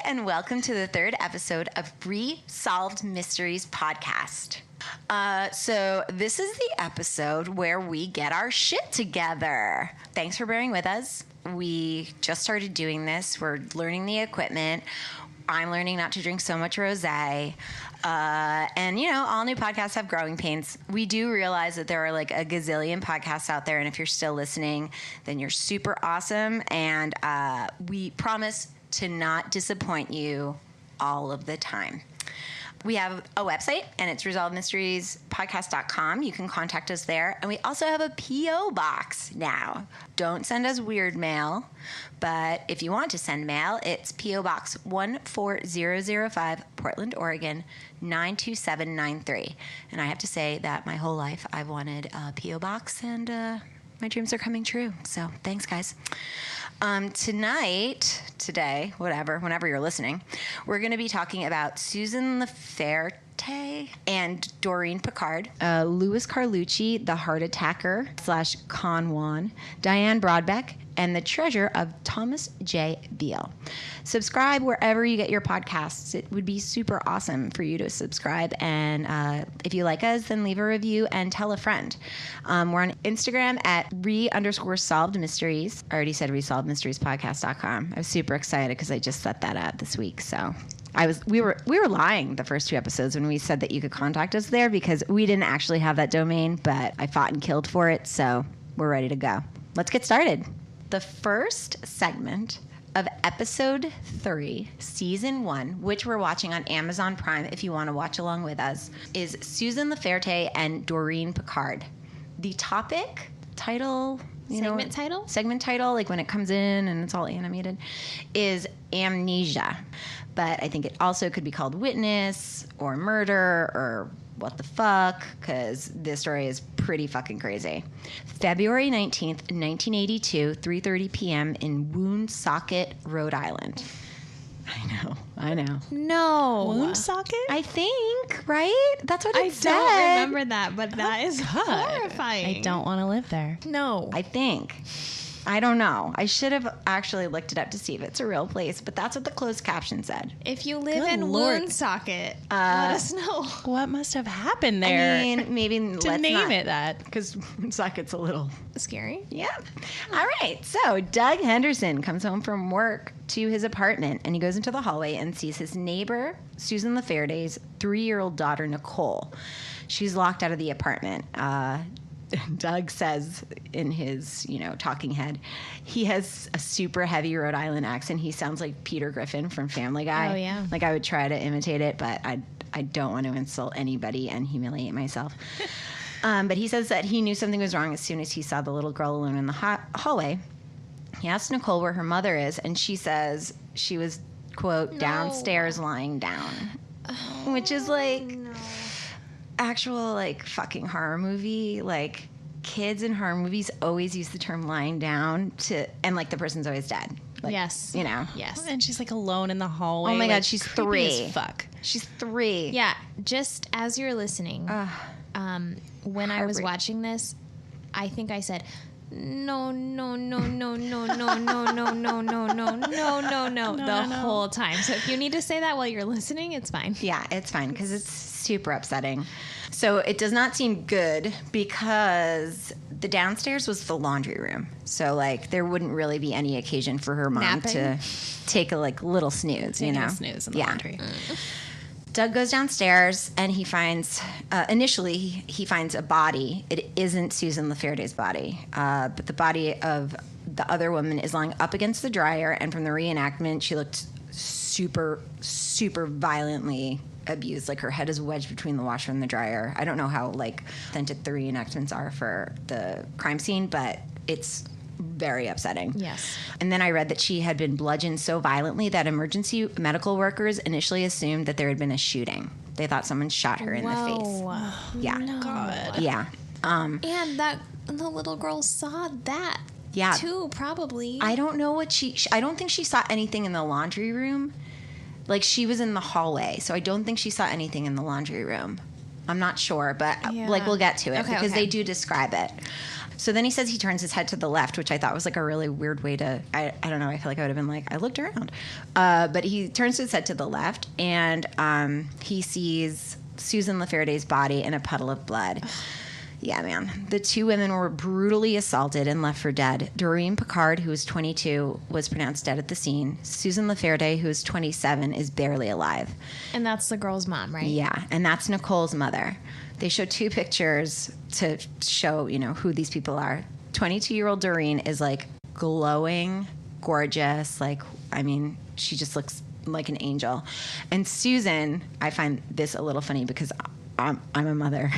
and welcome to the third episode of Solved Mysteries podcast. So this is the episode where we get our shit together. Thanks for bearing with us. We just started doing this. We're learning the equipment. I'm learning not to drink so much rosé. And, you know, all new podcasts have growing pains. We do realize that there are like a gazillion podcasts out there. And if you're still listening, then you're super awesome. And we promise to not disappoint you all of the time. We have a website, and it's resolvedmysteriespodcast.com. You can contact us there. And we also have a P.O. box now. Don't send us weird mail, but if you want to send mail, it's P.O. Box 14005, Portland, Oregon, 92793. And I have to say that my whole life I've wanted a P.O. box, and my dreams are coming true. So thanks, guys. Today, whenever you're listening, we're going to be talking about Susan Laferte and Doreen Picard, Louis Carlucci, the heart attacker / con Juan, Diane Brodbeck, and the treasure of Thomas J. Beele. Subscribe wherever you get your podcasts. It would be super awesome for you to subscribe. And if you like us, then leave a review and tell a friend. We're on Instagram at _solved mysteries. I already said resolvedmysteriespodcast.com. I was super excited because I just set that up this week. So we were lying the first two episodes when we said that you could contact us there because we didn't actually have that domain, but I fought and killed for it. So we're ready to go. Let's get started. The first segment of episode 3, season 1, which we're watching on Amazon Prime if you want to watch along with us, is Susan Laferte and Doreen Picard. The topic, title, segment title, like when it comes in and it's all animated, is amnesia. But I think it also could be called witness or murder or what the fuck, because this story is pretty fucking crazy. February 19th, 1982, 3:30 p.m. in Woonsocket, Rhode Island. I know. No. Woonsocket? I think, right? That's what it said. I don't remember that, but that is horrifying. I don't want to live there. No. I think. I don't know. I should have actually looked it up to see if it's a real place, but that's what the closed caption said. If you live in Woonsocket, let us know. What must have happened there? I mean, maybe to name it that. Because Woonsocket's a little scary. Yeah. All right. So Doug Henderson comes home from work to his apartment, and he goes into the hallway and sees his neighbor, Susan Laferte's 3-year-old daughter, Nicole. She's locked out of the apartment. Doug says in his, talking head, he has a super heavy Rhode Island accent. He sounds like Peter Griffin from Family Guy. Oh, yeah. Like I would try to imitate it, but I don't want to insult anybody and humiliate myself. But he says that he knew something was wrong as soon as he saw the little girl alone in the hallway. He asks Nicole where her mother is, and she says she was, quote, downstairs lying down. Which is like... actual like fucking horror movie. Like kids in horror movies always use the term lying down and like the person's always dead. Like, yes. Yes. And she's like alone in the hallway. Oh my God, like, she's 3. As fuck. She's 3. Yeah. Just as you're listening, when I was watching this, I think I said, no, the whole time. So if you need to say that while you're listening, it's fine. Yeah, it's fine because it's super upsetting. So it does not seem good because the downstairs was the laundry room. So like there wouldn't really be any occasion for her mom to take a like little snooze, a snooze in the laundry. Doug goes downstairs and he finds, initially he finds a body. It isn't Susan Laferte's body, but the body of the other woman is lying up against the dryer. And from the reenactment, she looked super, super violently abused. Like her head is wedged between the washer and the dryer. I don't know how like authentic the reenactments are for the crime scene, but it's very upsetting. Yes. And then I read that she had been bludgeoned so violently that emergency medical workers initially assumed that there had been a shooting. They thought someone shot her in the face. Yeah. No. God. Yeah. And the little girl saw that. Yeah. Too, probably. I don't know what I don't think she saw anything in the laundry room. Like she was in the hallway, so I don't think she saw anything in the laundry room. I'm not sure, but like we'll get to it because they do describe it. So then he says he turns his head to the left, which I thought was like a really weird way to, I don't know, I feel like I would have been like, I looked around. But he turns his head to the left, and he sees Susan Laferte's body in a puddle of blood. Yeah, man. The two women were brutally assaulted and left for dead. Doreen Picard, who was 22, was pronounced dead at the scene. Susan Laferte, who is 27, is barely alive. And that's the girl's mom, right? Yeah, and that's Nicole's mother. They show two pictures to show, you know, who these people are. 22-year-old Doreen is like glowing, gorgeous. Like, I mean, she just looks like an angel. And Susan, I find this a little funny because I'm a mother,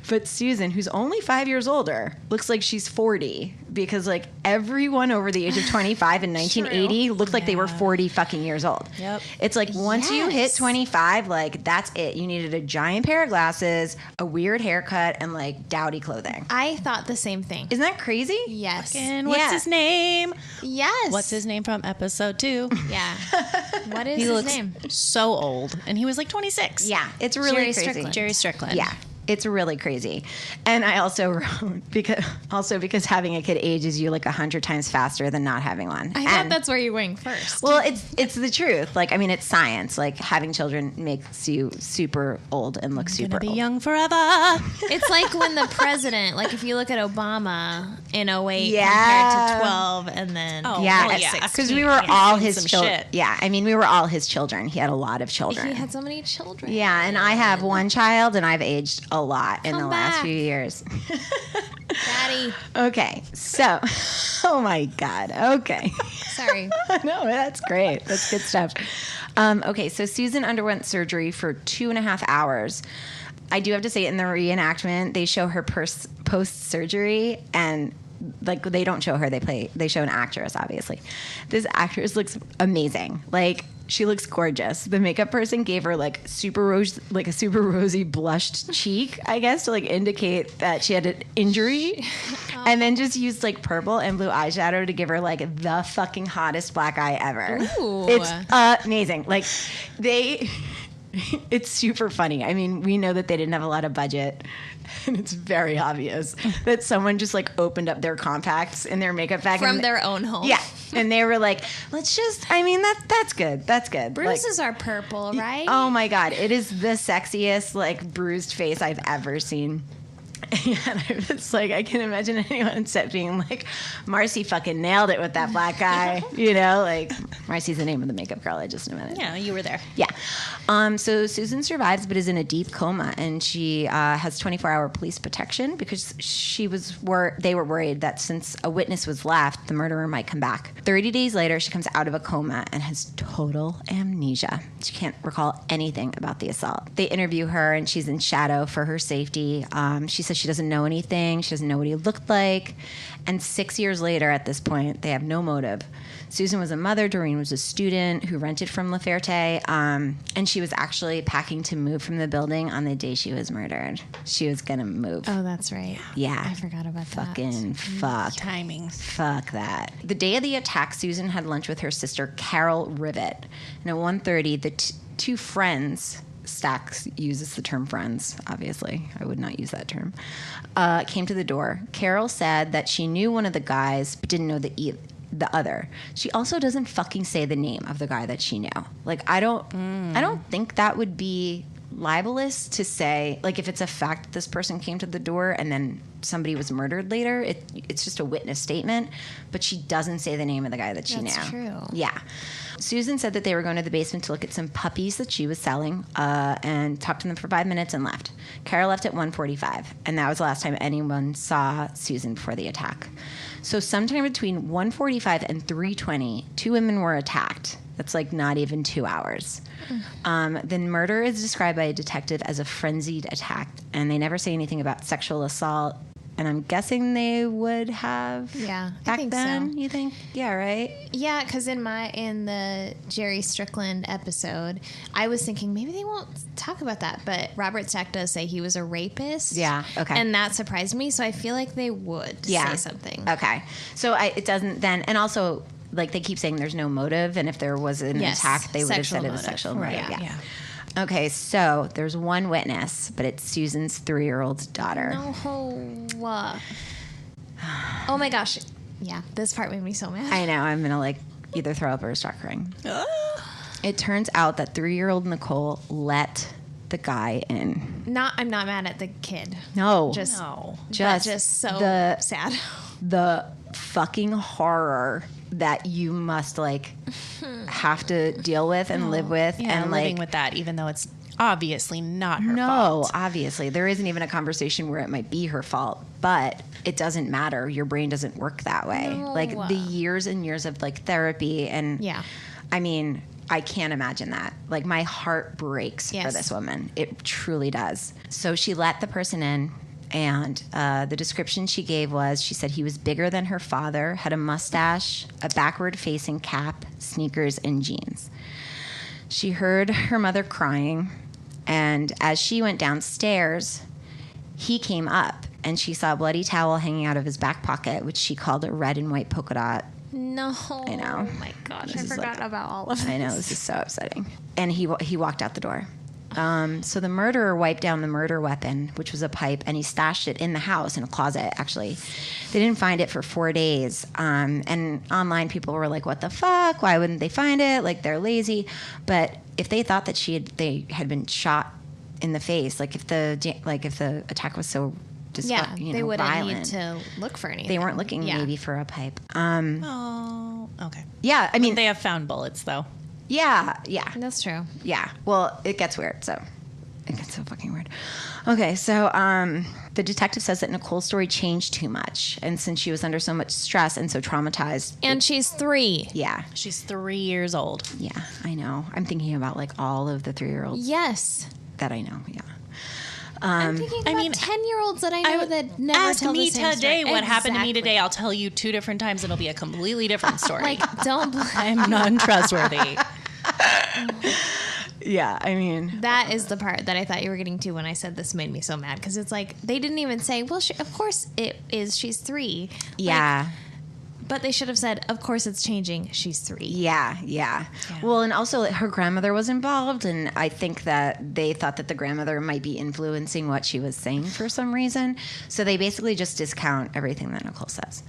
but Susan, who's only 5 years older, looks like she's 40 because like everyone over the age of 25 in 1980 looked like they were 40 fucking years old. Yep. It's like once you hit 25, like that's it. You needed a giant pair of glasses, a weird haircut, and like dowdy clothing. I thought the same thing. Isn't that crazy? Yes. And what's his name? Yes. What's his name from episode 2? Yeah. What is He his looks name? so old, and he was like 26. Yeah, it's really Jerry crazy. Strickland. Jerry Strickland. Yeah. It's really crazy. And I also wrote because having a kid ages you like 100 times faster than not having one. I thought that's where you were going first. Well, it's the truth. Like, I mean, it's science. Like, having children makes you super old and look super Gonna be old. young forever. It's like when the president, like if you look at Obama in 08 Yeah. compared to 12 and then Yeah, well, because 16. we were all Some his children. shit. Yeah, I mean, we were all his children. He had a lot of children. he had so many children. Yeah, and I have one child, and I've aged a lot in the Come last back. few years. Daddy. Okay, so, oh my God. Okay. Sorry. No, that's great. That's good stuff. Okay, so Susan underwent surgery for 2.5 hours. I do have to say, in the reenactment, they show her post-surgery, and like they don't show her. They show an actress, obviously. This actress looks amazing. Like, she looks gorgeous. The makeup person gave her like a super rosy blushed cheek, I guess, to like indicate that she had an injury. And then just used like purple and blue eyeshadow to give her like the fucking hottest black eye ever. Ooh. It's amazing. Like it's super funny. I mean, we know that they didn't have a lot of budget, and it's very obvious that someone just like opened up their compacts in their makeup bag From their own home. Yeah, and they were like, "Let's just." I mean, that's good. That's good. Bruises are purple, right? Oh my God, it is the sexiest like bruised face I've ever seen. And it's like, I can imagine anyone on set being like, Marcy fucking nailed it with that black eye. You know, like, Marcy's the name of the makeup girl. I just invented. Yeah, you were there. Yeah. So Susan survives, but is in a deep coma, and she has 24-hour police protection because they were worried that since a witness was left, the murderer might come back. 30 days later, she comes out of a coma and has total amnesia. She can't recall anything about the assault. They interview her, and she's in shadow for her safety. She says she doesn't know anything. She doesn't know what he looked like. And 6 years later, at this point, they have no motive. Susan was a mother. Doreen was a student who rented from Laferte. And she was actually packing to move from the building on the day she was murdered. She was going to move. Oh, that's right. Yeah. I forgot about that. Fucking fuck. Timing. Fuck that. The day of the attack, Susan had lunch with her sister, Carol Rivet. And at 1:30, the two friends... Stax uses the term friends, obviously. I would not use that term. Came to the door. Carol said that she knew one of the guys, but didn't know the other. She also doesn't fucking say the name of the guy that she knew. Like, I don't think that would be libelous to say, like, if it's a fact that this person came to the door and then somebody was murdered later, it's just a witness statement, but she doesn't say the name of the guy that she knew. That's true. Yeah. Susan said that they were going to the basement to look at some puppies that she was selling and talked to them for 5 minutes and left. Carol left at 1:45, and that was the last time anyone saw Susan before the attack. So sometime between 1:45 and 3:20, two women were attacked. That's like not even 2 hours. The murder is described by a detective as a frenzied attack, and they never say anything about sexual assault. And I'm guessing they would have. Yeah, I back think then. so. You think? Yeah, right. Yeah, because in the Jerry Strickland episode, I was thinking maybe they won't talk about that, but Robert Stack does say he was a rapist. Yeah. Okay. And that surprised me, so I feel like they would say something. Okay. So it doesn't then, and also like they keep saying there's no motive, and if there was an attack, they would have said it was sexual motive. Right. Yeah. Okay, so there's one witness, but it's Susan's 3-year-old daughter. No. Oh my gosh. Yeah, this part made me so mad. I know. I'm going to like either throw up or start crying. It turns out that 3-year-old Nicole let the guy in. I'm not mad at the kid. No. Just No. so sad. The fucking horror that you must like have to deal with and live with. Yeah, and living like, with that, even though it's obviously not her no, fault. obviously. There isn't even a conversation where it might be her fault, but it doesn't matter. Your brain doesn't work that way. No. Like the years and years of like therapy and Yeah. I mean, I can't imagine that. Like my heart breaks for Yes. this woman. It truly does. So she let the person in. And the description she gave was, she said he was bigger than her father, had a mustache, a backward-facing cap, sneakers, and jeans. She heard her mother crying, and as she went downstairs, he came up, and she saw a bloody towel hanging out of his back pocket, which she called a red and white polka dot. No. I know. Oh my gosh, This I is forgot like- about all of this. I know, this is so upsetting. And he walked out the door. So the murderer wiped down the murder weapon, which was a pipe, and he stashed it in the house in a closet, actually. They didn't find it for 4 days. And online people were like, what the fuck? Why wouldn't they find it? Like, they're lazy. But if they thought that they had been shot in the face, like if the attack was so Yeah, they wouldn't violent, need to look for anything. they weren't looking Yeah. maybe for a pipe. Oh, okay. Yeah, I mean, They have found bullets, though. yeah. That's true. Yeah. Well, it gets weird. So it gets so fucking weird. Okay. So the detective says that Nicole's story changed too much. And since she was under so much stress and so traumatized. And she's 3. Yeah. She's 3 years old. Yeah. I know. I'm thinking about like all of the 3-year-olds Yes. that I know. Yeah. I'm thinking about 10-year-olds that I know that never Ask tell me the same today story. what happened to me Exactly. today. I'll tell you 2 different times. It'll be a completely different story. Like, don't. I'm non-trustworthy. Yeah. I mean, That is the part that I thought you were getting to when I said this made me so mad, because it's like they didn't even say, well, of course it is. She's 3. yeah. But they should have said, of course it's changing. She's 3. Yeah. Well, and also her grandmother was involved, and I think that they thought that the grandmother might be influencing what she was saying for some reason. So they basically just discount everything that Nicole says.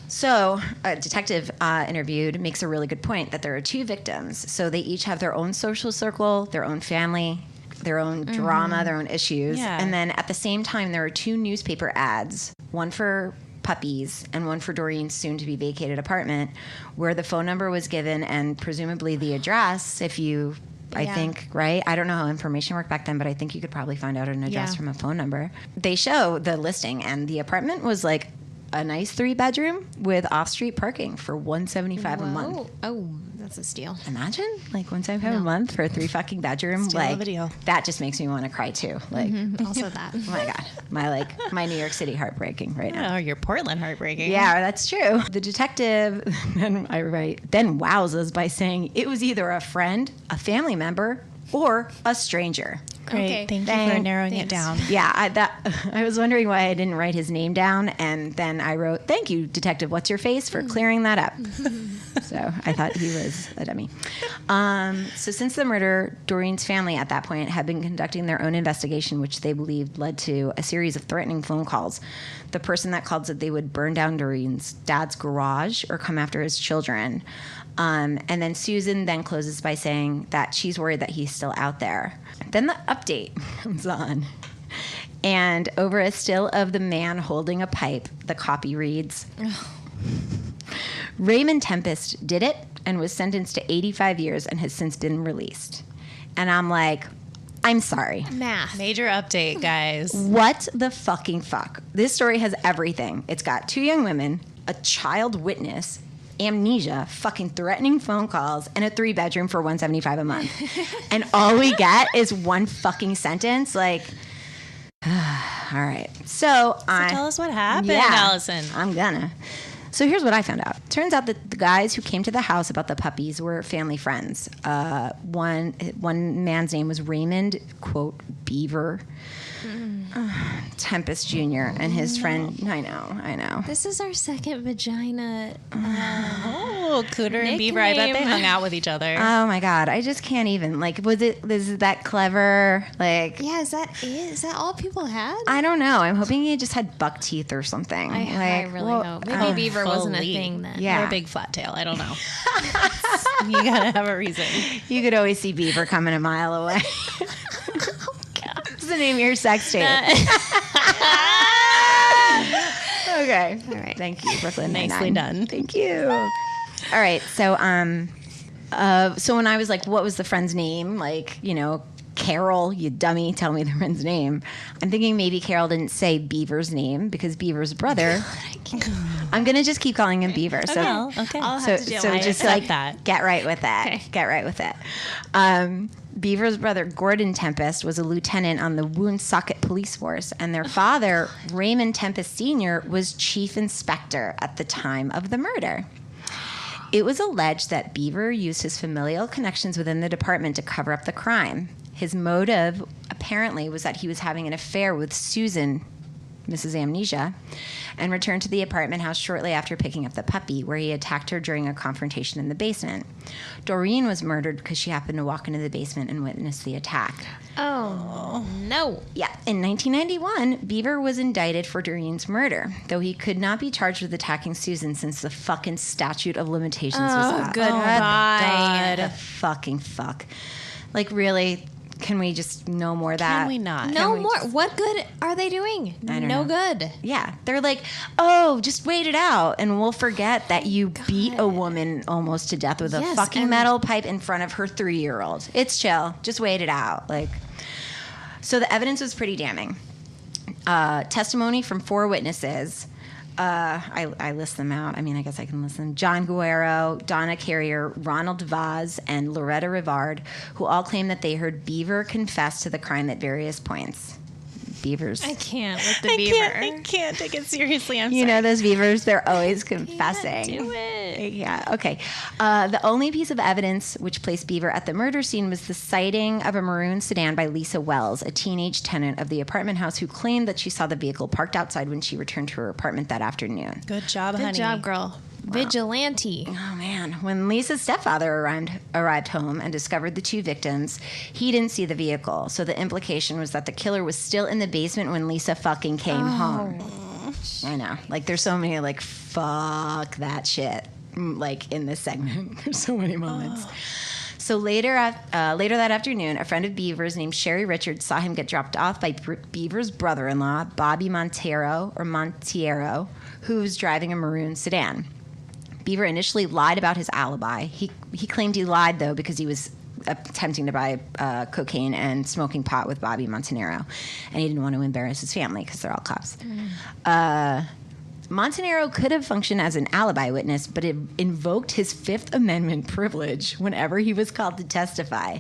So a detective interviewed makes a really good point that there are 2 victims. So they each have their own social circle, their own family, their own drama, their own issues. Yeah. And then at the same time, there are 2 newspaper ads, one for puppies and one for Doreen's soon-to-be vacated apartment, where the phone number was given and presumably the address, I Yeah. think, right? I don't know how information worked back then, but I think you could probably find out an address Yeah. from a phone number. They show the listing, and the apartment was like a nice 3-bedroom with off-street parking for $175 a month. Oh, that's a steal. Imagine like $175 a month for a 3 fucking bedroom. Steal like of a deal. that just makes me want to cry too. Like, Also that. oh my god, my New York City heartbreaking right now. Oh, your Portland heartbreaking. Yeah, that's true. The detective then wows us by saying it was either a friend, a family member, or a stranger. Great. Okay. Thank you for narrowing Thanks. it down. Yeah, I was wondering why I didn't write his name down, and then I wrote, "Thank you, Detective What's Your Face, for clearing that up." So I thought he was a dummy. So since the murder, Doreen's family at that point had been conducting their own investigation, which they believed led to a series of threatening phone calls. The person that called said they would burn down Doreen's dad's garage or come after his children. And then Susan then closes by saying that she's worried that he's still out there. Then the update comes on. And over a still of the man holding a pipe, the copy reads, Raymond Tempest did it and was sentenced to 85 years and has since been released. And I'm like, I'm sorry. Math. Major update, guys. What the fucking fuck? This story has everything. It's got 2 young women, a child witness, amnesia, fucking threatening phone calls, and a 3-bedroom for $175 a month. And all we get is one fucking sentence. Like, all right. So Tell us what happened, yeah, Allison. I'm gonna. So here's what I found out. turns out that the guys who came to the house about the puppies were family friends. One man's name was Raymond, quote, Beaver Tempest Jr. and his friend. I know. This is our second vagina. Oh, Cooter and Beaver. I bet they hung out with each other. Oh my God, I just can't even. Like, is that clever? Like, Yeah, is that all people had? I don't know. I'm hoping he just had buck teeth or something. I really hope. Maybe Beaver wasn't a thing then. Yeah. Or a big flat tail. I don't know. You gotta have a reason. You could always see Beaver coming a mile away. What's the name of your sex tape? Okay. All right. Thank you, Brooklyn Nicely Nine-Nine. done. Thank you. All right. So, so when I was like, what was the friend's name? Like, Carol, you dummy, tell me the friend's name. I'm thinking maybe Carol didn't say Beaver's name because Beaver's brother. I'm going to just keep calling him Beaver. So, Okay. I'll have to deal with just it. like Accept that. get right with that. Okay. Get right with it. Beaver's brother, Gordon Tempest, was a lieutenant on the Woonsocket police force, and their father, Raymond Tempest Sr., was chief inspector at the time of the murder. It was alleged that Beaver used his familial connections within the department to cover up the crime. His motive, apparently, was that he was having an affair with Susan, Mrs. Amnesia, and returned to the apartment house shortly after picking up the puppy, where he attacked her during a confrontation in the basement. Doreen was murdered because she happened to walk into the basement and witness the attack. Oh, no. Yeah, in 1991, Beaver was indicted for Doreen's murder, though he could not be charged with attacking Susan since the fucking statute of limitations was up. goodbye. God, fucking fuck. Like, really? Can we just no more of that? Can we not? No we more. just- What good are they doing? I don't no know. good. Yeah, they're like, oh, just wait it out, and we'll forget that you beat a woman almost to death with a Yes, fucking and- metal pipe in front of her 3-year-old. It's chill. Just wait it out. Like, so the evidence was pretty damning. Testimony from 4 witnesses. I list them out. I mean, I guess I can list them. John Guerrero, Donna Carrier, Ronald Vaz, and Loretta Rivard, who all claim that they heard Beaver confess to the crime at various points. Beavers. I can't with the I Beaver. can't take it seriously. I'm You sorry. know those beavers, they're always confessing. do it. Yeah, okay. The only piece of evidence which placed Beaver at the murder scene was the sighting of a maroon sedan by Lisa Wells, a teenage tenant of the apartment house who claimed that she saw the vehicle parked outside when she returned to her apartment that afternoon. Good job, Good honey. job, girl. Vigilante. Oh man, when Lisa's stepfather arrived home and discovered the 2 victims, he didn't see the vehicle. So the implication was that the killer was still in the basement when Lisa fucking came home. I know. Like, there's so many like fuck that shit like in this segment. There's so many moments. So later that afternoon, a friend of Beaver's named Sherry Richards saw him get dropped off by Beaver's brother-in-law, Bobby Monteiro, who was driving a maroon sedan. Beaver initially lied about his alibi. He claimed he lied, though, because he was attempting to buy cocaine and smoking pot with Bobby Montanaro, and he didn't want to embarrass his family because they're all cops. Montanaro could have functioned as an alibi witness, but it invoked his Fifth Amendment privilege whenever he was called to testify.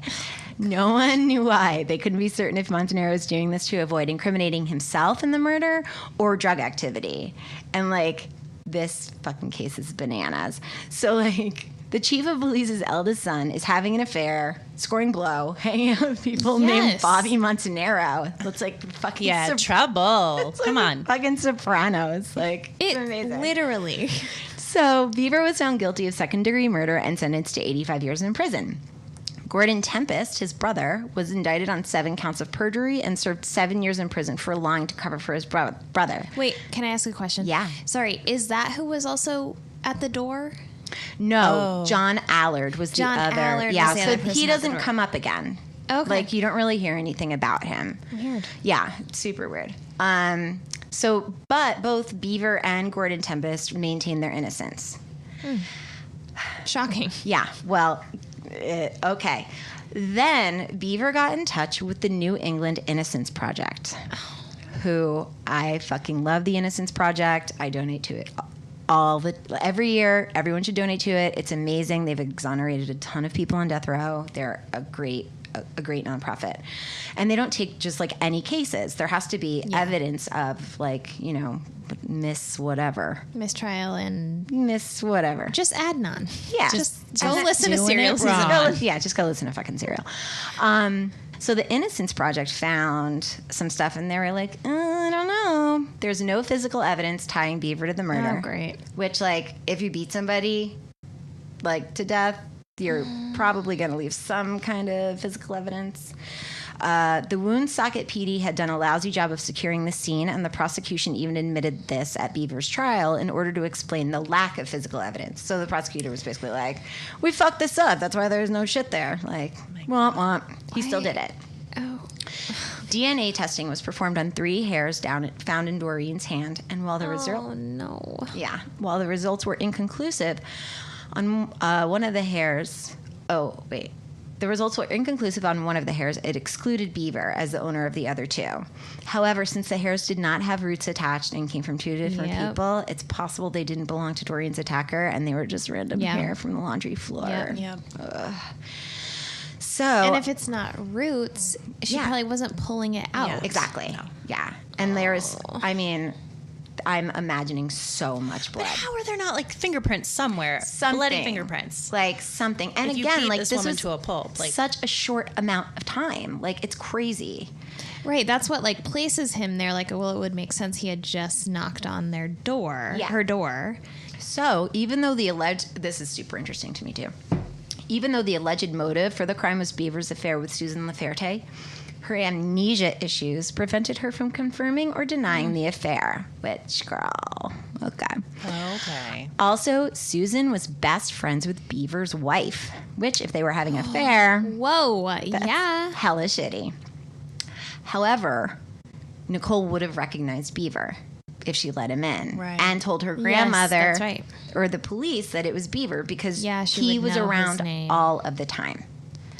No one knew why. They couldn't be certain if Montanaro was doing this to avoid incriminating himself in the murder or drug activity. And, like, this fucking case is bananas. So, like, the chief of police's eldest son is having an affair, scoring blow, hanging out with people named Yes. Bobby Montanaro. Looks like fucking Yeah, trouble. it's like Come on. fucking Sopranos. Like, it's It amazing. literally. So Beaver was found guilty of second-degree murder and sentenced to 85 years in prison. Gordon Tempest, his brother, was indicted on 7 counts of perjury and served 7 years in prison for lying to cover for his brother. Wait, can I ask a question? Yeah. Sorry, is that who was also at the door? No, Oh. John Allard was the John other. Allard yeah, was the so other person he at the doesn't door. come up again. Okay. Like, you don't really hear anything about him. Weird. Yeah, it's super weird. But both Beaver and Gordon Tempest maintained their innocence. Shocking. Yeah, well, okay. Then Beaver got in touch with the New England Innocence Project, who I fucking love the Innocence Project. I donate to it every year. Everyone should donate to it. It's amazing. They've exonerated a ton of people on death row. They're a great nonprofit, and they don't take just like any cases. There has to be evidence of, like, you know, Miss whatever. Mistrial and Miss whatever. just Adnan. Yeah. Just go listen to Serial Season. Just go listen to fucking Serial. So the Innocence Project found some stuff, and they were like, I don't know. There's no physical evidence tying Beaver to the murder. Oh, great. Which, like, if you beat somebody, like, to death, you're probably going to leave some kind of physical evidence. The Woonsocket PD had done a lousy job of securing the scene, and the prosecution even admitted this at Beaver's trial in order to explain the lack of physical evidence. So the prosecutor was basically like, we fucked this up. That's why there's no shit there. Like, womp womp. He still did it. Oh. DNA testing was performed on 3 hairs found in Doreen's hand, and while the while the results were inconclusive on one of the hairs, the results were inconclusive on one of the hairs. It excluded Beaver as the owner of the other 2. However, since the hairs did not have roots attached and came from 2 different people, it's possible they didn't belong to Doreen's attacker, and they were just random hair from the laundry floor. Yep. So, and if it's not roots, she probably wasn't pulling it out. Yeah, exactly. No. Yeah. And there's, I'm imagining so much blood. But how are there not like fingerprints somewhere? Something. Bloody fingerprints. Like something. And if again, you beat like this this woman was to a pulp, like such a short amount of time. Like it's crazy. Right. That's what like places him there. Like, well, it would make sense he had just knocked on her door. So even though this is super interesting to me too. Even though the alleged motive for the crime was Beaver's affair with Susan Laferte, her amnesia issues prevented her from confirming or denying the affair. Which, girl, okay. Also, Susan was best friends with Beaver's wife, which, if they were having an affair, hella shitty. However, Nicole would have recognized Beaver if she let him in and told her grandmother or the police that it was Beaver because he was around all of the time.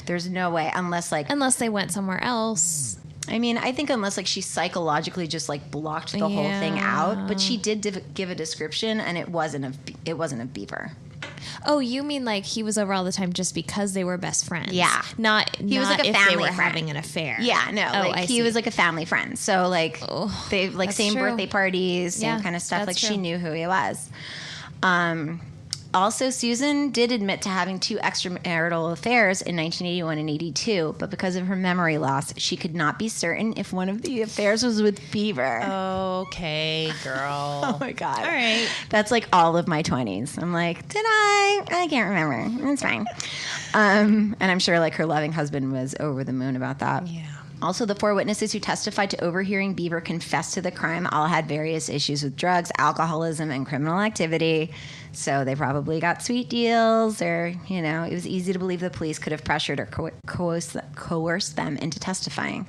There's no way unless they went somewhere else. I mean, I think unless like she psychologically just like blocked the whole thing out, but she did give a description and it wasn't a Beaver. Oh, you mean like he was over all the time just because they were best friends? Yeah. He was like a if family they were friend. having an affair. Yeah, no. He was like a family friend. So like they like same birthday parties, same kind of stuff. Like she knew who he was. Also, Susan did admit to having 2 extramarital affairs in 1981 and 82, but because of her memory loss, she could not be certain if one of the affairs was with Beaver. Okay, girl. Oh my God. All right. That's like all of my 20s. I'm like, did I? I can't remember. It's fine. And I'm sure like her loving husband was over the moon about that. Yeah. Also, the 4 witnesses who testified to overhearing Beaver confess to the crime all had various issues with drugs, alcoholism, and criminal activity. So they probably got sweet deals or, it was easy to believe the police could have pressured or coerced them into testifying.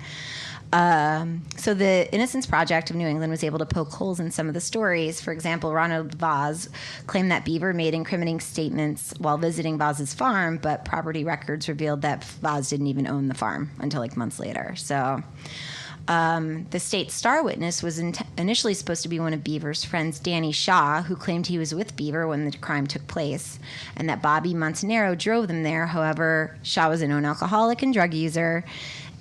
So the Innocence Project of New England was able to poke holes in some of the stories. For example, Ronald Vaz claimed that Beaver made incriminating statements while visiting Vaz's farm, but property records revealed that Vaz didn't even own the farm until like months later. So the state's star witness was initially supposed to be one of Beaver's friends, Danny Shaw, who claimed he was with Beaver when the crime took place, and that Bobby Montanaro drove them there. However, Shaw was a known alcoholic and drug user,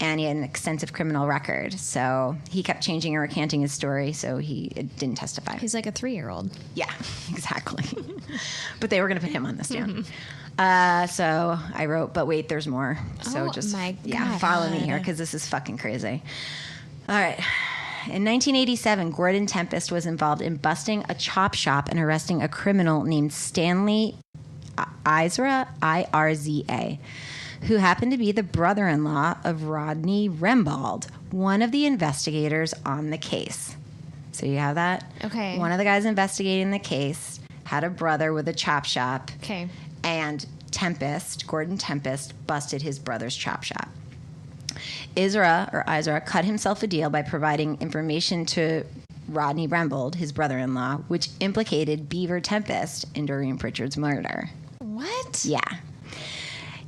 and he had an extensive criminal record. So he kept changing and recanting his story, so he didn't testify. He's like a 3-year-old. Yeah, exactly. But they were going to put him on the stand. So I wrote, but wait, there's more. So follow me here because this is fucking crazy. All right. In 1987, Gordon Tempest was involved in busting a chop shop and arresting a criminal named Stanley Irza, I-R-Z-A, who happened to be the brother-in-law of Rodney Rembald, one of the investigators on the case. So you have that? Okay. One of the guys investigating the case had a brother with a chop shop. Okay. And Gordon Tempest, busted his brother's chop shop. Izra cut himself a deal by providing information to Rodney Rembald, his brother-in-law, which implicated Beaver Tempest in Doreen Pritchard's murder. What? Yeah.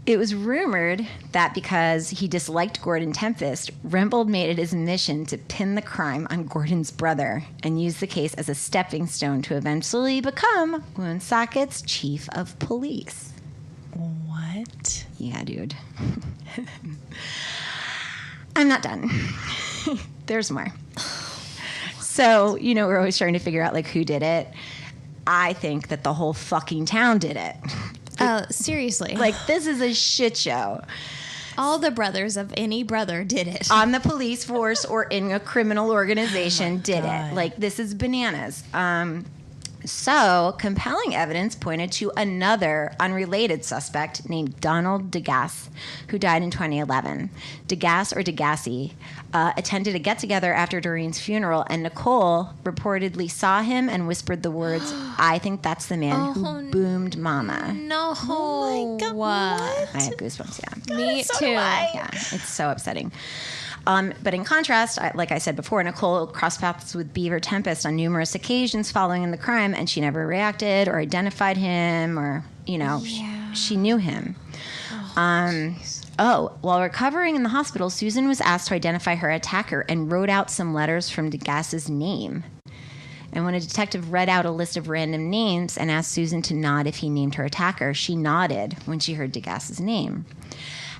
It was rumored that because he disliked Gordon Tempest, Rembald made it his mission to pin the crime on Gordon's brother and use the case as a stepping stone to eventually become Woonsocket's chief of police. What? Yeah, dude. I'm not done. There's more. So, we're always trying to figure out, like, who did it. I think that the whole fucking town did it. Oh, seriously. Like, this is a shit show. All the brothers of any brother did it. On the police force or in a criminal organization did it. Like, this is bananas. So, compelling evidence pointed to another unrelated suspect named Donald Degasse, who died in 2011. Degasse, or Degasse, attended a get-together after Doreen's funeral, and Nicole reportedly saw him and whispered the words, "I think that's the man who boomed Mama." No. Oh my God, what? I have goosebumps, yeah. Me so too. do I. Yeah, it's so upsetting. But in contrast, like I said before, Nicole crossed paths with Beaver Tempest on numerous occasions following in the crime, and she never reacted or identified him or, she knew him. While recovering in the hospital, Susan was asked to identify her attacker and wrote out some letters from Degasse's name. And when a detective read out a list of random names and asked Susan to nod if he named her attacker, she nodded when she heard Degasse's name.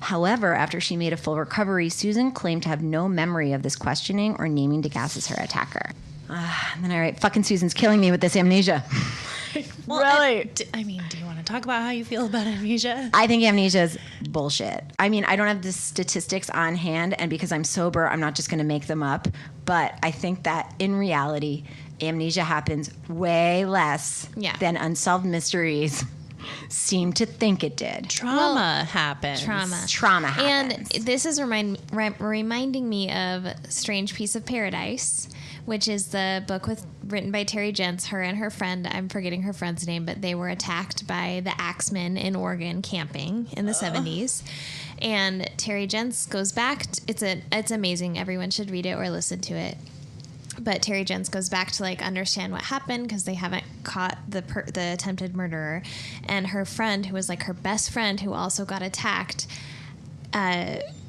However, after she made a full recovery, Susan claimed to have no memory of this questioning or naming Degasse as her attacker. And then I write, fucking Susan's killing me with this amnesia. Well, Really? Do you want to talk about how you feel about amnesia? I think amnesia is bullshit. I mean, I don't have the statistics on hand, and because I'm sober, I'm not just going to make them up. But I think that in reality, amnesia happens way less than unsolved mysteries seem to think it did. Trauma happens. Trauma happens. And this is reminding me of Strange Piece of Paradise, which is the book written by Terry Gents. Her and her friend, I'm forgetting her friend's name, but they were attacked by the Axemen in Oregon camping in the 70s. And Terry Gents goes back. It's amazing. Everyone should read it or listen to it. But Terry Gents goes back to understand what happened because they haven't caught the attempted murderer, and her friend, who was her best friend, who also got attacked,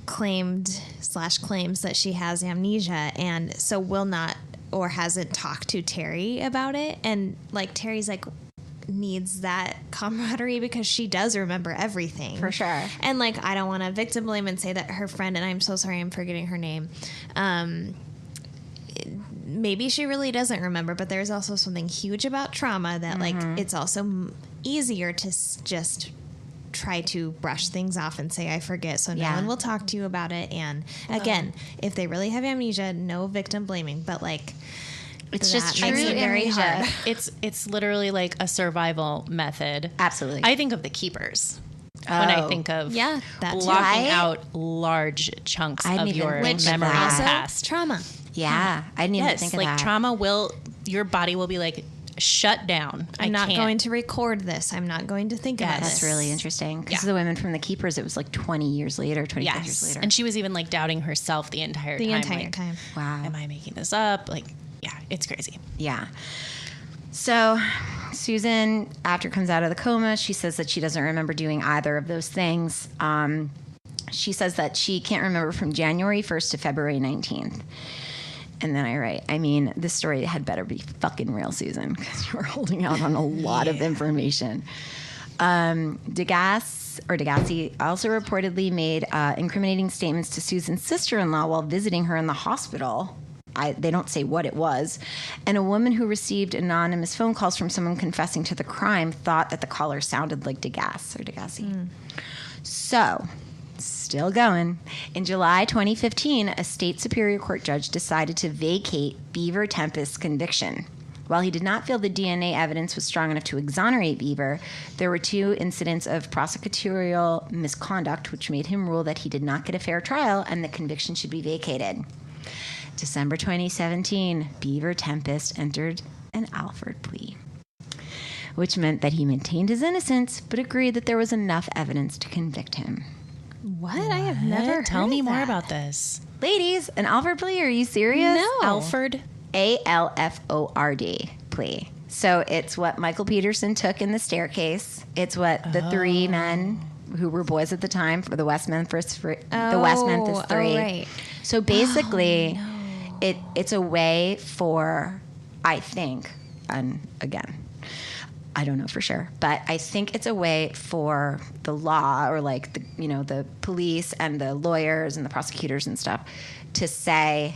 claims that she has amnesia, and so will not or hasn't talked to Terry about it, and Terry's needs that camaraderie because she does remember everything for sure. And I don't want to victim blame and say that her friend, and I'm so sorry, I'm forgetting her name. Maybe she really doesn't remember, but there's also something huge about trauma that it's also easier to just try to brush things off and say, I forget, so no one will talk to you about it. And again, if they really have amnesia, no victim blaming, but it's just true makes it very hard. It's literally a survival method. Absolutely. I think of the keepers. When I think of blocking out large chunks of your memory past. Trauma. Yeah, I didn't even think of that. Trauma your body will be shut down. I'm not going to record this. I'm not going to think about this. That's really interesting. Because the women from the Keepers, it was 20 years later, 25 years later. And she was even doubting herself the entire time. Wow. Am I making this up? It's crazy. Yeah. So Susan, after comes out of the coma, she says that she doesn't remember doing either of those things. She says that she can't remember from January 1st to February 19th. And then I write, this story had better be fucking real, Susan, because you were holding out on a lot of information. Degasse also reportedly made incriminating statements to Susan's sister-in-law while visiting her in the hospital. They don't say what it was. And a woman who received anonymous phone calls from someone confessing to the crime thought that the caller sounded like Degasse. So, still going. In July 2015, a state superior court judge decided to vacate Beaver Tempest's conviction. While he did not feel the DNA evidence was strong enough to exonerate Beaver, there were 2 incidents of prosecutorial misconduct which made him rule that he did not get a fair trial and the conviction should be vacated. December 2017, Beaver Tempest entered an Alford plea, which meant that he maintained his innocence but agreed that there was enough evidence to convict him. What? I have never heard Tell me of more that. about this. Ladies, an Alford plea? Are you serious? No. Alford? ALFORD plea. So it's what Michael Peterson took in the staircase. It's what the 3 men who were boys at the time for the West Memphis 3. Right. So basically, it's a way for, I think, and again, I don't know for sure, but I think it's a way for the law or the police and the lawyers and the prosecutors and stuff to say,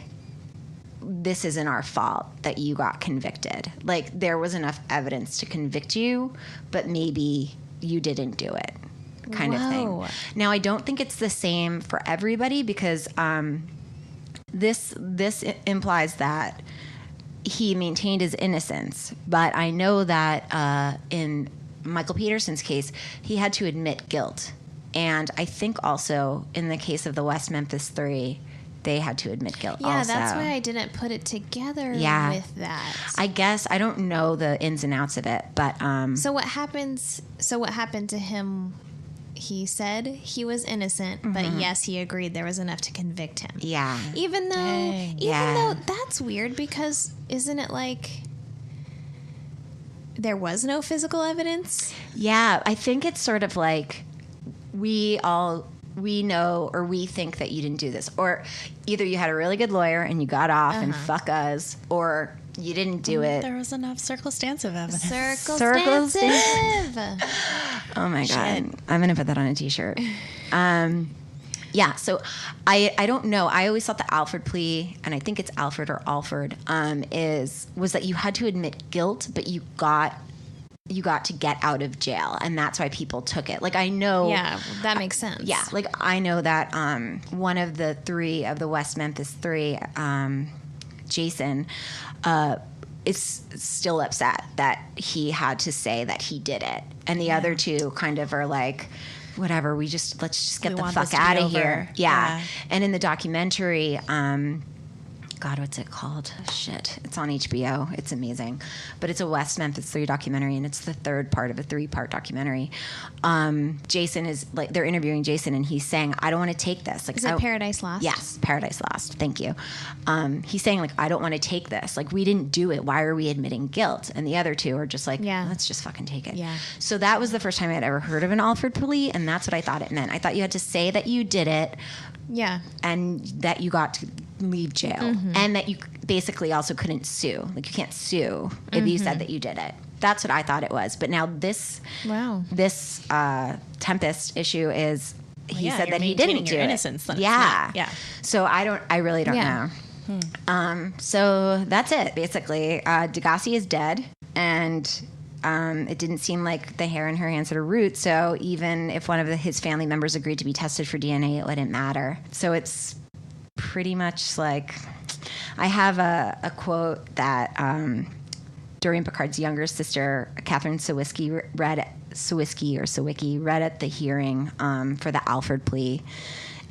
this isn't our fault that you got convicted. Like, there was enough evidence to convict you, but maybe you didn't do it, kind of thing. Now, I don't think it's the same for everybody, because this implies that he maintained his innocence. But I know that in Michael Peterson's case, he had to admit guilt. And I think also in the case of the West Memphis 3, they had to admit guilt also. Yeah, that's why I didn't put it together with that. I guess I don't know the ins and outs of it, but So what happened to him? He said he was innocent, but yes, he agreed there was enough to convict him. Yeah. Even though that's weird, because isn't it like there was no physical evidence? Yeah, I think it's sort of like we know or we think that you didn't do this, or either you had a really good lawyer and you got off and fuck us, or you didn't do it. There was enough circumstantive evidence. Circumstantive. Oh my God. I'm going to put that on a t-shirt. Yeah, so I don't know. I always thought the Alford plea, and I think it's Alfred or Alford, was that you had to admit guilt, but you got to get out of jail, and that's why people took it. Like, I know... Yeah, that makes sense. Yeah, like, I know that one of the 3 of the West Memphis 3, Jason, is still upset that he had to say that he did it. And the other 2 kind of are like, whatever, let's just get the fuck out of here. Yeah. And in the documentary... God, what's it called? Shit. It's on HBO. It's amazing. But it's a West Memphis 3 documentary, and it's the 3rd part of a 3-part documentary. Jason is, like, they're interviewing Jason, and he's saying, I don't want to take this. Like, is it Paradise Lost? Yes, Paradise Lost. Thank you. He's saying, like, I don't want to take this. Like, we didn't do it. Why are we admitting guilt? And the other 2 are just like, let's just fucking take it. Yeah. So that was the first time I'd ever heard of an Alford plea, and that's what I thought it meant. I thought you had to say that you did it. Yeah. And that you got to leave jail. And that you basically also couldn't sue. Like, you can't sue if you said that you did it. That's what I thought it was. But now this Tempest issue is he said that he didn't do innocence, it. Yeah. So I really don't know. So that's it, basically. Degassi is dead, and it didn't seem like the hair in her hands had a root, so even if one of his family members agreed to be tested for DNA, it wouldn't matter. So it's pretty much like, I have a quote that Doreen Picard's younger sister, Catherine Sawicki, read at the hearing for the Alford plea.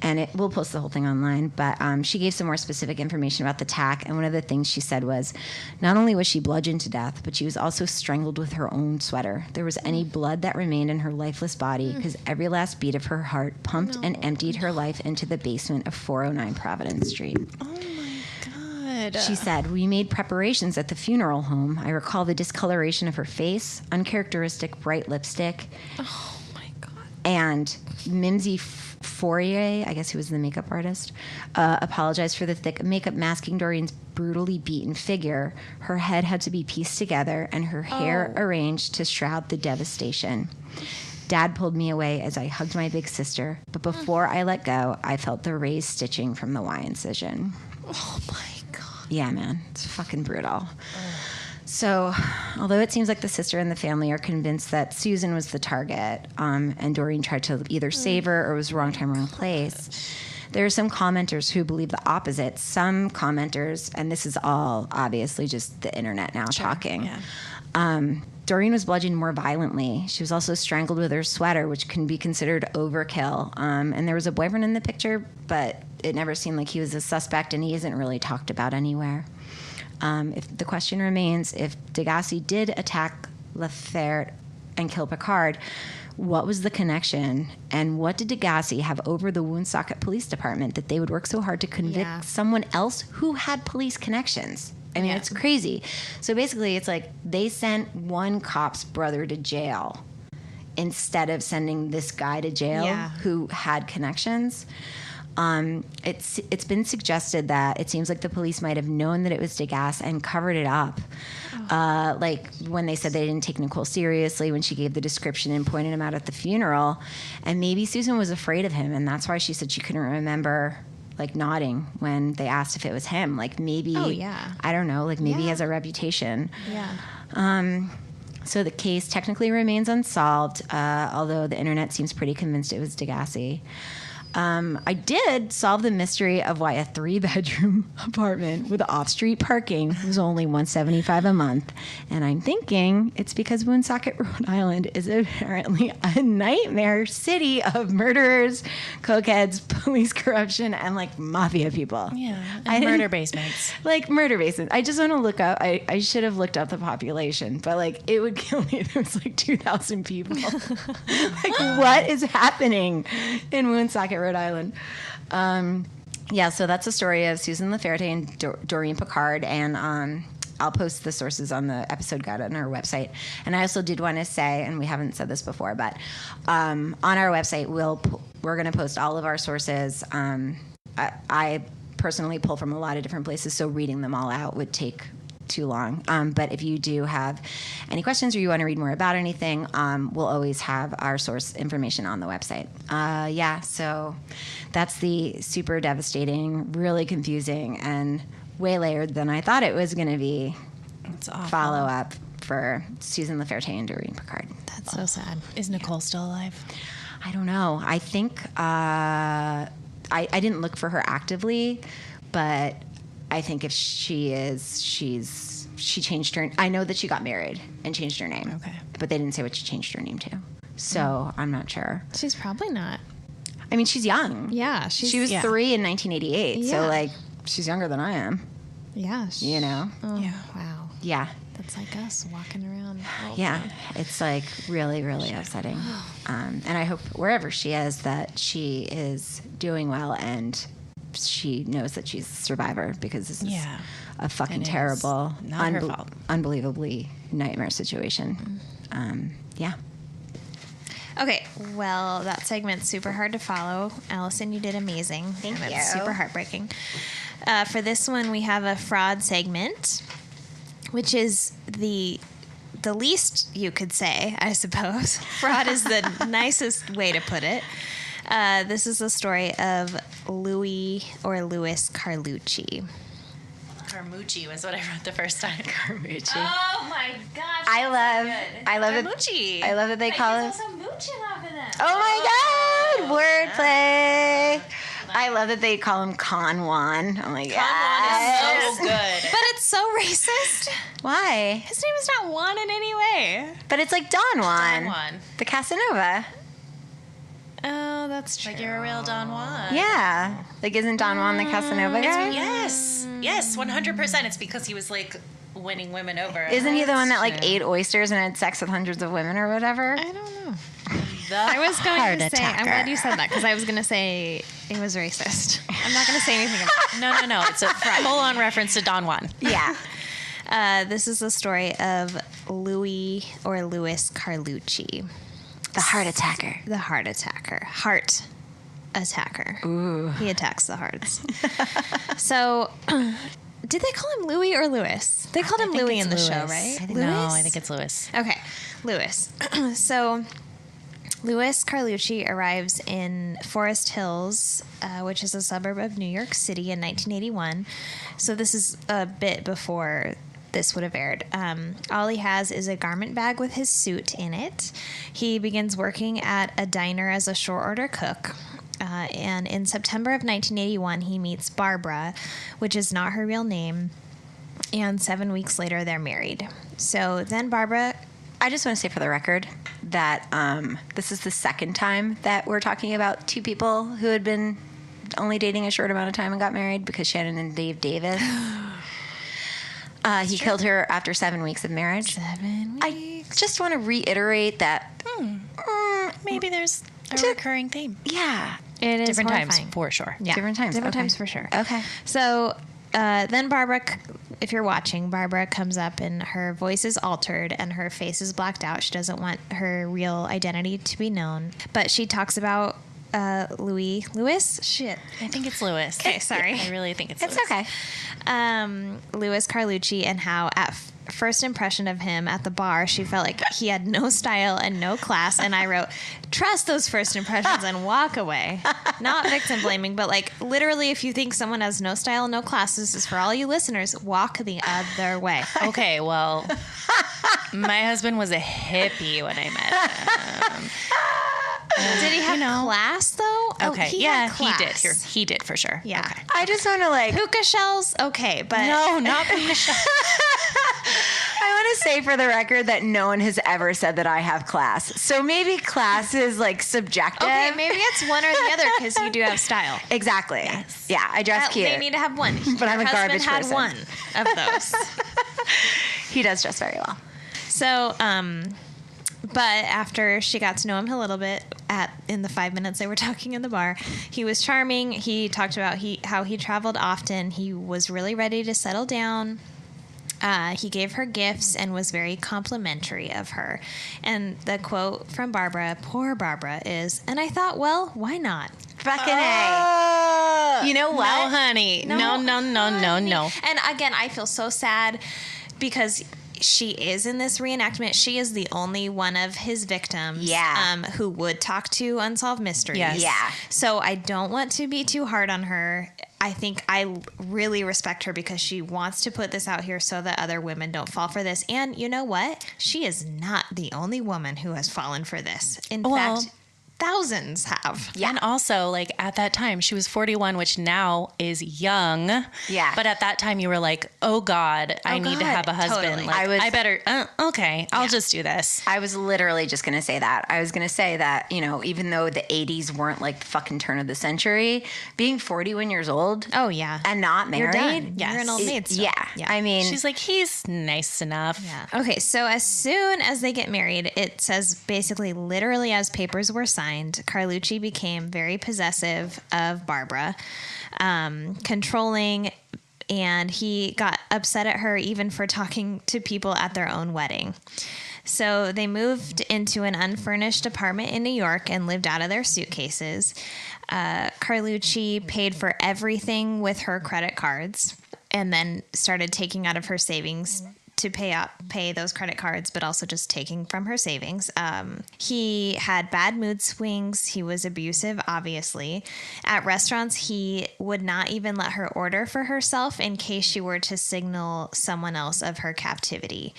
And we'll post the whole thing online, but she gave some more specific information about the attack, and one of the things she said was, not only was she bludgeoned to death, but she was also strangled with her own sweater. There was any blood that remained in her lifeless body, because every last beat of her heart pumped and emptied her life into the basement of 409 Providence Street. Oh my God. She said, we made preparations at the funeral home. I recall the discoloration of her face, uncharacteristic bright lipstick. Oh my God. And Mimsy Fourier, I guess he was the makeup artist, apologized for the thick makeup masking Doreen's brutally beaten figure. Her head had to be pieced together and her hair arranged to shroud the devastation. Dad pulled me away as I hugged my big sister, but before I let go, I felt the raised stitching from the Y incision. Oh my God. Yeah, man. It's fucking brutal. So, although it seems like the sister and the family are convinced that Susan was the target, and Doreen tried to either save her or was wrong time, wrong place, there are some commenters who believe the opposite. Some commenters, and this is all obviously just the internet now talking, Doreen was bludgeoned more violently. She was also strangled with her sweater, which can be considered overkill. And there was a boyfriend in the picture, but it never seemed like he was a suspect, and he isn't really talked about anywhere. If the question remains, if Degassi did attack Laferte and kill Picard, what was the connection, and what did Degassi have over the Woonsocket Police Department that they would work so hard to convict someone else who had police connections? I mean, it's crazy. So basically, it's like they sent one cop's brother to jail instead of sending this guy to jail who had connections. It's been suggested that it seems like the police might have known that it was Degassi and covered it up. Like when they said they didn't take Nicole seriously when she gave the description and pointed him out at the funeral. And maybe Susan was afraid of him, and that's why she said she couldn't remember like nodding when they asked if it was him. Like maybe, I don't know, like maybe he has a reputation. Yeah. So the case technically remains unsolved, although the internet seems pretty convinced it was Degassi. I did solve the mystery of why a 3-bedroom apartment with off-street parking was only $175 a month. And I'm thinking it's because Woonsocket, Rhode Island is apparently a nightmare city of murderers, cokeheads, police corruption, and like mafia people. Yeah, and murder basements. Like murder basements. I just want to look up, I should have looked up the population, but like it would kill me if there was like 2,000 people. Like what is happening in Woonsocket, Rhode Island? So that's the story of Susan Laferte and Doreen Picard, and I'll post the sources on the episode guide on our website. And I also did want to say, and we haven't said this before, but on our website we're going to post all of our sources. I personally pull from a lot of different places, so reading them all out would take too long. But if you do have any questions or you want to read more about anything, we'll always have our source information on the website. So that's the super devastating, really confusing, and way layered than I thought it was going to be follow-up for Susan Laferte and Doreen Picard. That's so sad. Is Nicole still alive? I don't know. I think I didn't look for her actively, but I think if she is, she changed her. I know that she got married and changed her name. Okay. But they didn't say what she changed her name to. So I'm not sure. She's probably not. I mean, she's young. Yeah. She was 3 in 1988. Yeah. So, like, she's younger than I am. Yeah. You know? Oh, yeah. Wow. Yeah. That's like us walking around. Yeah. It's, like, really, really upsetting. And I hope wherever she is that she is doing well and she knows that she's a survivor, because this is a fucking terrible, unbelievably nightmare situation. Okay, well, that segment's super hard to follow. Allison, you did amazing. Thank you. It's super heartbreaking. For this one, we have a fraud segment, which is the least you could say, I suppose. Fraud is the nicest way to put it. This is the story of Louis Carlucci. Carmucci was what I wrote the first time. Carmucci. Oh my gosh! I love Carmucci. I love that they call it. He's also mooching off of them. Oh my God! Wordplay. I love that they call him Con Juan. I'm like, Con Juan is so good. But it's so racist. Why? His name is not Juan in any way. But it's like Don Juan. Don Juan. The Casanova. Oh, that's true. Like you're a real Don Juan. Yeah. Like, isn't Don Juan the Casanova guy? Yes, 100%. It's because he was like winning women over. Isn't he the one that like ate oysters and had sex with hundreds of women or whatever? I don't know. I was going to say, I'm glad you said that, because I was going to say it was racist. I'm not going to say anything about it. No. It's a full-on reference to Don Juan. Yeah. This is the story of Louis Carlucci. The heart attacker. The heart attacker. Heart attacker. Ooh. He attacks the hearts. So, did they call him Louis or Louis? They called him Louis in the show, right? I think it's Louis. Okay, Louis. So, Louis Carlucci arrives in Forest Hills, which is a suburb of New York City, in 1981. So this is a bit before this would have aired. All he has is a garment bag with his suit in it. He begins working at a diner as a short order cook. And in September of 1981, he meets Barbara, which is not her real name. And 7 weeks later, they're married. So then Barbara... I just want to say for the record that this is the second time that we're talking about two people who had been only dating a short amount of time and got married, because Shannon and Dave Davis... he killed her after 7 weeks of marriage. 7 weeks. I just want to reiterate that maybe there's a recurring theme. Yeah. It is different horrifying. times for sure. Yeah. Different times. Different Okay. times for sure. Okay. So then Barbara, if you're watching, Barbara comes up and her voice is altered and her face is blacked out. She doesn't want her real identity to be known. But she talks about Louis? Shit. I think it's Louis. Okay, sorry. I really think it's Louis. It's okay. Louis Carlucci, and how first impression of him at the bar, she felt like he had no style and no class. And I wrote, trust those first impressions and walk away. Not victim blaming, but like literally, if you think someone has no style, no class, this is for all you listeners, walk the other way. Okay, well, my husband was a hippie when I met him. Did he have class though? Okay, he did. He did for sure. Yeah. Okay. I just want to like puka shells. Okay, but no, not puka shells. I want to say for the record that no one has ever said that I have class. So maybe class is like subjective. Okay, maybe it's one or the other because you do have style. Exactly. Yes. Yeah, I dress cute. They need to have one. But I'm a garbage person. Your husband had one of those. He does dress very well. So, but after she got to know him a little bit in the 5 minutes they were talking in the bar, he was charming. He talked about how he traveled often. He was really ready to settle down. He gave her gifts and was very complimentary of her. And the quote from Barbara, poor Barbara, is, and I thought, well, why not? Fucking A. You know what? No, honey. No. And again, I feel so sad because she is in this reenactment. She is the only one of his victims who would talk to Unsolved Mysteries. Yes. Yeah. So I don't want to be too hard on her. I think I really respect her because she wants to put this out here so that other women don't fall for this. And you know what? She is not the only woman who has fallen for this. In fact, thousands have. Yeah. And also, like, at that time, she was 41, which now is young. Yeah. But at that time, you were like, oh, God, I need to have a husband. Totally. Like, I better, okay, I'll just do this. I was literally just going to say that. I was going to say that, even though the 80s weren't like the fucking turn of the century, being 41 years old. Oh, yeah. And not married. You're done. Yes. You're an old maid still. Yeah. I mean. She's like, he's nice enough. Yeah. Okay, so as soon as they get married, it says basically literally as papers were signed, Carlucci became very possessive of Barbara, controlling, and he got upset at her even for talking to people at their own wedding. So they moved into an unfurnished apartment in New York and lived out of their suitcases. Carlucci paid for everything with her credit cards and then started taking out of her savings to pay those credit cards, but also just taking from her savings. He had bad mood swings. He was abusive, obviously. At restaurants, he would not even let her order for herself in case she were to signal someone else of her captivity.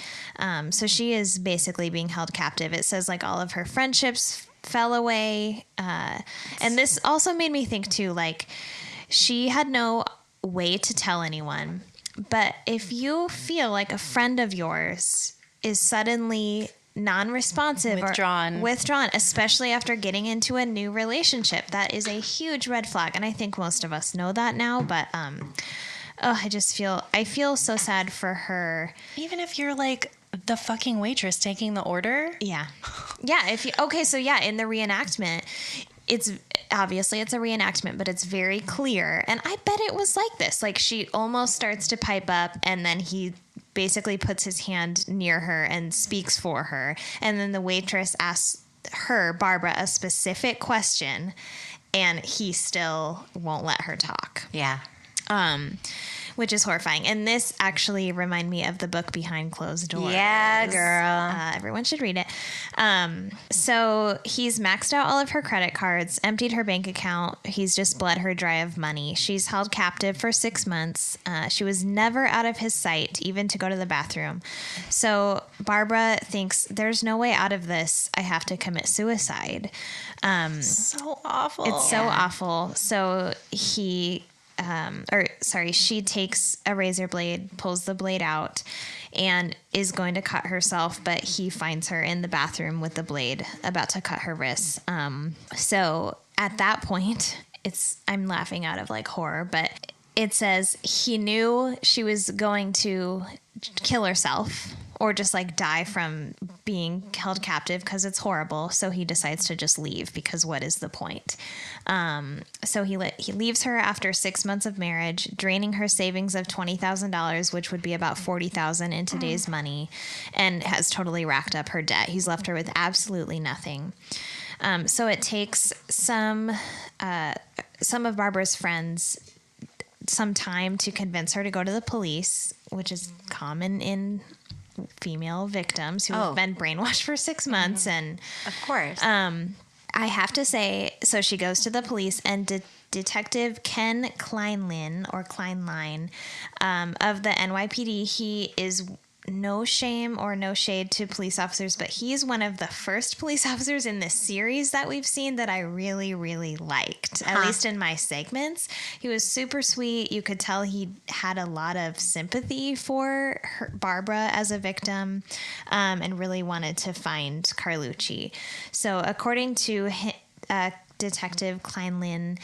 So she is basically being held captive. It says like all of her friendships fell away. And this also made me think too, like she had no way to tell anyone. But if you feel like a friend of yours is suddenly non-responsive withdrawn, especially after getting into a new relationship, that is a huge red flag. And I think most of us know that now, but I feel so sad for her. Even if you're like the fucking waitress taking the order. Yeah. Yeah. In the reenactment, it's obviously it's a reenactment, but it's very clear. And I bet it was like this. Like she almost starts to pipe up and then he basically puts his hand near her and speaks for her. And then the waitress asks her, Barbara, a specific question and he still won't let her talk. Yeah. Which is horrifying. And this actually reminded me of the book Behind Closed Doors. Yeah, girl. Everyone should read it. So he's maxed out all of her credit cards, emptied her bank account. He's just bled her dry of money. She's held captive for 6 months. She was never out of his sight, even to go to the bathroom. So Barbara thinks, there's no way out of this. I have to commit suicide. So awful. It's so awful. So she takes a razor blade, pulls the blade out, and is going to cut herself, but he finds her in the bathroom with the blade, about to cut her wrists. So at that point, I'm laughing out of like horror, but it says he knew she was going to kill herself or just like die from being held captive because it's horrible. So he decides to just leave because what is the point? So he leaves her after 6 months of marriage, draining her savings of $20,000, which would be about $40,000 in today's money, and has totally racked up her debt. He's left her with absolutely nothing. So it takes some of Barbara's friends some time to convince her to go to the police, which is common in female victims who have been brainwashed for 6 months. And of course, I have to say, so she goes to the police, and Detective Ken Kleinlein of the NYPD, he is no shame or no shade to police officers, but he's one of the first police officers in this series that we've seen that I really, really liked, at least in my segments. He was super sweet. You could tell he had a lot of sympathy for Barbara as a victim, and really wanted to find Carlucci. So according to Detective Kleinlein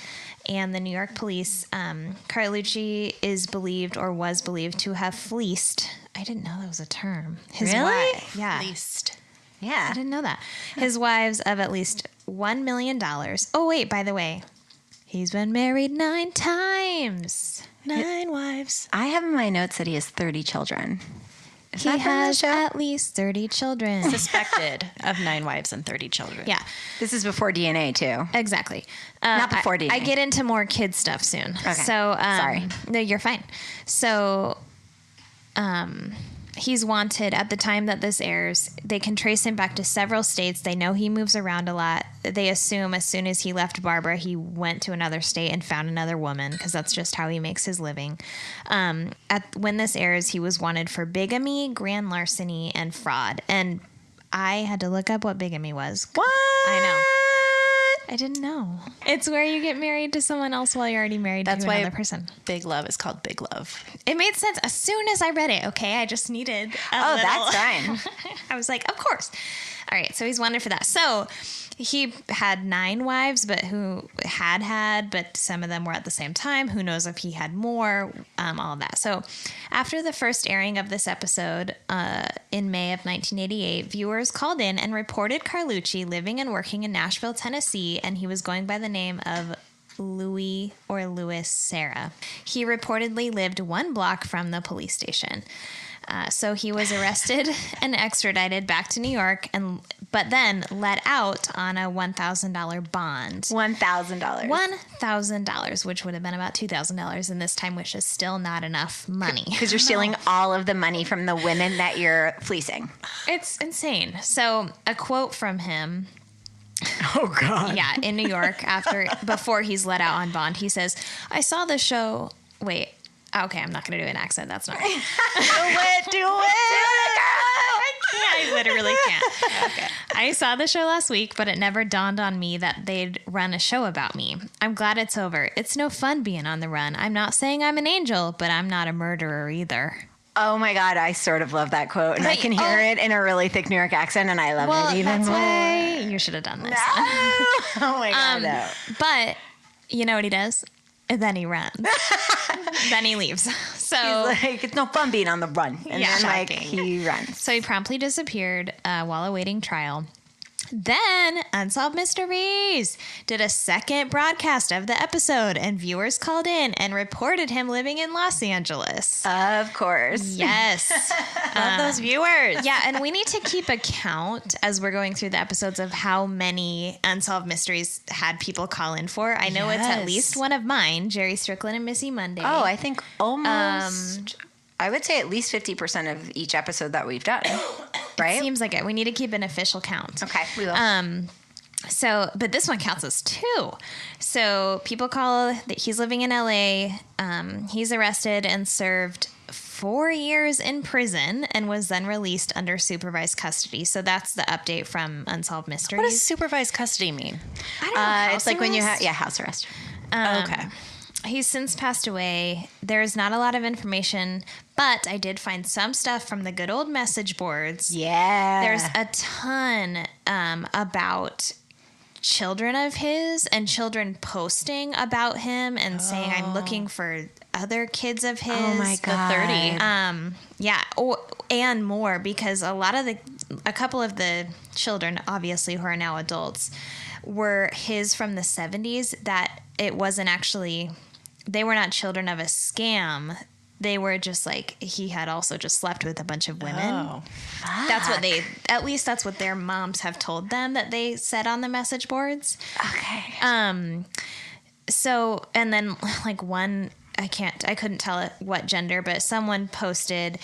and the New York police, Carlucci is believed or was believed to have fleeced. I didn't know that was a term. His wife, yeah. Fleeced. Yeah. I didn't know that. His wives of at least $1 million. Oh, wait, by the way, he's been married 9 times. 9 wives. I have in my notes that he has 30 children. He has at least 30 children. Suspected of 9 wives and 30 children. Yeah. This is before DNA, too. Exactly. Not before DNA. I get into more kid stuff soon. Okay. So, sorry. No, you're fine. So, he's wanted at the time that this airs. They can trace him back to several states. They know he moves around a lot. They assume as soon as he left Barbara, he went to another state and found another woman, because that's just how he makes his living. When this airs, he was wanted for bigamy, grand larceny, and fraud. And I had to look up what bigamy was. What? I know. I didn't know. It's where you get married to someone else while you're already married to another person. Big Love is called Big Love. It made sense as soon as I read it. Okay, I just needed that's fine. I was like, of course. All right, so he's wanted for that. So he had 9 wives, but but some of them were at the same time. Who knows if he had more, all of that. So after the first airing of this episode in May of 1988, viewers called in and reported Carlucci living and working in Nashville, Tennessee, and he was going by the name of Louis Sarah. He reportedly lived 1 block from the police station. So he was arrested and extradited back to New York, but then let out on a $1,000 bond. $1,000. $1,000, which would have been about $2,000 in this time, which is still not enough money. Because you're stealing all of the money from the women that you're fleecing. It's insane. So a quote from him. Oh, God. Yeah, in New York, before he's let out on bond, he says, I saw the show. Wait. Okay, I'm not going to do an accent. That's not right. Do it, girl. I literally can't. Okay. I saw the show last week, but it never dawned on me that they'd run a show about me. I'm glad it's over. It's no fun being on the run. I'm not saying I'm an angel, but I'm not a murderer either. Oh my God, I sort of love that quote, and I can hear it in a really thick New York accent, and I love it even more. Why you should have done this. No. Oh my God, no. But you know what he does? And then he runs. Then he leaves. So he's like, it's no fun being on the run. And then shocking. he runs. So he promptly disappeared while awaiting trial. Then Unsolved Mysteries did a second broadcast of the episode, and viewers called in and reported him living in Los Angeles. Of course. Yes. Love those viewers. Yeah, and we need to keep a count as we're going through the episodes of how many Unsolved Mysteries had people call in for. I know it's at least one of mine, Jerry Strickland and Missy Monday. Oh, I think almost... I would say at least 50% of each episode that we've done, right? It seems like it. We need to keep an official count. Okay, we will. But this one counts as 2. So people call that he's living in LA. He's arrested and served 4 years in prison and was then released under supervised custody. So that's the update from Unsolved Mysteries. What does supervised custody mean? I don't know. It's like when you have, house arrest. Okay. He's since passed away. There's not a lot of information, but I did find some stuff from the good old message boards. Yeah. There's a ton about children of his and children posting about him and saying, I'm looking for other kids of his. Oh my God. The 30. Yeah. And more, because a couple of the children, obviously, who are now adults, were his from the 70s, that it wasn't actually... They were not children of a scam. They were just like, he had also just slept with a bunch of women. Oh, fuck. That's what that's what their moms have told them that they said on the message boards. Okay. So, and then like one, I couldn't tell it what gender, but someone posted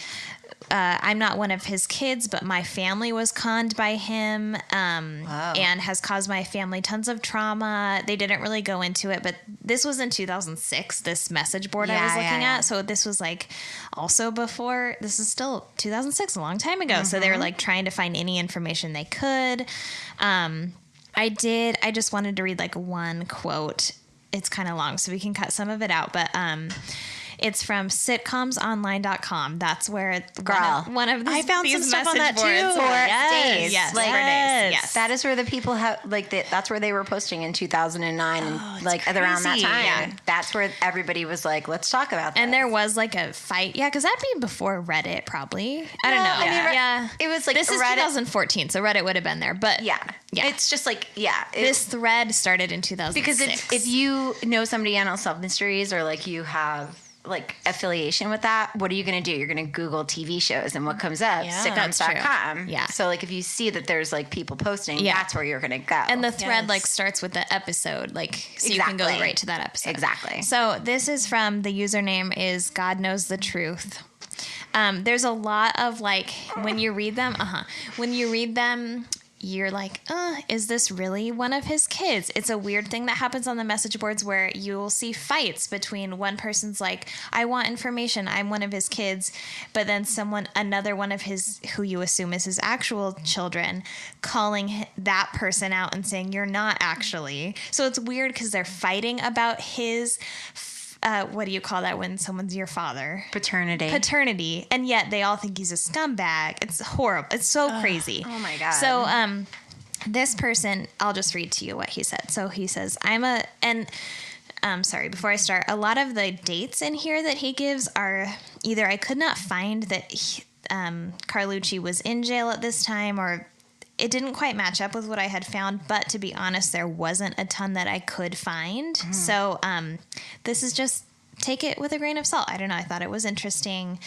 I'm not one of his kids, but my family was conned by him, and has caused my family tons of trauma. They didn't really go into it, but this was in 2006, this message board I was looking at. So this was like also before, this is still 2006, a long time ago. So they were like trying to find any information they could. I just wanted to read like one quote. It's kind of long, so we can cut some of it out, but, it's from sitcomsonline.com. That's where one of these, I found some stuff on that too. Yes. Yes. That is where the people have that's where they were posting in 2009 and like crazy. Around that time. Yeah. That's where everybody was like, let's talk about that. And there was like a fight. Yeah, because that'd be before Reddit probably. I don't know. It was like this is 2014, so Reddit would have been there. But yeah. It's just like this thread started in 2006. Because if you know somebody on Unsolved Mysteries or like you have like affiliation with that, what are you going to do? You're going to Google TV shows and what comes up, sitcoms.com. Yeah. So like if you see that there's like people posting, that's where you're going to go. And the thread like starts with the episode, like so you can go right to that episode. Exactly. So this is from, the username is God Knows the Truth. There's a lot of like, when you read them, you're like, is this really one of his kids? It's a weird thing that happens on the message boards where you'll see fights between one person's like, I want information, I'm one of his kids. But then another one of his, who you assume is his actual children, calling that person out and saying, you're not actually. So it's weird because they're fighting about his what do you call that when someone's your father? Paternity. And yet they all think he's a scumbag. It's horrible. It's so crazy. Oh my God. So this person, I'll just read to you what he said. So he says, sorry, before I start, a lot of the dates in here that he gives are either I could not find that Carlucci was in jail at this time, or it didn't quite match up with what I had found, but to be honest, there wasn't a ton that I could find. So this is just, take it with a grain of salt. I don't know. I thought it was interesting,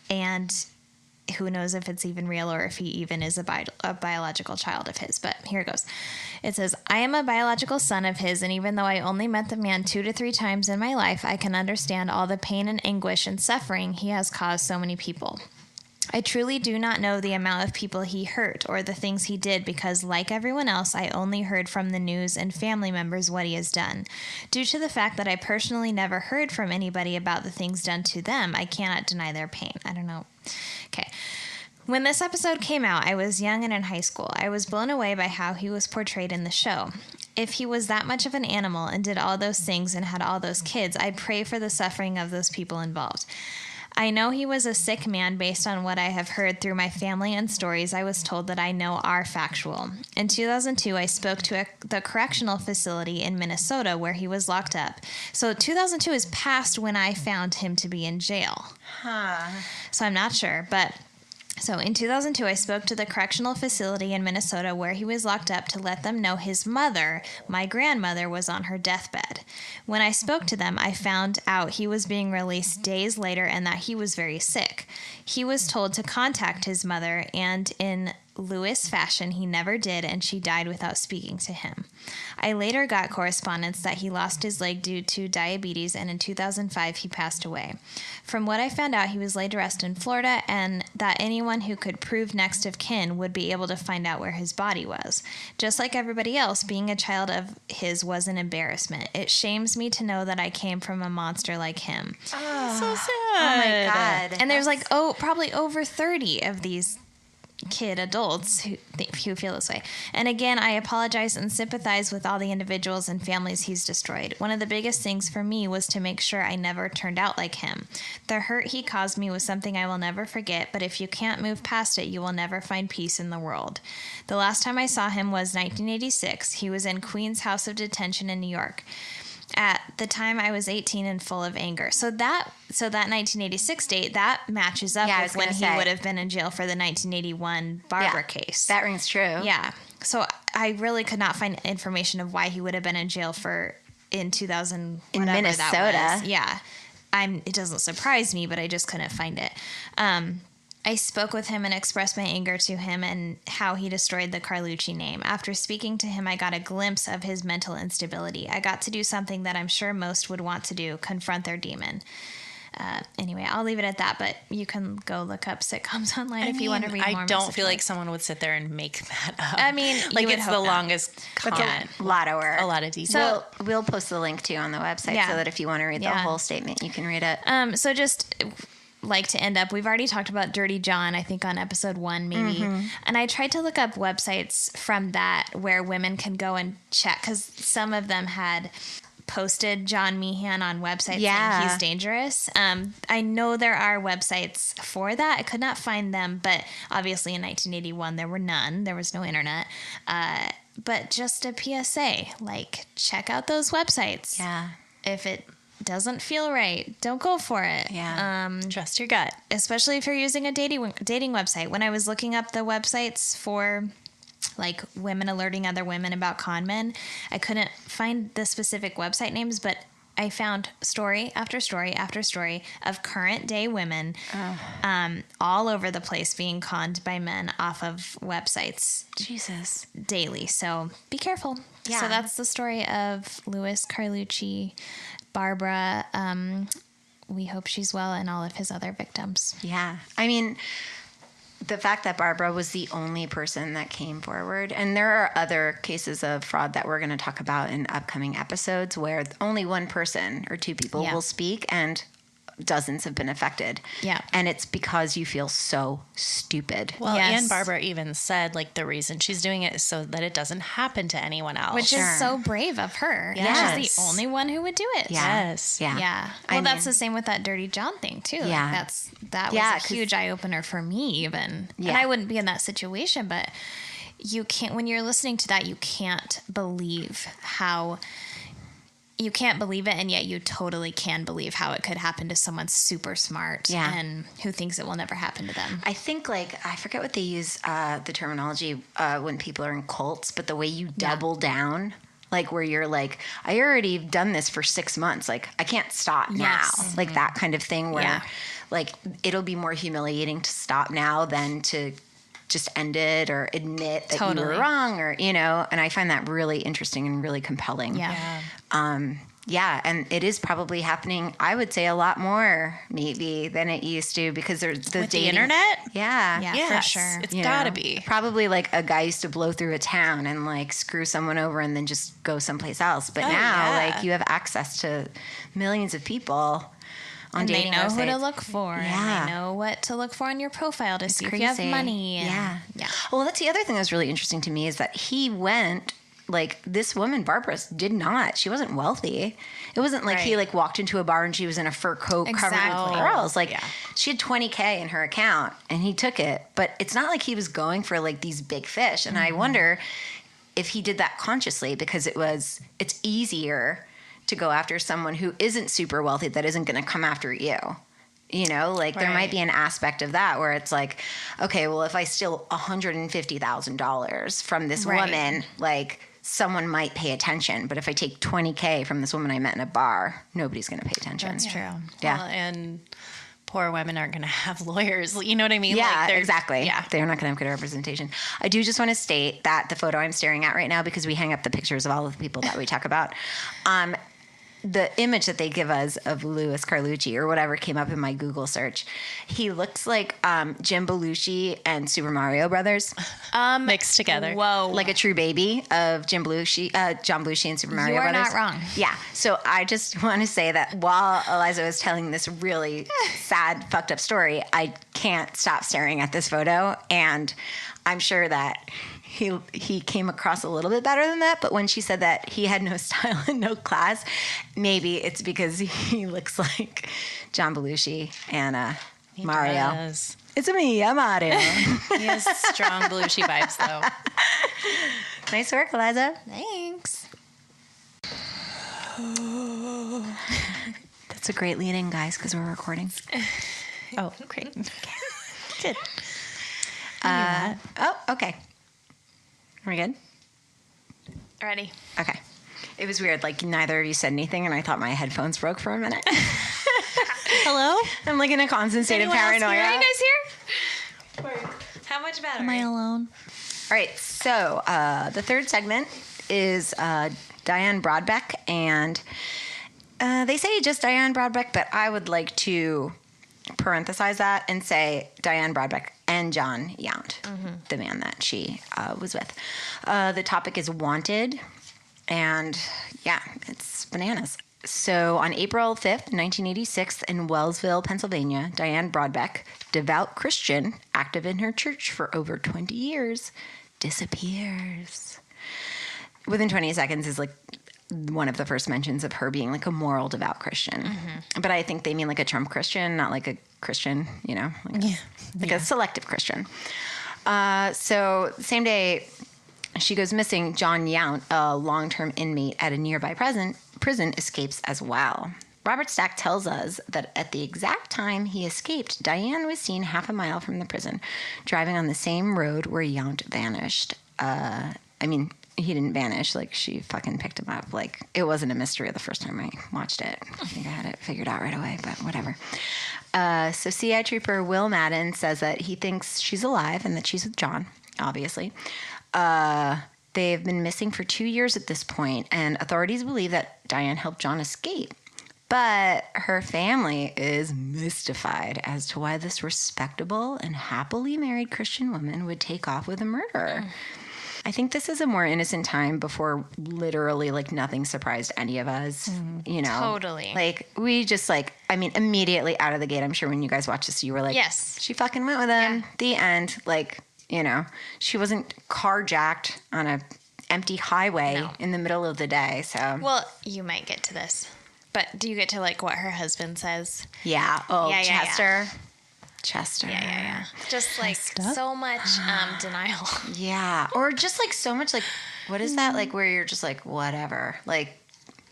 and who knows if it's even real or if he even is a biological child of his. But here it goes. It says, I am a biological son of his, and even though I only met the man 2 to 3 times in my life, I can understand all the pain and anguish and suffering he has caused so many people. I truly do not know the amount of people he hurt or the things he did because, like everyone else, I only heard from the news and family members what he has done. Due to the fact that I personally never heard from anybody about the things done to them, I cannot deny their pain. I don't know. Okay. When this episode came out, I was young and in high school. I was blown away by how he was portrayed in the show. If he was that much of an animal and did all those things and had all those kids, I pray for the suffering of those people involved. I know he was a sick man based on what I have heard through my family and stories I was told that I know are factual. In 2002, I spoke to the correctional facility in Minnesota where he was locked up. So 2002 is past when I found him to be in jail. So I'm not sure, but... So in 2002, I spoke to the correctional facility in Minnesota where he was locked up to let them know his mother, my grandmother, was on her deathbed. When I spoke to them, I found out he was being released days later and that he was very sick. He was told to contact his mother, and in Lewis fashion, he never did, and she died without speaking to him. I later got correspondence that he lost his leg due to diabetes, and in 2005, he passed away. From what I found out, he was laid to rest in Florida, and that anyone who could prove next of kin would be able to find out where his body was. Just like everybody else, being a child of his was an embarrassment. It shames me to know that I came from a monster like him. Oh, so sad. Oh my God. And there's like, probably over 30 of these kid adults who feel this way. And again, I apologize and sympathize with all the individuals and families he's destroyed. One of the biggest things for me was to make sure I never turned out like him. The hurt he caused me was something I will never forget, but if you can't move past it, you will never find peace in the world. The last time I saw him was 1986. He was in Queens House of Detention in New York. At the time, I was 18 and full of anger. So that 1986 date, that matches up with when he would have been in jail for the 1981 Barbara case. That rings true. Yeah. So I really could not find information of why he would have been in jail in 2000. In Minnesota. That was. Yeah. It doesn't surprise me, but I just couldn't find it. I spoke with him and expressed my anger to him and how he destroyed the Carlucci name. After speaking to him, I got a glimpse of his mental instability. I got to do something that I'm sure most would want to do, confront their demon. Anyway, I'll leave it at that, but you can go look up sitcoms online if you want to read more. I don't feel like someone would sit there and make that up. I mean, like it's the longest comment. A lot of work. A lot of detail. So we'll post the link too on the website so that if you want to read the whole statement, you can read it. So just like to end up, we've already talked about Dirty John, I think on episode 1 maybe. And I tried to look up websites from that where women can go and check, because some of them had posted John Meehan on websites saying he's dangerous. I know there are websites for that. I could not find them, but obviously in 1981 there were none. There was no internet. But just a PSA, like, check out those websites. Yeah. If it doesn't feel right, don't go for it. Yeah. Trust your gut. Especially if you're using a dating website. When I was looking up the websites for like women alerting other women about con men, I couldn't find the specific website names, but I found story after story after story of current day women all over the place being conned by men off of websites. Jesus. Daily. So be careful. Yeah. So that's the story of Louis Carlucci, Barbara. We hope she's well, and all of his other victims. Yeah. I mean, the fact that Barbara was the only person that came forward, and there are other cases of fraud that we're going to talk about in upcoming episodes where only one person or two people will speak and dozens have been affected. Yeah. And it's because you feel so stupid. Well, and Barbara even said, like, the reason she's doing it is so that it doesn't happen to anyone else. Which is so brave of her. Yes. She's the only one who would do it. Yes. Yeah. Yeah. Well, that's the same with that Dirty John thing, too. Yeah. Like, that was a huge eye-opener for me, even. Yeah. And I wouldn't be in that situation, but you can't, when you're listening to that, you can't believe how... You can't believe it, and yet you totally can believe how it could happen to someone super smart and who thinks it will never happen to them. I think, like, I forget what they use, the terminology when people are in cults, but the way you double down, like where you're like, I already done this for 6 months. Like, I can't stop now. Like that kind of thing where, like, it'll be more humiliating to stop now than to just end it or admit that you were wrong, or, you know, and I find that really interesting and really compelling. And it is probably happening, I would say, a lot more maybe than it used to, because there's the internet. For sure. It's gotta be. Probably like a guy used to blow through a town and like screw someone over and then just go someplace else. But now like you have access to millions of people. And they know websites. who to look for. And they know what to look for on your profile to see if you have money. And, Well, that's the other thing that's really interesting to me is that he went, like, this woman, Barbara, did not. She wasn't wealthy. It wasn't like he, like, walked into a bar and she was in a fur coat covered with pearls. Like, she had $20K in her account and he took it. But it's not like he was going for, like, these big fish. And I wonder if he did that consciously, because it's easier to go after someone who isn't super wealthy that isn't going to come after you. You know, like there might be an aspect of that where it's like, okay, well, if I steal $150,000 from this woman, like someone might pay attention. But if I take $20K from this woman I met in a bar, nobody's going to pay attention. That's true. Yeah. Well, and poor women aren't going to have lawyers. You know what I mean? Yeah, like exactly. Yeah. They're not going to have good representation. I do just want to state that the photo I'm staring at right now, because we hang up the pictures of all of the people that we talk about, the image that they give us of Louis Carlucci or whatever came up in my Google search, he looks like Jim Belushi and Super Mario Brothers mixed together. Whoa. Like a true baby of John Belushi and Super Mario Brothers. You are not wrong. Yeah. So I just want to say that while Eliza was telling this really sad, fucked up story, I can't stop staring at this photo. And I'm sure that he came across a little bit better than that, but when she said that he had no style and no class, maybe it's because he looks like John Belushi and Mario. Does. It's me, I'm Mario. He has strong Belushi vibes, though. Nice work, Eliza. Thanks. That's a great lead-in, guys, because we're recording. Oh, great. Good. Okay. Are we good? Ready. Okay. It was weird. Like, neither of you said anything, and I thought my headphones broke for a minute. Hello? I'm like in a constant state of paranoia. Are you guys here? How much better? Am I alone? All right. So the third segment is Diane Brodbeck, and They say just Diane Brodbeck, but I would like to parenthesize that and say Diane Brodbeck and Jon Yount, the man that she was with. The topic is wanted, and yeah, it's bananas. So on April 5th, 1986, in Wellsville, Pennsylvania, Diane Brodbeck, devout Christian, active in her church for over 20 years, disappears. Within 20 seconds is like one of the first mentions of her being like a moral, devout Christian. But I think they mean like a Trump Christian, not like a Christian, you know, like a selective Christian. So same day she goes missing, Jon Yount, a long-term inmate at a nearby prison, escapes as well. Robert Stack tells us that at the exact time he escaped, Diane was seen half a mile from the prison, driving on the same road where Yount vanished. He didn't vanish. Like, she fucking picked him up. Like, it wasn't a mystery the first time I watched it. I think I had it figured out right away, but whatever. So CI Trooper Will Madden says that he thinks she's alive and that she's with Jon, obviously. They've been missing for 2 years at this point, and authorities believe that Diane helped Jon escape. But her family is mystified as to why this respectable and happily married Christian woman would take off with a murderer. I think this is a more innocent time before literally like nothing surprised any of us, you know? Totally. Like we just like, I mean, immediately out of the gate, I'm sure when you guys watched this, you were like, yes, she fucking went with him. Yeah. The end. Like, you know, she wasn't carjacked on a empty highway in the middle of the day. So, well, you might get to this, but do you get to like what her husband says? Yeah. Oh, yeah, Chester. Yeah. Chester. Yeah. Just like so much denial. Yeah. Or just like so much like, what is that? Like where you're just like, whatever. Like,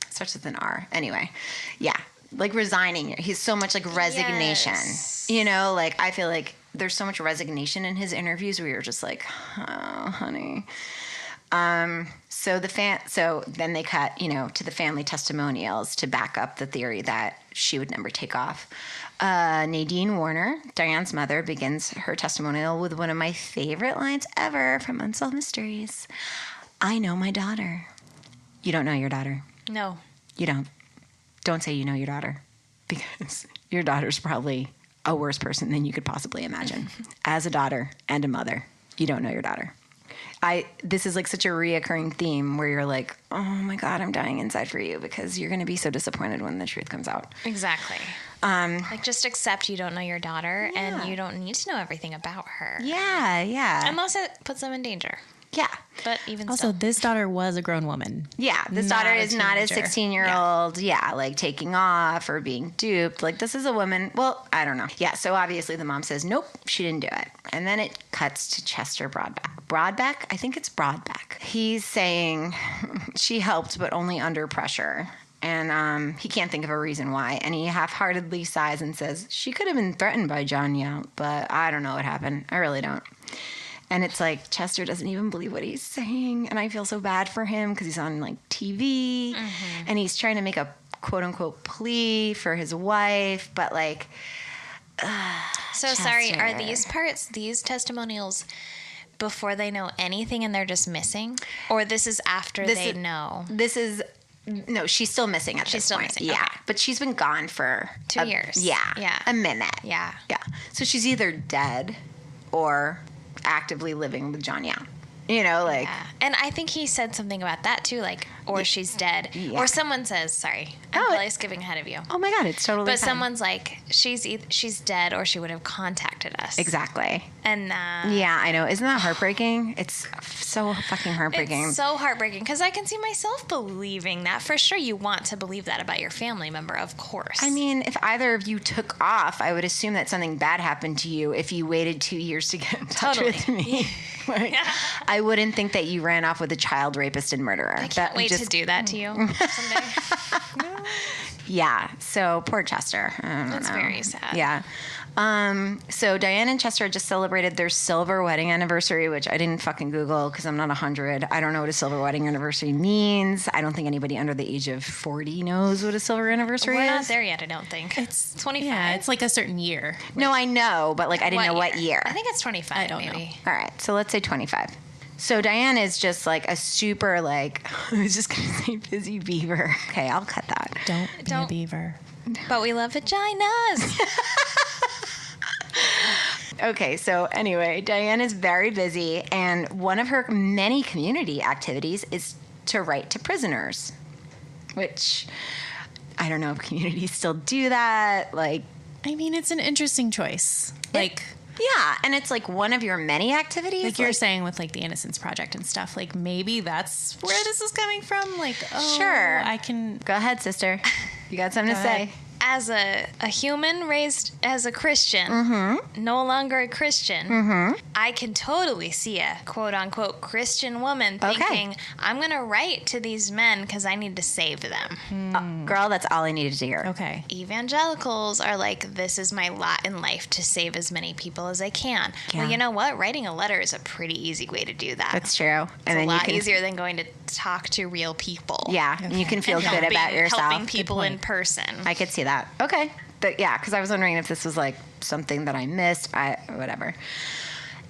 it starts with an R. Anyway. Yeah. Like resigning. He's so much like resignation. Yes. You know, like I feel like there's so much resignation in his interviews where you're just like, oh, honey. So then they cut, you know, to the family testimonials to back up the theory that she would never take off. Nadine Warner, Diane's mother, begins her testimonial with one of my favorite lines ever from Unsolved Mysteries. I know my daughter. You don't know your daughter. No. You don't. Don't say you know your daughter, because your daughter's probably a worse person than you could possibly imagine. As a daughter and a mother, you don't know your daughter. This is like such a reoccurring theme where you're like, oh my God, I'm dying inside for you, because you're going to be so disappointed when the truth comes out. Exactly. Like just accept you don't know your daughter and you don't need to know everything about her. Yeah. Unless it puts them in danger. Yeah. But even also, so. this daughter was a grown woman. Yeah. This daughter is not a 16-year-old, like taking off or being duped. Like this is a woman. Well, I don't know. Yeah. So obviously the mom says, nope, she didn't do it. And then it cuts to Chester Brodbeck. Brodbeck? I think it's Brodbeck. He's saying she helped, but only under pressure. And he can't think of a reason why. And he half-heartedly sighs and says, she could have been threatened by Jon Yount, but I don't know what happened. I really don't. And it's like Chester doesn't even believe what he's saying. And I feel so bad for him because he's on like TV and he's trying to make a quote unquote plea for his wife. But like, so Chester. Sorry, are these testimonials before they know anything and they're just missing? Or this is after they know? No, she's still missing at this point. She's still missing. Yeah. Okay. But she's been gone for 2 years. Yeah. A minute. Yeah. Yeah. So she's either dead or actively living with Jon Yount. You know, like. Yeah. And I think he said something about that too, like, or she's dead. Yeah. Or someone says, sorry, I'm probably skipping ahead of you. Oh my God, it's totally But fine. Someone's like, she's dead or she would have contacted us. Exactly. And yeah, I know. Isn't that heartbreaking? It's so fucking heartbreaking. It's so heartbreaking because I can see myself believing that. For sure, you want to believe that about your family member, of course. I mean, if either of you took off, I would assume that something bad happened to you if you waited 2 years to get in touch with me. Like, I wouldn't think that you ran off with a child rapist and murderer. I can't wait to do that to you someday. Yeah. So poor Chester. That's very sad. Yeah. So Diane and Chester just celebrated their silver wedding anniversary, which I didn't fucking Google because I'm not 100. I don't know what a silver wedding anniversary means. I don't think anybody under the age of 40 knows what a silver anniversary is. We're not there yet, I don't think. It's 25. Yeah, it's like a certain year. No, I know, but like I didn't know what year. I think it's 25, I don't maybe. know. All right. So let's say 25. So Diane is just like a super like, I was just going to say busy beaver. Okay, I'll cut that. Don't be a beaver. But we love vaginas. Okay, so anyway, Diane is very busy, and one of her many community activities is to write to prisoners, which I don't know if communities still do that. Like, I mean, it's an interesting choice. Yeah, and it's like one of your many activities. Like you're saying with like the Innocence Project and stuff, like maybe that's where this is coming from. Like, oh, sure. I can... Go ahead, sister. You got something to say? As a human raised as a Christian, no longer a Christian, I can totally see a quote-unquote Christian woman thinking, I'm going to write to these men because I need to save them. Girl, that's all I needed to hear. Okay. Evangelicals are like, this is my lot in life to save as many people as I can. Yeah. Well, you know what? Writing a letter is a pretty easy way to do that. That's true. It's a lot easier than going to talk to real people. Yeah, and you can feel good about yourself. Helping people in person. I could see that. Okay. But yeah, because I was wondering if this was like something that I missed. Whatever.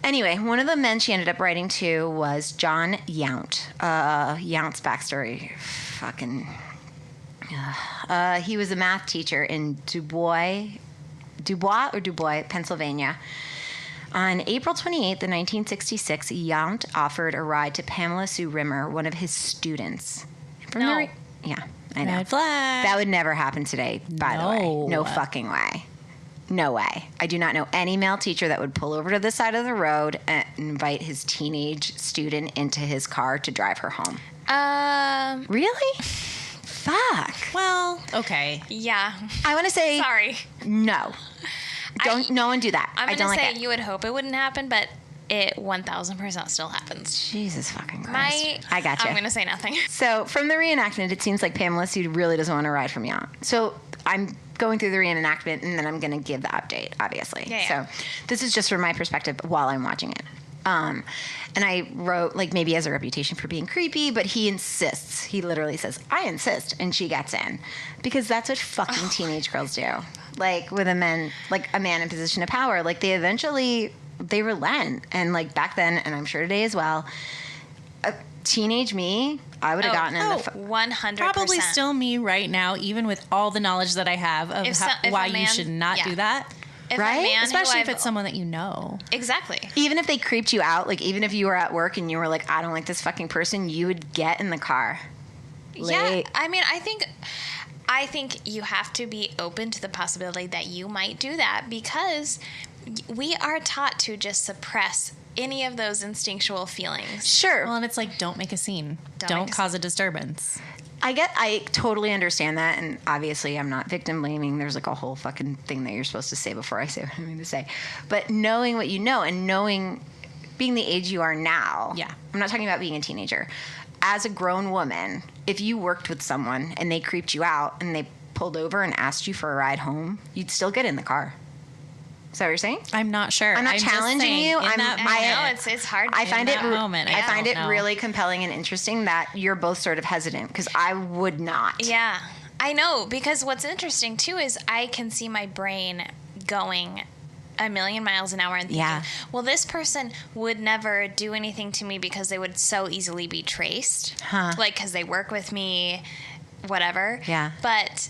Anyway, one of the men she ended up writing to was Jon Yount. Yount's backstory, he was a math teacher in Dubois, Pennsylvania. On April 28th, 1966, Yount offered a ride to Pamela Sue Rimmer, one of his students. Yeah, I know. Red flag. That would never happen today, by the way. No fucking way. No way. I do not know any male teacher that would pull over to the side of the road and invite his teenage student into his car to drive her home. Really? Fuck. Well, okay. Yeah. I want to say... Sorry. No. No one do that. I'm I don't going to like say it. you would hope it wouldn't happen, but it 1,000% still happens. Jesus fucking Christ. I got you. I'm going to say nothing. So from the reenactment, it seems like Pamela Sue really doesn't want to ride from Yount. So I'm going through the reenactment, and then I'm going to give the update, obviously. Yeah. So this is just from my perspective while I'm watching it. And I wrote, like, maybe he has a reputation for being creepy, but he insists. He literally says, I insist, and she gets in. Because that's what fucking teenage girls do. Like, with a man in position of power. Like, they relent. And, like, back then, and I'm sure today as well, teenage me, I would have gotten in the... 100%. Probably still me right now, even with all the knowledge that I have of why you should not do that. Right? Especially if it's someone that you know. Exactly. Even if they creeped you out, like even if you were at work and you were like, I don't like this fucking person, you would get in the car. Yeah. I mean, I think you have to be open to the possibility that you might do that because we are taught to just suppress any of those instinctual feelings. Sure. Well, and it's like, don't make a scene. Don't cause a disturbance. I totally understand that, and obviously I'm not victim blaming. There's like a whole fucking thing that you're supposed to say before I say what I'm going to say. But knowing what you know and being the age you are now. Yeah. I'm not talking about being a teenager. As a grown woman, if you worked with someone and they creeped you out and they pulled over and asked you for a ride home, you'd still get in the car. Is that what you're saying? I'm not sure. I'm not challenging you. I know it's hard. I find it I find it really compelling and interesting that you're both sort of hesitant because I would not. Yeah, I know because what's interesting too is I can see my brain going a million miles an hour and thinking, well, this person would never do anything to me because they would so easily be traced, like because they work with me, whatever. Yeah, but.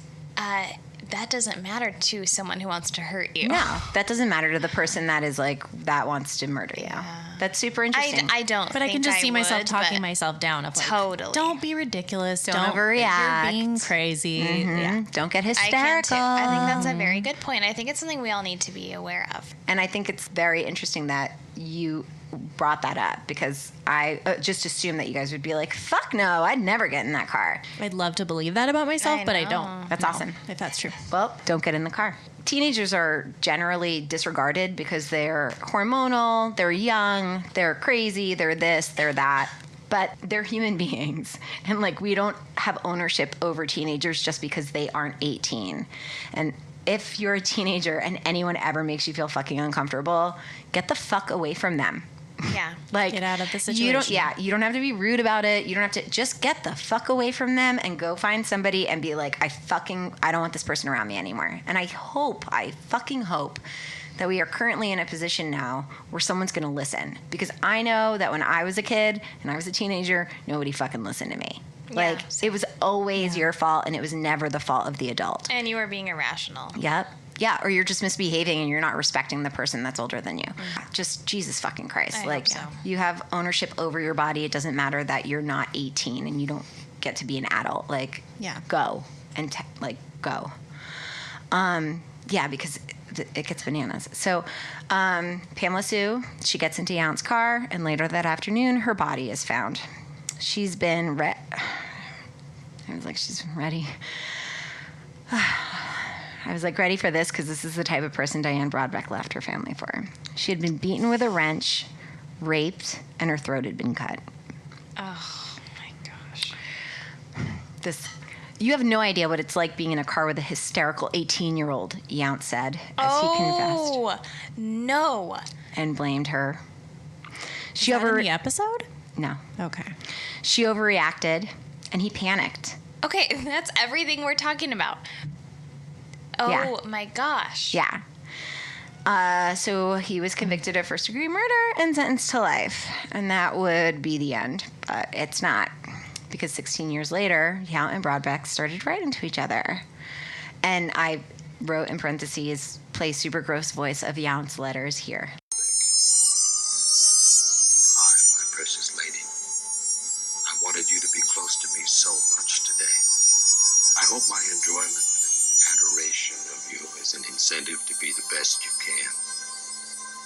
That doesn't matter to someone who wants to hurt you. No, that doesn't matter to the person that is like that wants to murder you. That's super interesting. I don't. But I can just see myself talking myself down. Of like, totally. Don't be ridiculous. Don't overreact. You're being crazy. Mm-hmm. Yeah. Don't get hysterical. I think that's a very good point. I think it's something we all need to be aware of. And I think it's very interesting that you brought that up because I just assumed that you guys would be like, fuck no, I'd never get in that car. I'd love to believe that about myself, but I don't. That's awesome. If that's true. Well, don't get in the car. Teenagers are generally disregarded because they're hormonal, they're young, they're crazy, they're this, they're that. But they're human beings. And like we don't have ownership over teenagers just because they aren't 18. And if you're a teenager and anyone ever makes you feel fucking uncomfortable, get the fuck away from them. Yeah. Like, get out of the situation. You don't have to be rude about it. You don't have to just get the fuck away from them and go find somebody and be like, I don't want this person around me anymore. And I fucking hope that we are currently in a position now where someone's going to listen. Because I know that when I was a kid and I was a teenager, nobody fucking listened to me. Like, it was always your fault, and it was never the fault of the adult. And you were being irrational. Yep. Yeah, or you're just misbehaving and you're not respecting the person that's older than you. Just Jesus fucking Christ. I hope so. You have ownership over your body. It doesn't matter that you're not 18 and you don't get to be an adult. Like, go. And, go. Yeah, because it gets bananas. So, Pamela Sue, she gets into Yount's car, and later that afternoon, her body is found. She's been I was like, she's ready. I was like, ready for this because this is the type of person Diane Brodbeck left her family for. She had been beaten with a wrench, raped, and her throat had been cut. Oh, my gosh. You have no idea what it's like being in a car with a hysterical 18-year-old, Yount said, as he confessed. Oh, no. And blamed her. Is that in the episode? No. Okay. She overreacted, and he panicked. Okay, that's everything we're talking about. Oh, my gosh. Yeah. So he was convicted of first-degree murder and sentenced to life. And that would be the end. But it's not. Because 16 years later, Yount and Brodbeck started writing to each other. And I wrote in parentheses, play super gross voice of Yount's letters here. Hi, my precious lady. I wanted you to be close to me so much today. I hope my enjoyment adoration of you is an incentive to be the best you can.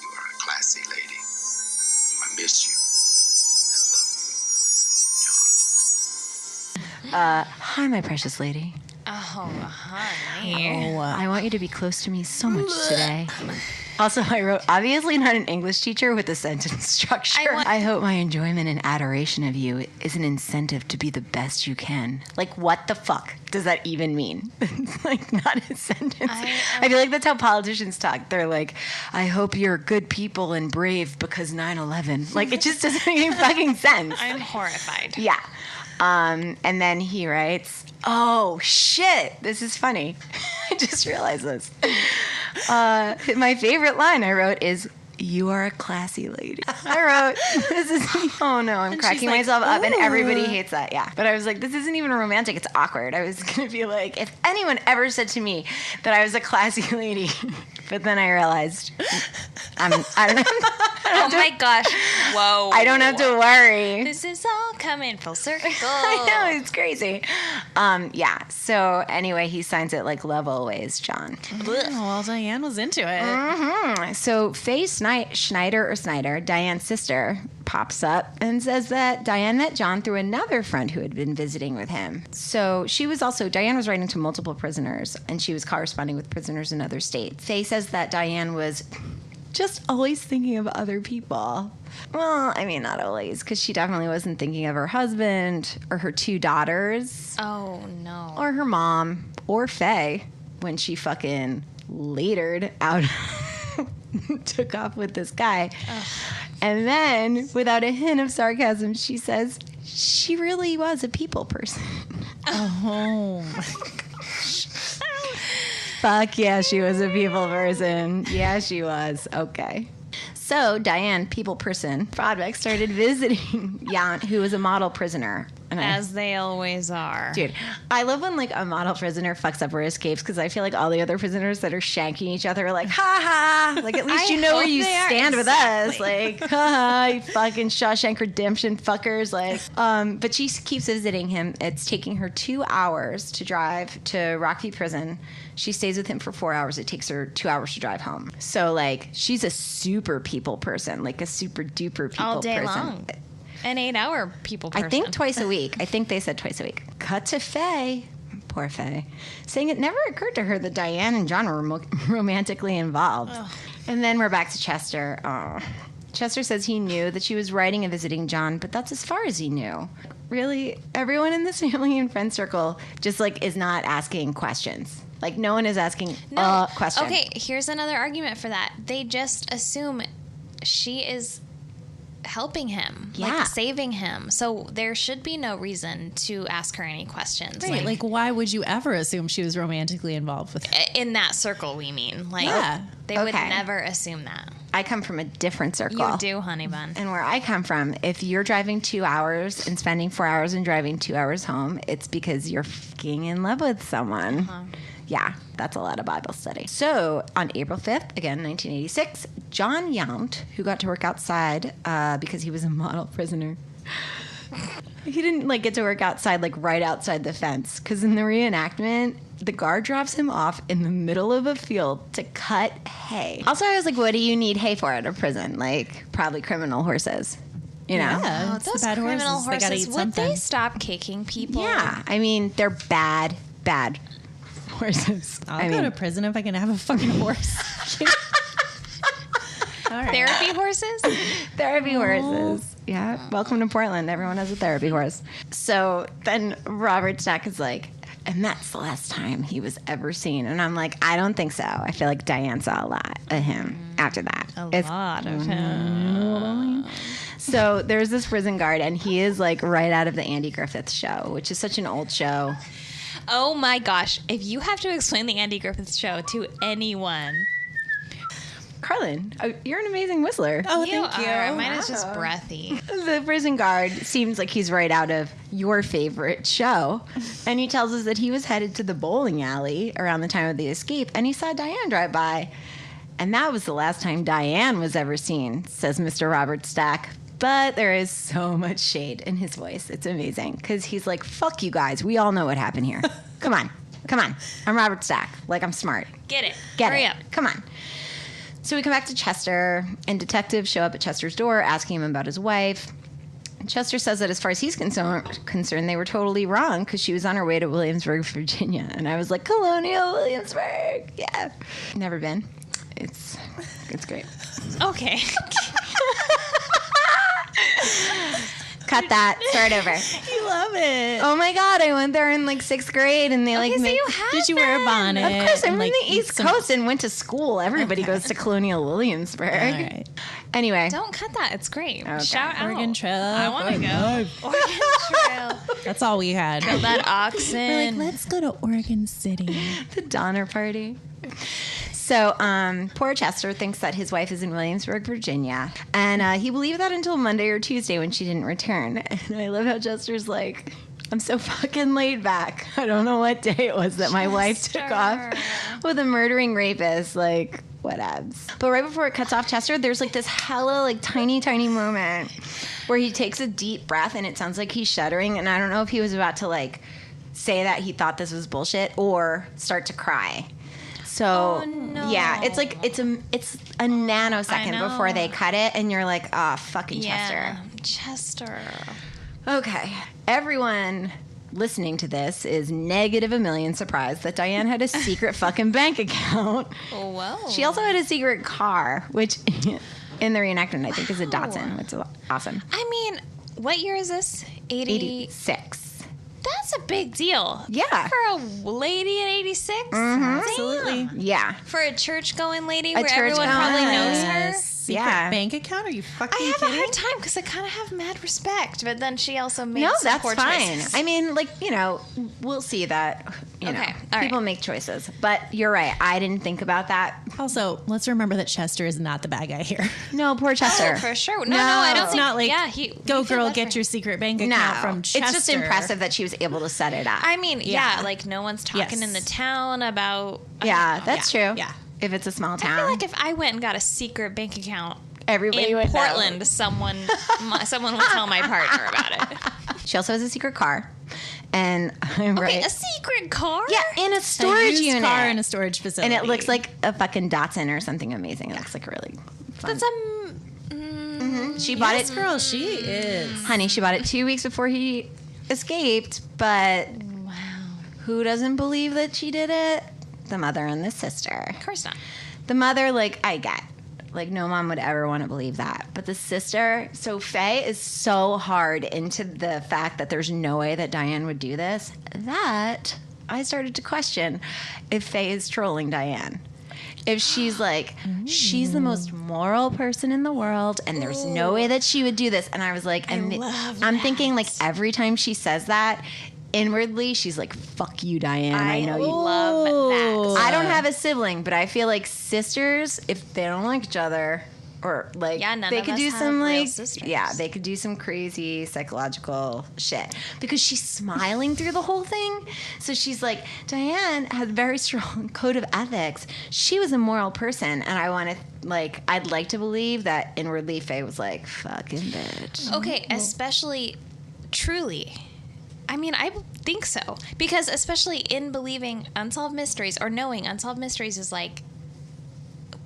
You are a classy lady. I miss you and love you. John. Hi, my precious lady. Oh, honey. Oh, I want you to be close to me so much today. Also, I wrote, obviously not an English teacher with a sentence structure. I hope my enjoyment and adoration of you is an incentive to be the best you can. Like, what the fuck does that even mean? It's like not a sentence. I feel like that's how politicians talk. They're like, I hope you're good people and brave because 9/11. Like, it just doesn't make any fucking sense. I'm horrified. Yeah. And then he writes, oh, shit, this is funny. I just realized this. My favorite line I wrote is, you are a classy lady. I wrote, this is, oh no, I'm cracking myself up and everybody hates that. Yeah. But I was like, this isn't even romantic. It's awkward. I was going to be like, if anyone ever said to me that I was a classy lady, but then I realized, I don't know. Oh my gosh. Whoa. I don't have to worry. This is all coming full circle. I know, it's crazy. Yeah. So anyway, he signs it like love always, John. Well, Diane was into it. Mm-hmm. So Faye Snyder, Diane's sister, pops up and says that Diane met John through another friend who had been visiting with him. So Diane was writing to multiple prisoners, and she was corresponding with prisoners in other states. Faye says that Diane was just always thinking of other people. Well, I mean, not always, because she definitely wasn't thinking of her husband or her 2 daughters. Oh, no. Or her mom or Faye when she fucking latered out took off with this guy. Ugh. And then, without a hint of sarcasm, she says she really was a people person. Oh my gosh. Fuck yeah, she was a people person. Yeah, she was. Okay. So, Diane, people person, Brodbeck started visiting Yount, who was a model prisoner. As they always are. Dude, I love when, like, a model prisoner fucks up or escapes, because I feel like all the other prisoners that are shanking each other are like, ha-ha. Like, at least you know where you stand with us. Like, ha-ha, you fucking Shawshank Redemption fuckers. Like, but she keeps visiting him. It's taking her 2 hours to drive to Rockview Prison. She stays with him for 4 hours. It takes her 2 hours to drive home. So, like, she's a super people person, like a super duper people person. All day long. An 8-hour people person. I think twice a week. I think they said twice a week. Cut to Faye. Poor Faye. Saying it never occurred to her that Diane and John were romantically involved. Ugh. And then we're back to Chester. Oh. Chester says he knew that she was writing and visiting John, but that's as far as he knew. Really, everyone in this family and friend circle just, like, is not asking questions. Like, no one is asking a question. Okay, here's another argument for that. They just assume she is helping him, Yeah. like saving him. So there should be no reason to ask her any questions. Right. Like, why would you ever assume she was romantically involved with him? In that circle, we mean. Like, they would never assume that. I come from a different circle. You do, honey bun. And where I come from, if you're driving 2 hours and spending 4 hours and driving 2 hours home, it's because you're fucking in love with someone. Uh-huh. Yeah, that's a lot of Bible study. So on April 5th, again, 1986, Jon Yount, who got to work outside because he was a model prisoner. He didn't get to work outside, right outside the fence, because in the reenactment, the guard drops him off in the middle of a field to cut hay. Also, I was like, what do you need hay for at a prison? Probably criminal horses. You know? Yeah, those bad criminal horses. They gotta eat something. Would they stop kicking people? Yeah, I mean, they're bad horses. I'll go to prison if I can have a fucking horse. All right. Therapy horses? Therapy horses. Yeah. Welcome to Portland. Everyone has a therapy horse. So then Robert Stack is like, and that's the last time he was ever seen. And I'm like, I don't think so. I feel like Diane saw a lot of him after that. A lot of him. So there's this prison guard, and he is right out of the Andy Griffith Show, which is such an old show. Oh my gosh. If you have to explain the Andy Griffith Show to anyone. Carlin, you're an amazing whistler. Oh, thank you. Mine is just breathy. The prison guard seems like he's right out of your favorite show. And he tells us that he was headed to the bowling alley around the time of the escape, and he saw Diane drive by. And that was the last time Diane was ever seen, says Mr. Robert Stack. But there is so much shade in his voice. It's amazing. Because he's like, fuck you guys. We all know what happened here. Come on. I'm Robert Stack. I'm smart. Get it. Hurry up. Come on. So we come back to Chester, and detectives show up at Chester's door asking him about his wife. And Chester says that as far as he's concerned, they were totally wrong because she was on her way to Williamsburg, Virginia. And I was like, Colonial Williamsburg. Yeah. Never been. It's great. Okay. Cut that. Start over. You love it. Oh my God, I went there in 6th grade, and they Did you wear a bonnet? Of course, I'm from the East Coast and went to school. Everybody goes to Colonial Williamsburg. All right. Anyway. Don't cut that. It's great. Okay. Shout out. Oregon Trail. I want to go. Oregon Trail. That's all we had. Kill that oxen. We're let's go to Oregon City. The Donner Party. So poor Chester thinks that his wife is in Williamsburg, Virginia. And he believed that until Monday or Tuesday when she didn't return. And I love how Chester's like, I'm so fucking laid back. I don't know what day it was that my wife took off with a murdering rapist. Whatevs. But right before it cuts off Chester, there's this hella tiny, tiny moment where he takes a deep breath and it sounds like he's shuddering. And I don't know if he was about to say that he thought this was bullshit or start to cry. So yeah, it's it's a nanosecond before they cut it, and you're like, ah, fucking Chester. Okay, everyone listening to this is negative a million surprised that Diane had a secret fucking bank account. Whoa. She also had a secret car, which in the reenactment I think is a Datsun, which is awesome. I mean, what year is this? 86. That's a big deal. Yeah. For a lady at 86? Mm-hmm. Absolutely. Yeah. For a church-going lady where everyone probably knows her? Secret bank account? Are you fucking kidding? I have a hard time because I kind of have mad respect, but then she also made that's poor fine. choices. I mean, we'll see that, people make choices. But you're right. I didn't think about that. Also, let's remember that Chester is not the bad guy here. No, poor Chester. Oh, for sure. No, I don't think. It's not go girl, get your secret bank account from Chester. It's just impressive that she was able to set it up. I mean, no one's talking in the town about. Yeah, that's true. Yeah. If it's a small town. I feel like if I went and got a secret bank account everybody in would Portland, know. someone would tell my partner about it. She also has a secret car. And I'm a secret car? Yeah, in a storage unit. Car in a storage facility. And it looks like a fucking Datsun or something amazing. It looks like really fun. That's She bought it. Girl, she is. Honey, she bought it 2 weeks before he escaped, but who doesn't believe that she did it? The mother and the sister. Of course not. The mother, I get. No mom would ever want to believe that. But the sister, so Faye is so hard into the fact that there's no way that Diane would do this that I started to question if Faye is trolling Diane. if she's like, she's the most moral person in the world, and there's no way that she would do this. And I was like, I'm thinking like every time she says that, inwardly she's like, fuck you, Diane. I know you love that. I don't have a sibling, but I feel like sisters, if they don't like each other, or like they could do some like they could do some crazy psychological shit, because she's smiling through the whole thing. So she's like, Diane had a very strong code of ethics. She was a moral person, and I'd like to believe that inwardly Faye was like, fucking bitch. Okay, especially truly. I mean, I think so, because especially in believing unsolved mysteries, or knowing unsolved mysteries is like,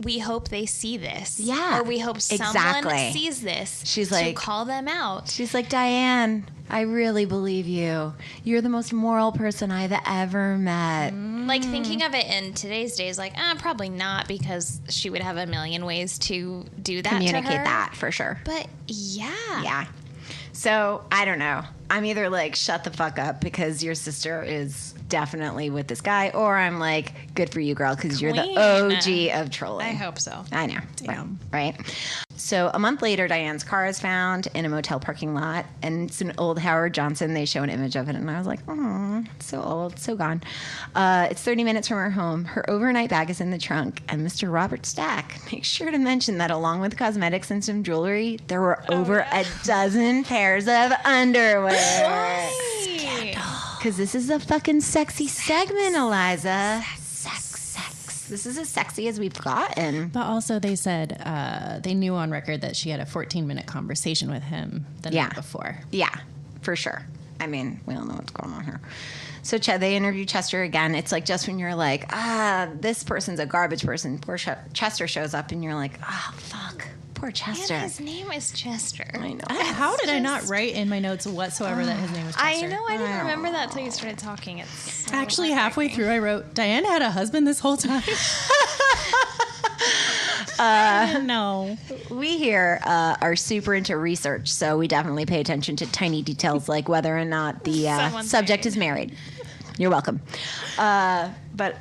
we hope they see this. Yeah. Or we hope someone sees this. She's like, to call them out. She's like, Diane, I really believe you. You're the most moral person I've ever met. Like, thinking of it in today's days, like, probably not, because she would have a million ways to do that. Communicate to her. that, for sure. But yeah. Yeah. So, I don't know. I'm either like, shut the fuck up because your sister is definitely with this guy, or I'm like, good for you, girl, because you're the OG of trolling. I hope so. I know. Damn. Right? So a month later, Diane's car is found in a motel parking lot, and it's an old Howard Johnson. They show an image of it, and I was like, oh, it's so old, so gone. It's 30 minutes from her home. Her overnight bag is in the trunk, and Mr. Robert Stack makes sure to mention that along with cosmetics and some jewelry, there were over a dozen pairs of underwear. Because this is a fucking sexy segment, Eliza. Sex. This is as sexy as we've gotten. But also they said they knew on record that she had a 14-minute conversation with him the night before. Yeah, for sure. I mean, we all know what's going on here. So they interview Chester again. It's like just when you're like, this person's a garbage person. Poor Chester shows up, and you're like, fuck. Poor Chester. And his name is Chester. I know. How did I not write in my notes whatsoever that his name was Chester? I know. I didn't remember that until you started talking. It's so actually halfway through I wrote, Diane had a husband this whole time. No. We here are super into research, so we definitely pay attention to tiny details like whether or not the subject is married. You're welcome. But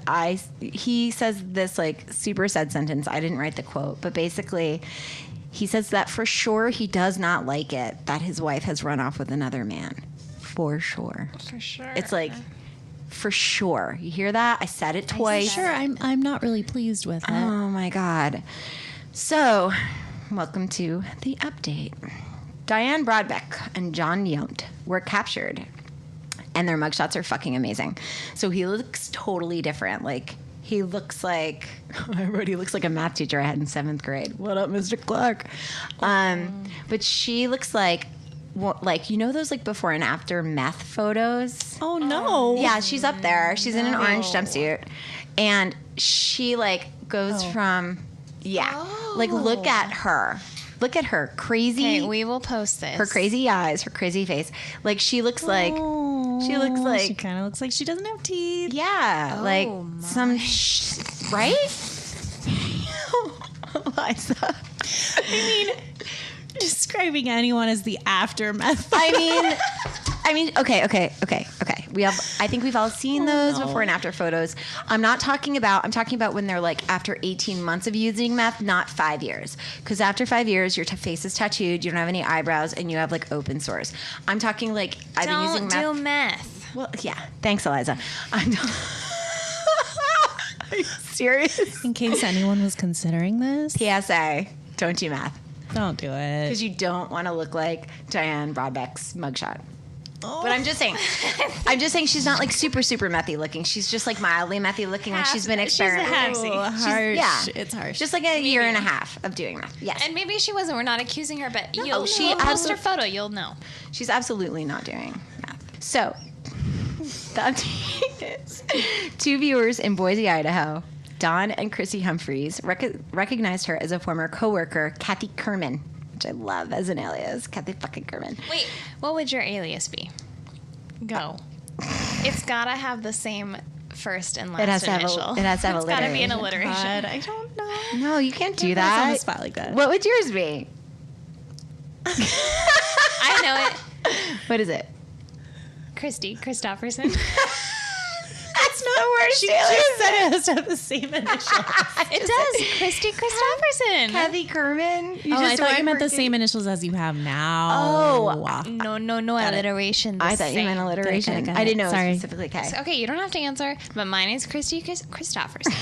he says this like super sad sentence. I didn't write the quote, but basically he says that for sure he does not like it that his wife has run off with another man. For sure. For sure. It's like, for sure. You hear that? I said it twice. Sure, I'm not really pleased with it. Oh my God. So, welcome to the update. Diane Brodbeck and Jon Yount were captured, and their mugshots are fucking amazing. So he looks totally different. Like, he looks like, I wrote, he looks like a math teacher I had in 7th grade. What up, Mr. Clark? But she looks like you know those like before and after meth photos? Oh no. Yeah, she's up there. She's in an orange jumpsuit. And she like goes from, like look at her. Look at her. Crazy. Okay, we will post this. Her crazy eyes, her crazy face. Like she looks like, she kind of looks like she doesn't have teeth. Yeah. Like some, right? Eliza. I mean, describing anyone as the aftermath. I mean, okay. I think we've all seen those before and after photos. I'm talking about when they're like after 18 months of using meth, not 5 years. Because after 5 years, your face is tattooed, you don't have any eyebrows, and you have like open sores. I'm talking like I've been using meth. Don't do meth. Well, yeah. Thanks, Eliza. Are you serious? In case anyone was considering this. PSA, don't do meth. Don't do it. Because you don't want to look like Diane Brodbeck's mugshot. Oh. But I'm just saying she's not like super, super methy looking. She's just like mildly methy looking when she's been experimenting. Harsh. It's harsh. Just like a year and a half of doing meth. Yes. And maybe she wasn't. We're not accusing her, but you'll post her photo. You'll know. She's absolutely not doing meth. So, the update is 2 viewers in Boise, Idaho, Don and Chrissy Humphreys, recognized her as a former coworker, Kathy Kerman, which I love as an alias, Kathy fucking Kerman. Wait, what would your alias be? Go. It's gotta have the same first and last initial. It has to have It's gotta be an alliteration. God, I don't know. No, you can't do that. On the spot like that. What would yours be? I know it. What is it? Christy Christopherson. That's not the worst. She just said it has to have the same initials. It does. Christy Christopherson. Kathy Kerman. I thought you meant the same initials as you have now. Oh. No alliteration. I thought you meant alliteration. I didn't know it was specifically K. So, okay, you don't have to answer, but mine is Christy Christopherson.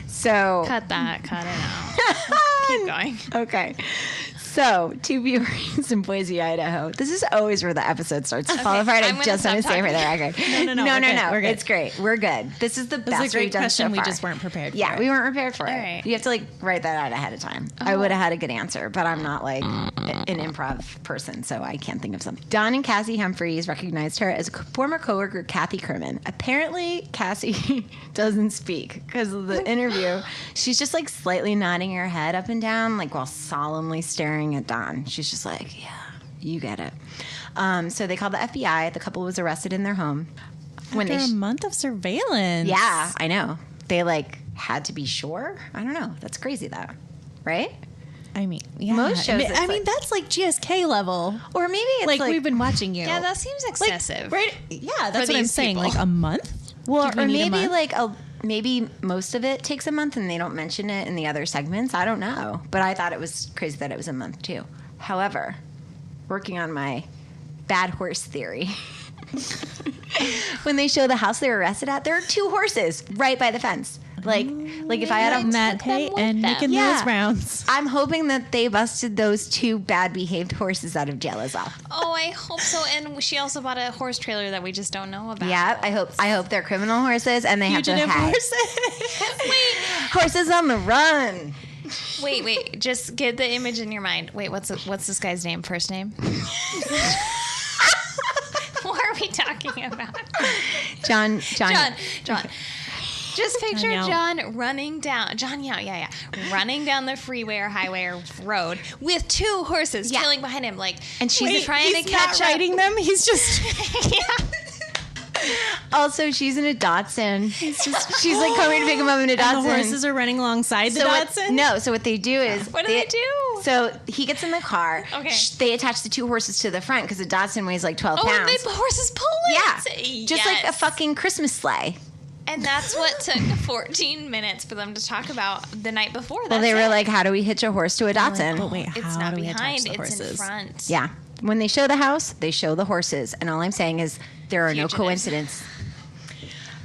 So. Cut it out. Keep going. Okay. So, 2 viewers in Boise, Idaho. This is always where the episode starts to fall apart. I just want to say for the record. No. We're good. It's great. We're good. This is the best we've done so far. We just weren't prepared for it. Yeah, we weren't prepared for it. Right. You have to write that out ahead of time. I would have had a good answer, but I'm not an improv person, so I can't think of something. Don and Cassie Humphreys recognized her as former coworker Kathy Kerman. Apparently, Cassie doesn't speak because of the interview. She's just slightly nodding her head up and down, while solemnly staring at Don. She's just yeah, you get it. So they called the FBI. The couple was arrested in their home. After a month of surveillance. Yeah, I know. They had to be sure. I don't know. That's crazy though, right? I mean, yeah. Most shows. I mean, that's GSK level, or maybe it's we've been watching you. Yeah, that seems excessive, right? Yeah, that's what I'm saying. A month. Well, or maybe maybe most of it takes a month and they don't mention it in the other segments. I don't know. But I thought it was crazy that it was a month too. However, working on my bad horse theory, when they show the house they were arrested at, there are 2 horses right by the fence. If I had and making those rounds. I'm hoping that they busted those 2 bad behaved horses out of jail as well. Oh, I hope so. And she also bought a horse trailer that we just don't know about. Yeah, I hope they're criminal horses and they Fugitive have to horses. Wait, horses on the run. Wait. Just get the image in your mind. Wait, what's this guy's name? First name? What are we talking about? John. Just picture John running down. John Yount, yeah. Running down the freeway or highway or road with 2 horses trailing behind him. And she's trying to catch not riding them. He's just... Yeah. Also, she's in a Datsun. She's coming to pick him up in a Datsun. And the horses are running alongside the Datsun? So what they do is... What do they do? So he gets in the car. Okay. They attach the 2 horses to the front because the Datsun weighs 12 pounds. Oh, and the horses pull it? Yeah. Just like a fucking Christmas sleigh. And that's what took 14 minutes for them to talk about the night before. Well, they were how do we hitch a horse to a Datsun? But wait, it's not behind, it's in front. Yeah. When they show the house, they show the horses. And all I'm saying is there are no coincidences.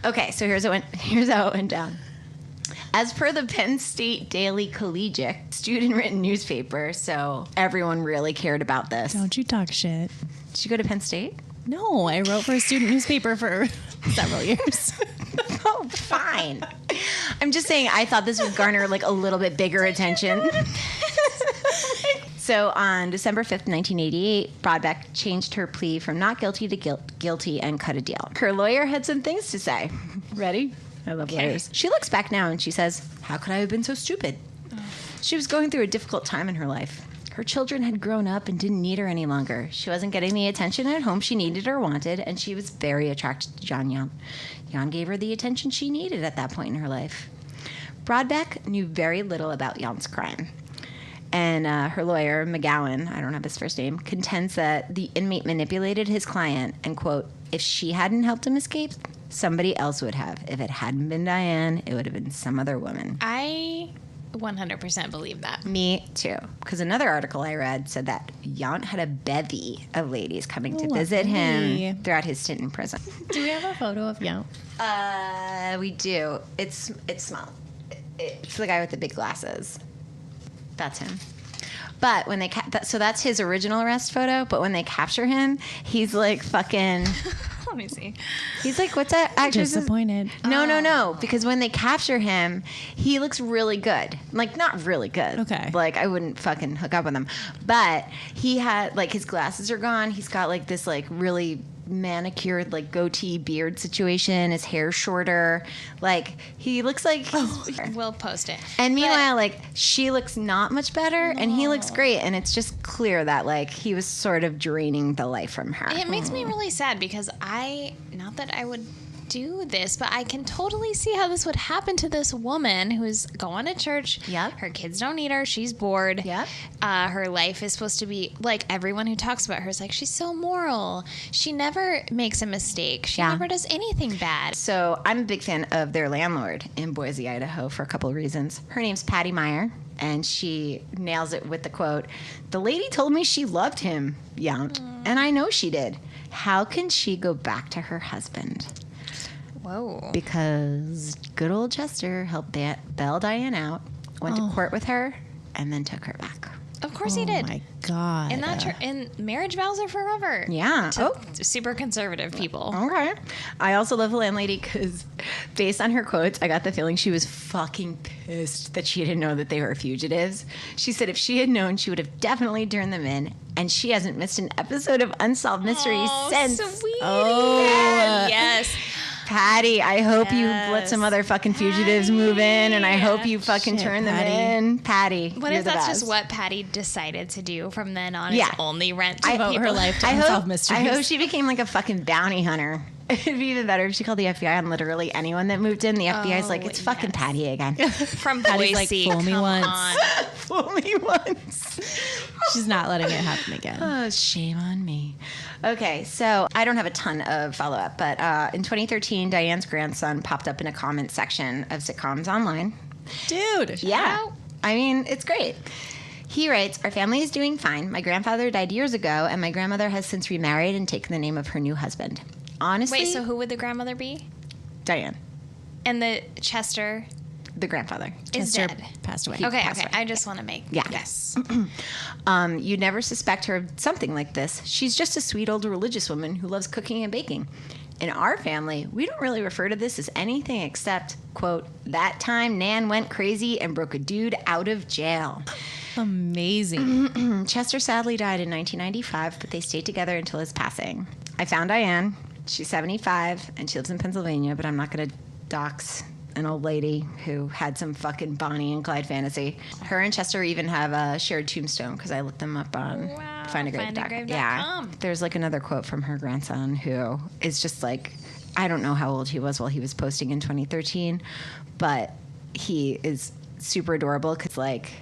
Okay, so here's how it went down. As per the Penn State Daily Collegiate, student-written newspaper, so everyone really cared about this. Don't you talk shit. Did you go to Penn State? No, I wrote for a student newspaper for several years. Oh, fine. I'm just saying I thought this would garner a little bit bigger attention. So on December 5th, 1988, Brodbeck changed her plea from not guilty to guilty and cut a deal. Her lawyer had some things to say. Ready? I love lawyers. She looks back now and she says, "How could I have been so stupid?" She was going through a difficult time in her life. Her children had grown up and didn't need her any longer. She wasn't getting the attention at home she needed or wanted, and she was very attracted to John Yount. Yount gave her the attention she needed at that point in her life. Brodbeck knew very little about Yount's crime. And her lawyer, McGowan, I don't have his first name, contends that the inmate manipulated his client and, quote, if she hadn't helped him escape, somebody else would have. If it hadn't been Diane, it would have been some other woman. I 100% believe that. Me too. Because another article I read said that Yount had a bevy of ladies coming to visit him throughout his stint in prison. Do we have a photo of Yount? We do. It's small. It's the guy with the big glasses. That's him. But when they so that's his original arrest photo. But when they capture him, he's fucking. Let me see. He's what's that actress? Disappointed. No. Because when they capture him, he looks really good. Not really good. Okay. I wouldn't fucking hook up with him. But he had his glasses are gone. He's got this really manicured goatee beard situation. His hair shorter. He looks like. We'll post it. And meanwhile, she looks not much better, and he looks great. And it's just clear that he was sort of draining the life from her. It makes me really sad because not that I would do this, but I can totally see how this would happen to this woman who's going to church. Yep. Her kids don't need her. She's bored. Yep. Her life is supposed to be like everyone who talks about her is like, she's so moral. She never makes a mistake. She never does anything bad. So I'm a big fan of their landlord in Boise, Idaho for a couple of reasons. Her name's Patty Meyer, and she nails it with the quote, "The lady told me she loved him, Yount, and I know she did. How can she go back to her husband?" Whoa. Because good old Chester helped bail Diane out, went to court with her, and then took her back. Of course he did. Oh my God. And marriage vows are forever. Yeah. Super conservative people. Okay. I also love the landlady because based on her quotes, I got the feeling she was fucking pissed that she didn't know that they were fugitives. She said if she had known, she would have definitely turned them in. And she hasn't missed an episode of Unsolved Mysteries since. Sweetie. Oh, yes. Patty, I hope you let some other fucking fugitives move in, and I hope you fucking turn them in. Patty, what you're if the that's best. just what Patty decided to do from then on? Yeah. Is only rent to devote her life to Unsolved Mysteries. I hope she became like a fucking bounty hunter. It'd be even better if she called the FBI on literally anyone that moved in. The FBI's like, it's fucking Patty again. From Boise. Like, fool me once. Fool me once. She's not letting it happen again. Oh, shame on me. Okay, so I don't have a ton of follow-up, but in 2013, Diane's grandson popped up in a comment section of sitcoms online. Dude. Yeah. I mean, it's great. He writes, "Our family is doing fine. My grandfather died years ago, and my grandmother has since remarried and taken the name of her new husband. Honestly..." Wait, so who would the grandmother be? Diane. And the Chester... The grandfather. Is Chester dead. passed away. Okay. I just want to make... Yeah. Yes. You'd never suspect her of something like this. She's just a sweet old religious woman who loves cooking and baking. In our family, we don't really refer to this as anything except, quote, that time Nan went crazy and broke a dude out of jail. Amazing. Chester sadly died in 1995, but they stayed together until his passing. I found Diane. She's 75, and she lives in Pennsylvania, but I'm not going to dox an old lady who had some fucking Bonnie and Clyde fantasy. Her and Chester even have a shared tombstone because I looked them up on findagrave.com. Yeah. There's like another quote from her grandson who is just like, I don't know how old he was while he was posting in 2013, but he is super adorable because like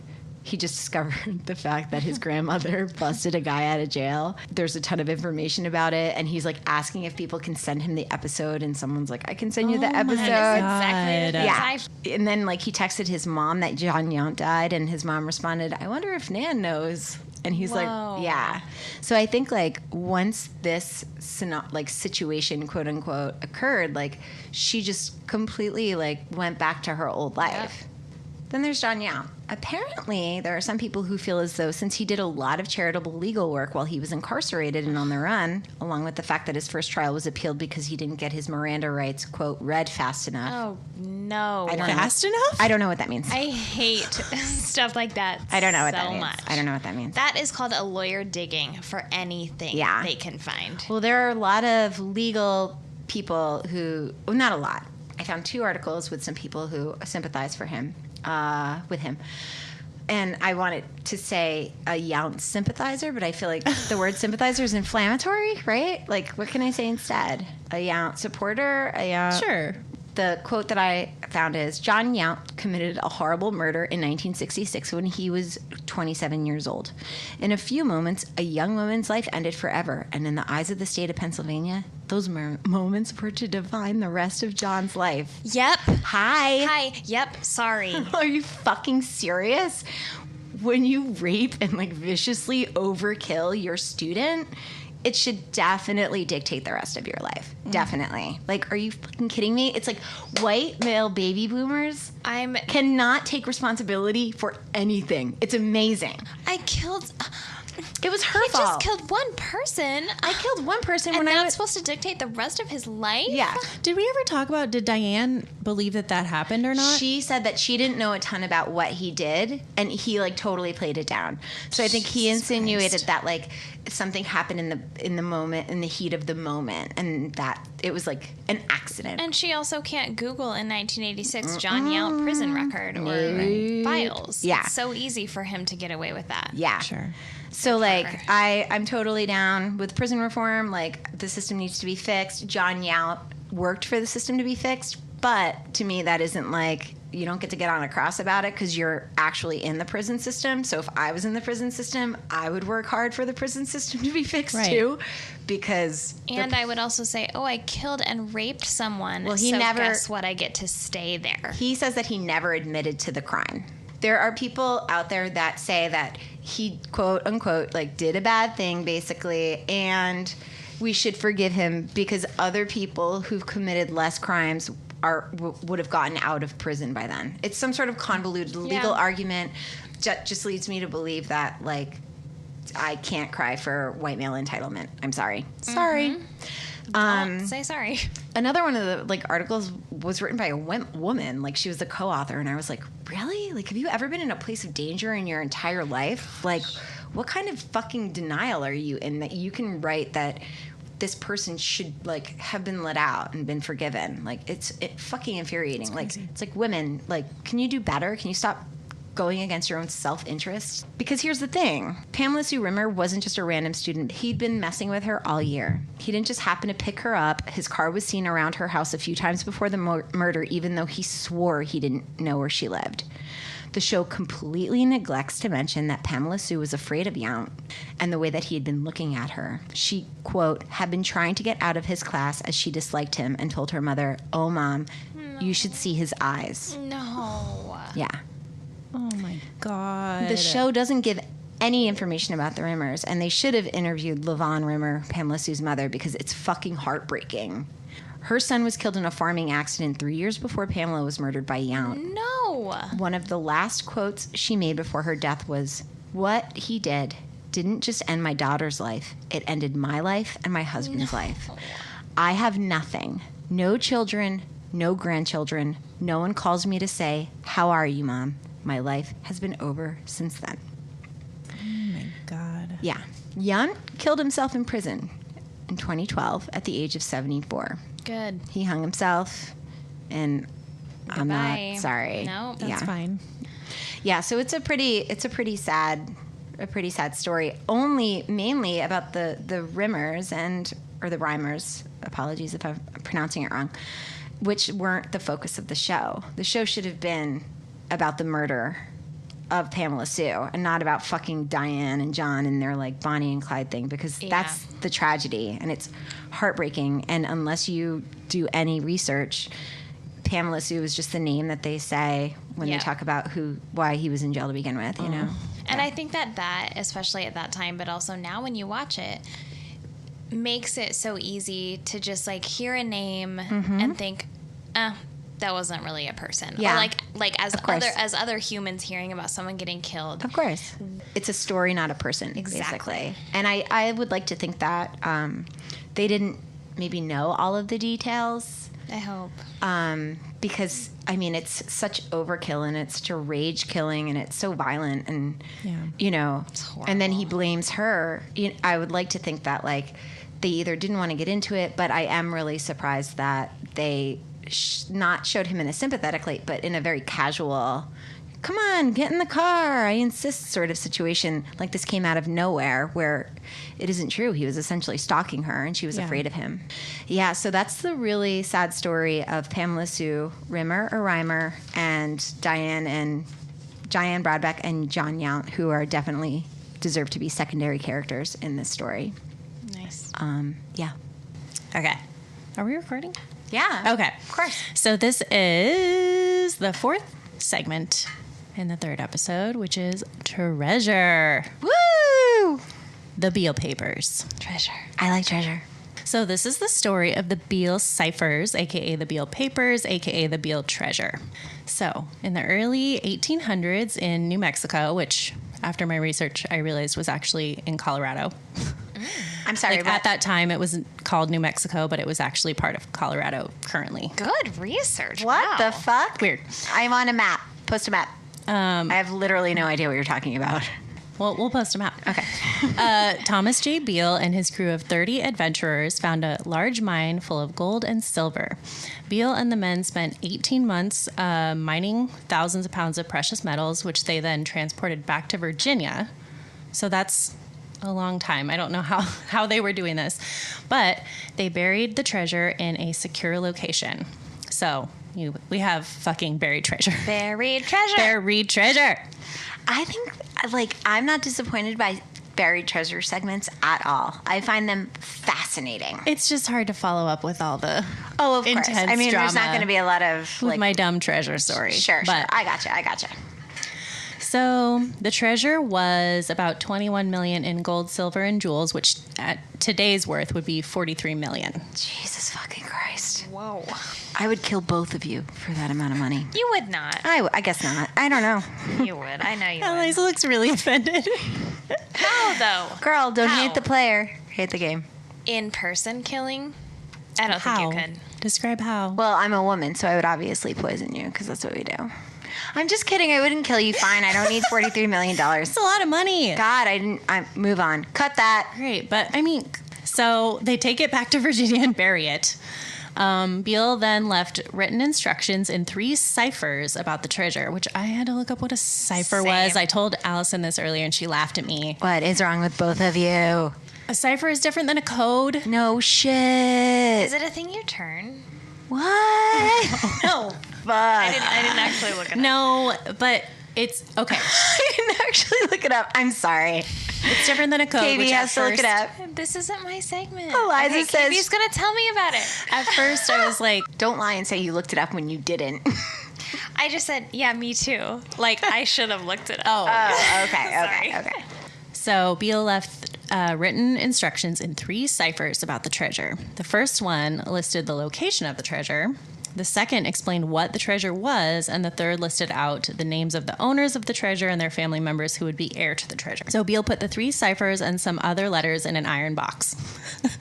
he just discovered the fact that his grandmother busted a guy out of jail. There's a ton of information about it, and he's like asking if people can send him the episode, and someone's like, I can send you the episode. Exactly. Yeah. And then like he texted his mom that Jon Yount died, and his mom responded, I wonder if Nan knows. And he's like, yeah. So I think like once this like situation, quote unquote, occurred, like she just completely like went back to her old life. Yep. Then there's Jon Yount. Apparently, there are some people who feel as though since he did a lot of charitable legal work while he was incarcerated and on the run, along with the fact that his first trial was appealed because he didn't get his Miranda rights, quote, read fast enough. Oh, no. Fast enough? I don't know what that means. I hate stuff like that I don't know what that so means. much. I don't know what that means. That is called a lawyer digging for anything they can find. Well, there are a lot of legal people who, well, not a lot. I found 2 articles with some people who sympathize for him. With him. And I wanted to say a Yount sympathizer, but I feel like the word sympathizer is inflammatory, right? Like, what can I say instead? A Yount supporter? A Yount... Sure. The quote that I found is, Jon Yount committed a horrible murder in 1966 when he was 27 years old. In a few moments, a young woman's life ended forever, and in the eyes of the state of Pennsylvania, those moments were to define the rest of John's life. Yep. Hi. Yep. Sorry. Are you fucking serious? When you rape and like viciously overkill your student, it should definitely dictate the rest of your life. Definitely. Like, are you fucking kidding me? It's like white male baby boomers cannot take responsibility for anything. It's amazing. It was her fault. He just killed one person. I killed one person and that's supposed to dictate the rest of his life? Yeah. Did we ever talk about, did Diane believe that happened or not? She said that she didn't know a ton about what he did, and he like totally played it down. So I think he insinuated that like something happened in the moment, in the heat of the moment, and that it was like an accident. And she also can't Google in 1986 Jon Yount prison record or files. Yeah. It's so easy for him to get away with that. Yeah. Sure. So, like, I'm totally down with prison reform. Like, the system needs to be fixed. Jon Yount worked for the system to be fixed. But to me, that isn't like, you don't get to get on a cross about it because you're actually in the prison system. So if I was in the prison system, I would work hard for the prison system to be fixed too. Because I would also say, I killed and raped someone. Well, guess what? I get to stay there. He says that he never admitted to the crime. There are people out there that say that he, quote unquote, like did a bad thing basically, and we should forgive him because other people who've committed less crimes would have gotten out of prison by then. It's some sort of convoluted legal argument. Just leads me to believe that, like, I can't cry for white male entitlement. I'm sorry. Sorry. Don't say sorry. Another one of the articles was written by a woman. Like, she was the co-author, and I was like, really? Like, have you ever been in a place of danger in your entire life? Like, what kind of fucking denial are you in that you can write that this person should have been let out and been forgiven? Like, it's fucking infuriating. Like, it's like, women, like, can you do better? Can you stop going against your own self-interest? Because here's the thing. Pamela Sue Rimmer wasn't just a random student. He'd been messing with her all year. He didn't just happen to pick her up. His car was seen around her house a few times before the murder, even though he swore he didn't know where she lived. The show completely neglects to mention that Pamela Sue was afraid of Yount and the way that he had been looking at her. She, quote, had been trying to get out of his class as she disliked him and told her mother, "Oh, Mom, you should see his eyes." No. Yeah. Oh, my God. The show doesn't give any information about the Rimmers, and they should have interviewed LaVon Rimmer, Pamela Sue's mother, because it's fucking heartbreaking. Her son was killed in a farming accident 3 years before Pamela was murdered by Yount. No. One of the last quotes she made before her death was, "What he did didn't just end my daughter's life. It ended my life and my husband's life. I have nothing. No children, no grandchildren. No one calls me to say, 'How are you, Mom?' My life has been over since then." Oh, my God. Yeah. Yount killed himself in prison in 2012 at the age of 74. Good. He hung himself, and Goodbye. I'm not sorry. No, That's fine. Yeah, so it's a pretty sad story. Mainly about the Rimmers or the Rhymers. Apologies if I'm pronouncing it wrong. Which weren't the focus of the show. The show should have been about the murder of Pamela Sue and not about fucking Diane and John and their like Bonnie and Clyde thing, because that's the tragedy and it's heartbreaking. And unless you do any research, Pamela Sue is just the name that they say when they talk about why he was in jail to begin with, you know? And I think that, especially at that time, but also now when you watch it, makes it so easy to just like hear a name and think, that wasn't really a person. Yeah. Or like as other humans hearing about someone getting killed. Of course. It's a story, not a person. Exactly. Basically. And I would like to think that they didn't maybe know all of the details. I hope. Because, I mean, it's such overkill and it's such a rage killing and it's so violent and, you know, and then he blames her. I would like to think that, like, they either didn't want to get into it, but I am really surprised that they not showed him in a sympathetic light, but in a very casual, come on, get in the car, I insist sort of situation. Like, this came out of nowhere where it isn't true. He was essentially stalking her and she was afraid of him. Yeah, so that's the really sad story of Pamela Sue Rimmer or Rhymer and Diane Brodbeck and Jon Yount, who are definitely deserve to be secondary characters in this story. Nice. Yeah. Okay. Are we recording? Yeah. Okay. Of course. So this is the fourth segment in the third episode, which is Treasure. Woo! The Beele Papers. Treasure. I like treasure. So this is the story of the Beele ciphers, a.k.a. the Beele Papers, a.k.a. the Beele Treasure. So in the early 1800s in New Mexico, which after my research I realized was actually in Colorado. I'm sorry. Like, at that time, it was called New Mexico, but it was actually part of Colorado currently. Good research. What the fuck? Weird. I'm on a map. Post a map. I have literally no idea what you're talking about. Well, we'll post a map. Okay. Thomas J. Beele and his crew of 30 adventurers found a large mine full of gold and silver. Beele and the men spent 18 months mining thousands of pounds of precious metals, which they then transported back to Virginia. So that's a long time. I don't know how they were doing this, but they buried the treasure in a secure location. So we have fucking buried treasure. Buried treasure. Buried treasure. I think, like, I'm not disappointed by buried treasure segments at all. I find them fascinating. It's just hard to follow up with all the Oh, of course. intense I mean, there's not drama going to be a lot of, with like, my dumb treasure story. Sure. I gotcha. So the treasure was about 21 million in gold, silver, and jewels, which at today's worth would be 43 million. Jesus fucking Christ. Whoa. I would kill both of you for that amount of money. You would not. I guess not. I don't know. You would. I know you would. Eliza looks really offended. How, though? Girl, don't How? hate the player. Hate the game. In-person killing? I don't How? think you could. Describe how. Well, I'm a woman, so I would obviously poison you because that's what we do. I'm just kidding. I wouldn't kill you. Fine. I don't need $43 million. It's a lot of money. God, I move on. Cut that. Great, but I mean, so they take it back to Virginia and bury it. Beele then left written instructions in 3 ciphers about the treasure, which I had to look up what a cipher was. Same. I told Allison this earlier, and she laughed at me. What is wrong with both of you? A cipher is different than a code. No shit. Is it a thing you turn? What? No, Fuck. I didn't actually look at it. no, but it's okay. I didn't actually look it up. I'm sorry. It's different than a code. KB which at has to look it first- up. This isn't my segment. Eliza okay, says- He's going to tell me about it. At first, I was like, Don't lie and say you looked it up when you didn't. I just said, yeah, me too. Like, I should have looked it up. Oh, okay. Sorry. So Beele left written instructions in 3 ciphers about the treasure. The first one listed the location of the treasure. The second explained what the treasure was, and the third listed out the names of the owners of the treasure and their family members who would be heir to the treasure. So Beele put the 3 ciphers and some other letters in an iron box.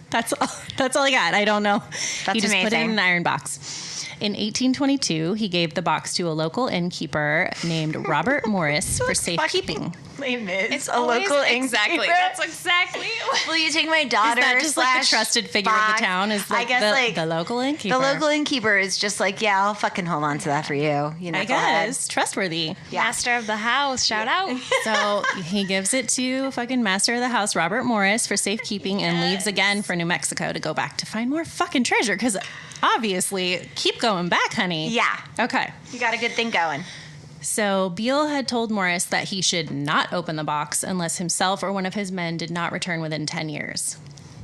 That's all I got. I don't know. That's He just put it in amazing. an iron box. In 1822, he gave the box to a local innkeeper named Robert Morris for safekeeping. It's a Always local exactly. innkeeper. That's exactly. Will you take my daughter? Is that just like the trusted figure of box? the town? Is like I guess the, like the local innkeeper? the local innkeeper is just like, yeah, I'll fucking hold on to that for you. You know, I go ahead. guess. Trustworthy. Yeah. Master of the house. Shout out. So he gives it to fucking master of the house, Robert Morris, for safekeeping and leaves again for New Mexico to go back to find more fucking treasure because obviously, keep going back, honey. Yeah. Okay. You got a good thing going. So Beele had told Morris that he should not open the box unless himself or one of his men did not return within 10 years.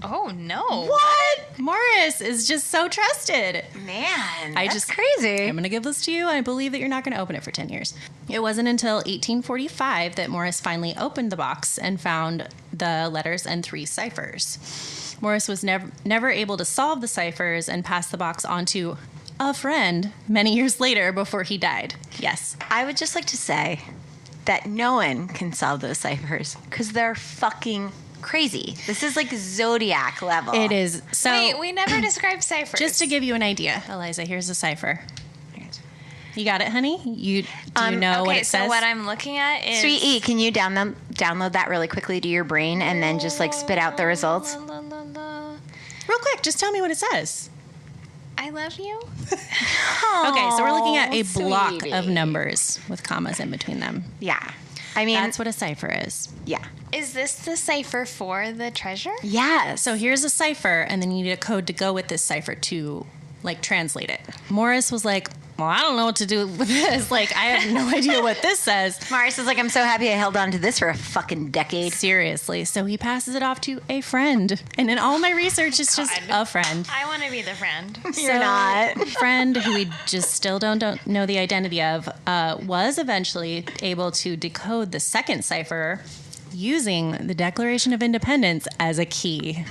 Oh, no. What? Morris is just so trusted. Man, I that's just- crazy. I'm going to give this to you. I believe that you're not going to open it for 10 years. It wasn't until 1845 that Morris finally opened the box and found the letters and 3 ciphers. Morris was never able to solve the ciphers and passed the box on to a friend many years later before he died. Yes. I would just like to say that no one can solve those ciphers because they're fucking crazy. This is like Zodiac level. It is. So Wait, we never described ciphers. just to give you an idea, Eliza, here's a cipher. You got it, honey? Do you know what it says? so what I'm looking at is... Sweet E, can you download that really quickly to your brain and then just like spit out the results? La, la, la. Real quick, just tell me what it says. I love you. Okay, so we're looking at a block sweetie. of numbers with commas in between them. Yeah. I mean, That's what a cipher is. yeah. Is this the cipher for the treasure? Yes. So here's a cipher, and then you need a code to go with this cipher to, like, translate it. Morris was like, well, I don't know what to do with this. Like, I have no idea what this says. Morris is like, I'm so happy I held on to this for a fucking decade. Seriously. So he passes it off to a friend. And in all my research, it's just God. a friend. I want to be the friend. You're not. Friend who we just still don't know the identity of was eventually able to decode the second cipher using the Declaration of Independence as a key.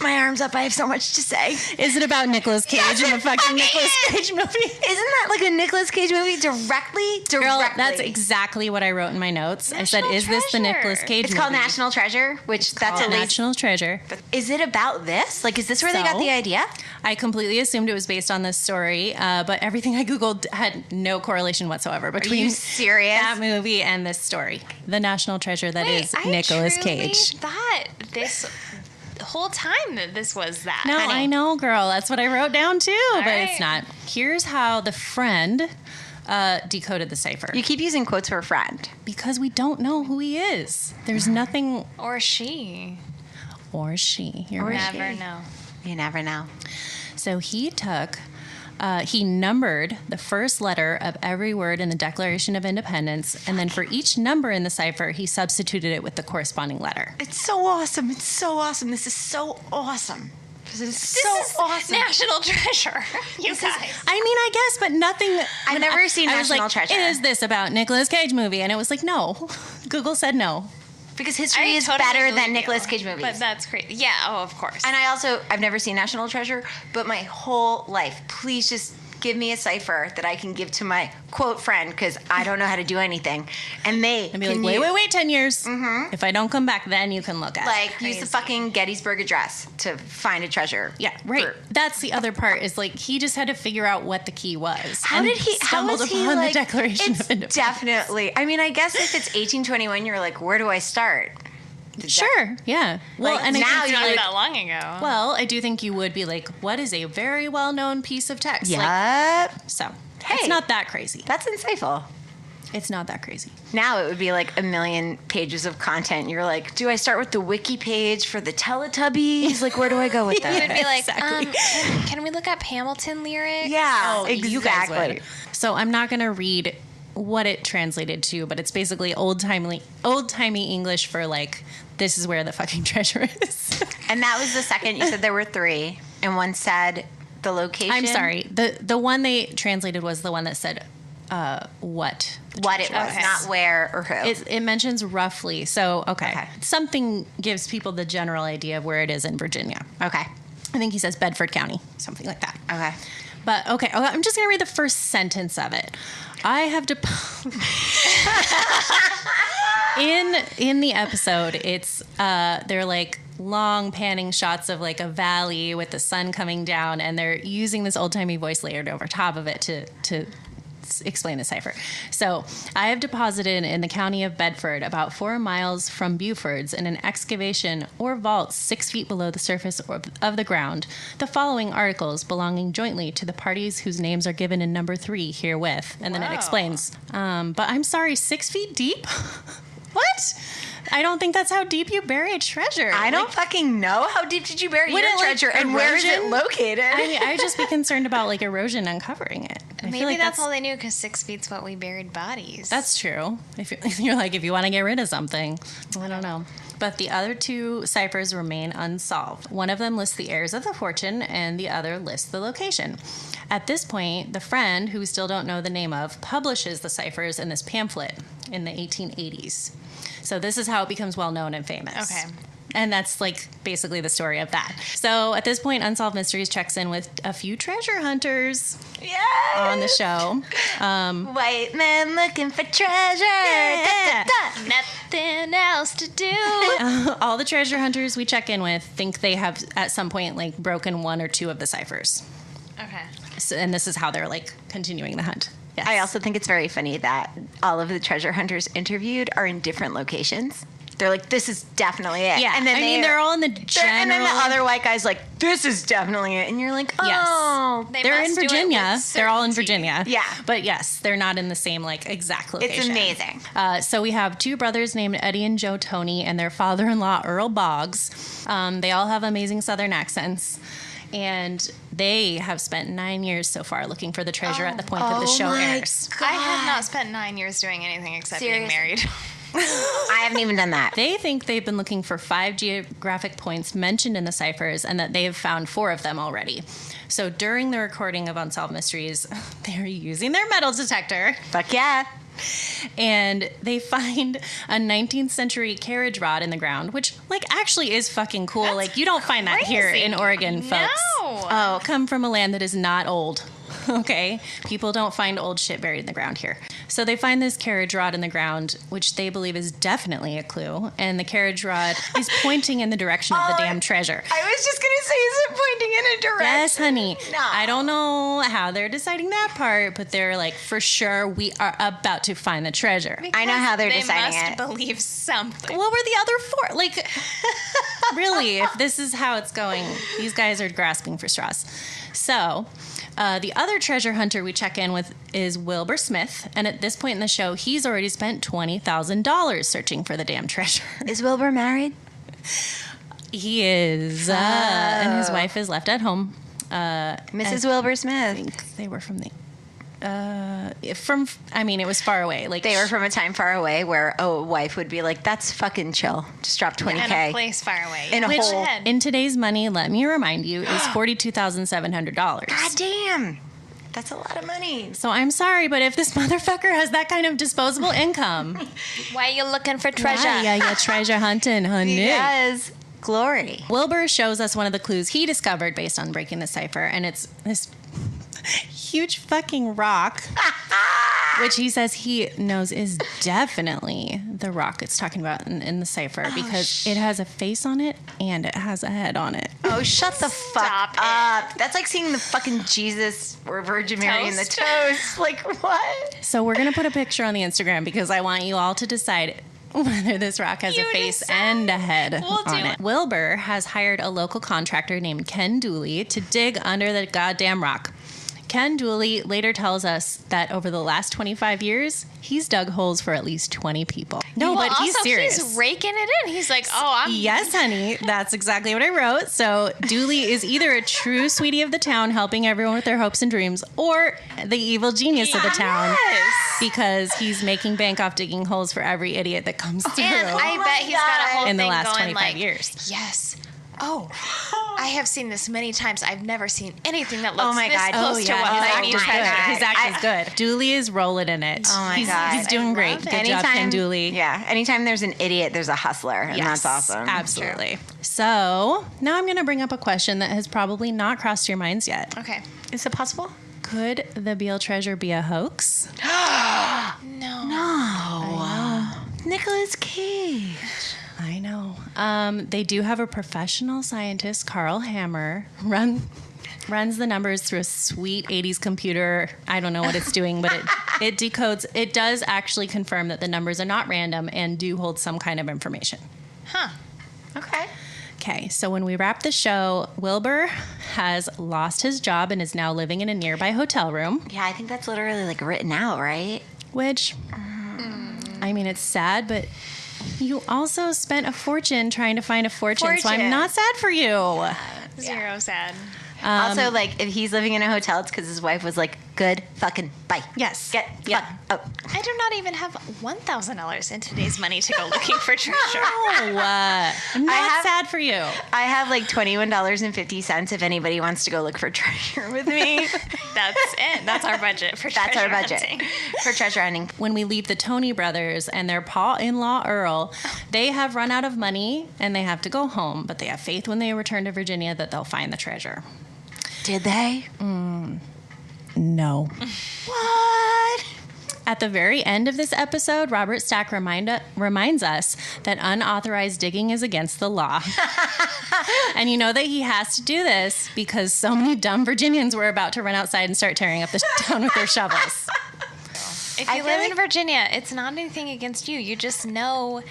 My arm's up. I have so much to say. Is it about Nicolas Cage Yes, in the it fucking fucking Nicolas is. Cage movie? Isn't that like a Nicolas Cage movie directly? Girl, that's exactly what I wrote in my notes. I said, National "Is this the Treasure. Nicolas Cage It's movie?" called National Treasure, which that's Called at least. National Treasure. Is it about this? Like, is this where they got So? the idea? I completely assumed it was based on this story, but everything I googled had no correlation whatsoever Are between you serious? that movie and this story. The National Treasure that is I Nicolas truly Cage. thought this the whole time that this was that. No, honey. I know, girl. That's what I wrote down too, but right. it's not. Here's how the friend decoded the cipher. You keep using quotes for a friend. Because we don't know who he is. There's nothing... Or she. Or she. You're Or right. Never know. You never know. So he took... he numbered the first letter of every word in the Declaration of Independence, and then for each number in the cipher, he substituted it with the corresponding letter. It's so awesome. It's so awesome. This is so awesome. This is awesome. National treasure. You guys. I mean, I guess, but nothing... I've never seen I was National like, Treasure. Is this about Nicolas Cage movie? And it was like, no. Google said no. Because history I is totally better believe than you. Nicolas Cage movies. But that's crazy. Yeah, of course. And I've never seen National Treasure, but my whole life, please just give me a cipher that I can give to my quote friend because I don't know how to do anything. And they And be like, wait, 10 years. Mm-hmm. If I don't come back, then you can look at it. Like, use the fucking Gettysburg Address to find a treasure. Yeah, right. That's the other part is like he just had to figure out what the key was. How and did he? How stumbled was he upon like? the Declaration It's of Independence? definitely. I mean, I guess if it's 1821, you're like, where do I start? Sure. Yeah. Well, Like, and now I think you're not like- that long ago. well, I do think you would be like, what is a very well-known piece of text? Yep. Like, so Hey. it's not that crazy. That's insightful. It's not that crazy. Now it would be like a million pages of content. You're like, do I start with the wiki page for the Teletubbies? Like, where do I go with You would that? be like, Exactly. can we look up Hamilton lyrics? Yeah, You guys exactly. would. So I'm not going to read what it translated to, but it's basically old-timey English for like, this is where the fucking treasure is. And that was the second. You said there were three, and one said the location. I'm sorry. The one they translated was the one that said what What it was, Okay. not where or who. it mentions roughly. So Okay. something gives people the general idea of where it is in Virginia. Okay. I think he says Bedford County, something like that. Okay. But okay, I'm just gonna read the first sentence of it. I have to. In the episode, it's they're like long panning shots of like a valley with the sun coming down, and they're using this old timey voice layered over top of it to explain the cipher. So I have deposited in the county of Bedford, about 4 miles from Beaufort's, in an excavation or vault 6 feet below the surface of the ground, the following articles belonging jointly to the parties whose names are given in number 3 herewith. And then it Wow. explains. But I'm sorry, 6 feet deep? What? I don't think that's how deep you bury a treasure. I don't fucking know. How deep did you bury Would your it, like, treasure, and where is it erosion? located? I mean, I'd just be concerned about like erosion uncovering it. I Maybe feel like that's all they knew because 6 feet's what we buried bodies. That's true. If you're like, if you want to get rid of something, I don't know. But the other 2 ciphers remain unsolved. One of them lists the heirs of the fortune, and the other lists the location. At this point, the friend, who we still don't know the name of, publishes the ciphers in this pamphlet in the 1880s. So this is how it becomes well known and famous. Okay. And that's like basically the story of that. So at this point, Unsolved Mysteries checks in with a few treasure hunters Yes. on the show. White men looking for treasure. Yeah. Da, da, da. Nothing else to do. All the treasure hunters we check in with think they have at some point like broken 1 or 2 of the ciphers. Okay. So, and this is how they're like continuing the hunt. Yes. I also think it's very funny that all of the treasure hunters interviewed are in different locations. They're like, this is definitely it. Yeah, And then I mean, they're all in the general. And then the other white guy's like, this is definitely it. And you're like, Yes. oh. They're in must do it Virginia. with They're all in certainty. Virginia. Yeah. But yes, they're not in the same like exact location. It's amazing. So we have 2 brothers named Eddie and Joe Tony, and their father-in-law Earl Boggs. They all have amazing Southern accents. And they have spent 9 years so far looking for the treasure at the point that the show airs. I have not spent 9 years doing anything except being Seriously? married. I haven't even done that. They think they've been looking for 5 geographic points mentioned in the ciphers and that they have found 4 of them already. So during the recording of Unsolved Mysteries, they're using their metal detector Fuck yeah. and they find a 19th century carriage rod in the ground, which like actually is fucking cool. That's like you don't find that here crazy. in Oregon, folks. No. Oh, come from a land that is not old. Okay, people don't find old shit buried in the ground here. So they find this carriage rod in the ground, which they believe is definitely a clue, and the carriage rod is pointing in the direction of the damn treasure. I was just going to say, is it pointing in a direction? Yes, honey. No. I don't know how they're deciding that part, but they're like, for sure, we are about to find the treasure. I know how they're They deciding must it. believe something. What were the other 4? Like, really, if this is how it's going, these guys are grasping for straws. So, The other treasure hunter we check in with is Wilbur Smith. And at this point in the show, he's already spent $20,000 searching for the damn treasure. Is Wilbur married? He is. And his wife is left at home. Mrs. Wilbur I Smith. think they were from the... it was far away. Like They were from a time far away where a wife would be like, that's fucking chill. Just drop $20K. In a place far away. In a which, hole. in today's money, let me remind you, is $42,700. God damn. That's a lot of money. So I'm sorry, but if this motherfucker has that kind of disposable income, Why are you looking for treasure? yeah, treasure hunting, honey. Yes. Glory. Wilbur shows us one of the clues he discovered based on breaking the cipher, and it's this huge fucking rock, which he says he knows is definitely the rock it's talking about in the cipher because it has a face on it and it has a head on it. Oh, shut the fuck Stop up. That's like seeing the fucking Jesus or Virgin Mary in the Toast. toast. Like, what? So we're going to put a picture on the Instagram because I want you all to decide whether this rock has a You face decide. and a head We'll do on it. it. Wilbur has hired a local contractor named Ken Dooley to dig under the goddamn rock. Ken Dooley later tells us that over the last 25 years, he's dug holes for at least 20 people. No, Well, but he's also, serious. he's raking it in. He's like, Yes, honey. That's exactly what I wrote. So Dooley is either a true sweetie of the town helping everyone with their hopes and dreams or the evil genius of the town because he's making bank off digging holes for every idiot that comes through And I bet he's got a whole in the thing last going 25 like, years. yes. Oh, I have seen this many times. I've never seen anything that looks my this God. close Oh, to yeah. what His I act need is to good. do. His act is good. Dooley is rolling in it. Oh my he's, God. He's doing great. love it. Good job, Ken Dooley. Yeah. Anytime there's an idiot, there's a hustler. And that's awesome. Absolutely. So now I'm going to bring up a question that has probably not crossed your minds yet. Okay. Is it possible? Could the Beele treasure be a hoax? No. Nicolas Cage. I know. They do have a professional scientist, Carl Hammer, runs the numbers through a sweet 80s computer. I don't know what it's doing, but it decodes. It does actually confirm that the numbers are not random and do hold some kind of information. Huh. Okay. Okay, so when we wrap the show, Wilbur has lost his job and is now living in a nearby hotel room, Yeah, I think that's literally like written out, right? which, I mean, it's sad, but you also spent a fortune trying to find a fortune. So I'm not sad for you. Zero sad. Also, like, if he's living in a hotel, it's because his wife was like, good fucking bye. Yes. Get Yeah. fuck out. I do not even have $1,000 in today's money to go looking for treasure. I'm not sad for you. I have like $21.50 if anybody wants to go look for treasure with me. That's it. That's our budget for That's treasure our budget hunting. for treasure hunting. When we leave the Tony brothers and their pa-in-law Earl, they have run out of money and they have to go home, but they have faith when they return to Virginia that they'll find the treasure. Did they? No. What? At the very end of this episode, Robert Stack reminds us that unauthorized digging is against the law. And you know that he has to do this because so many dumb Virginians were about to run outside and start tearing up the town with their shovels. If I you feel live like- in Virginia, it's not anything against you. You just know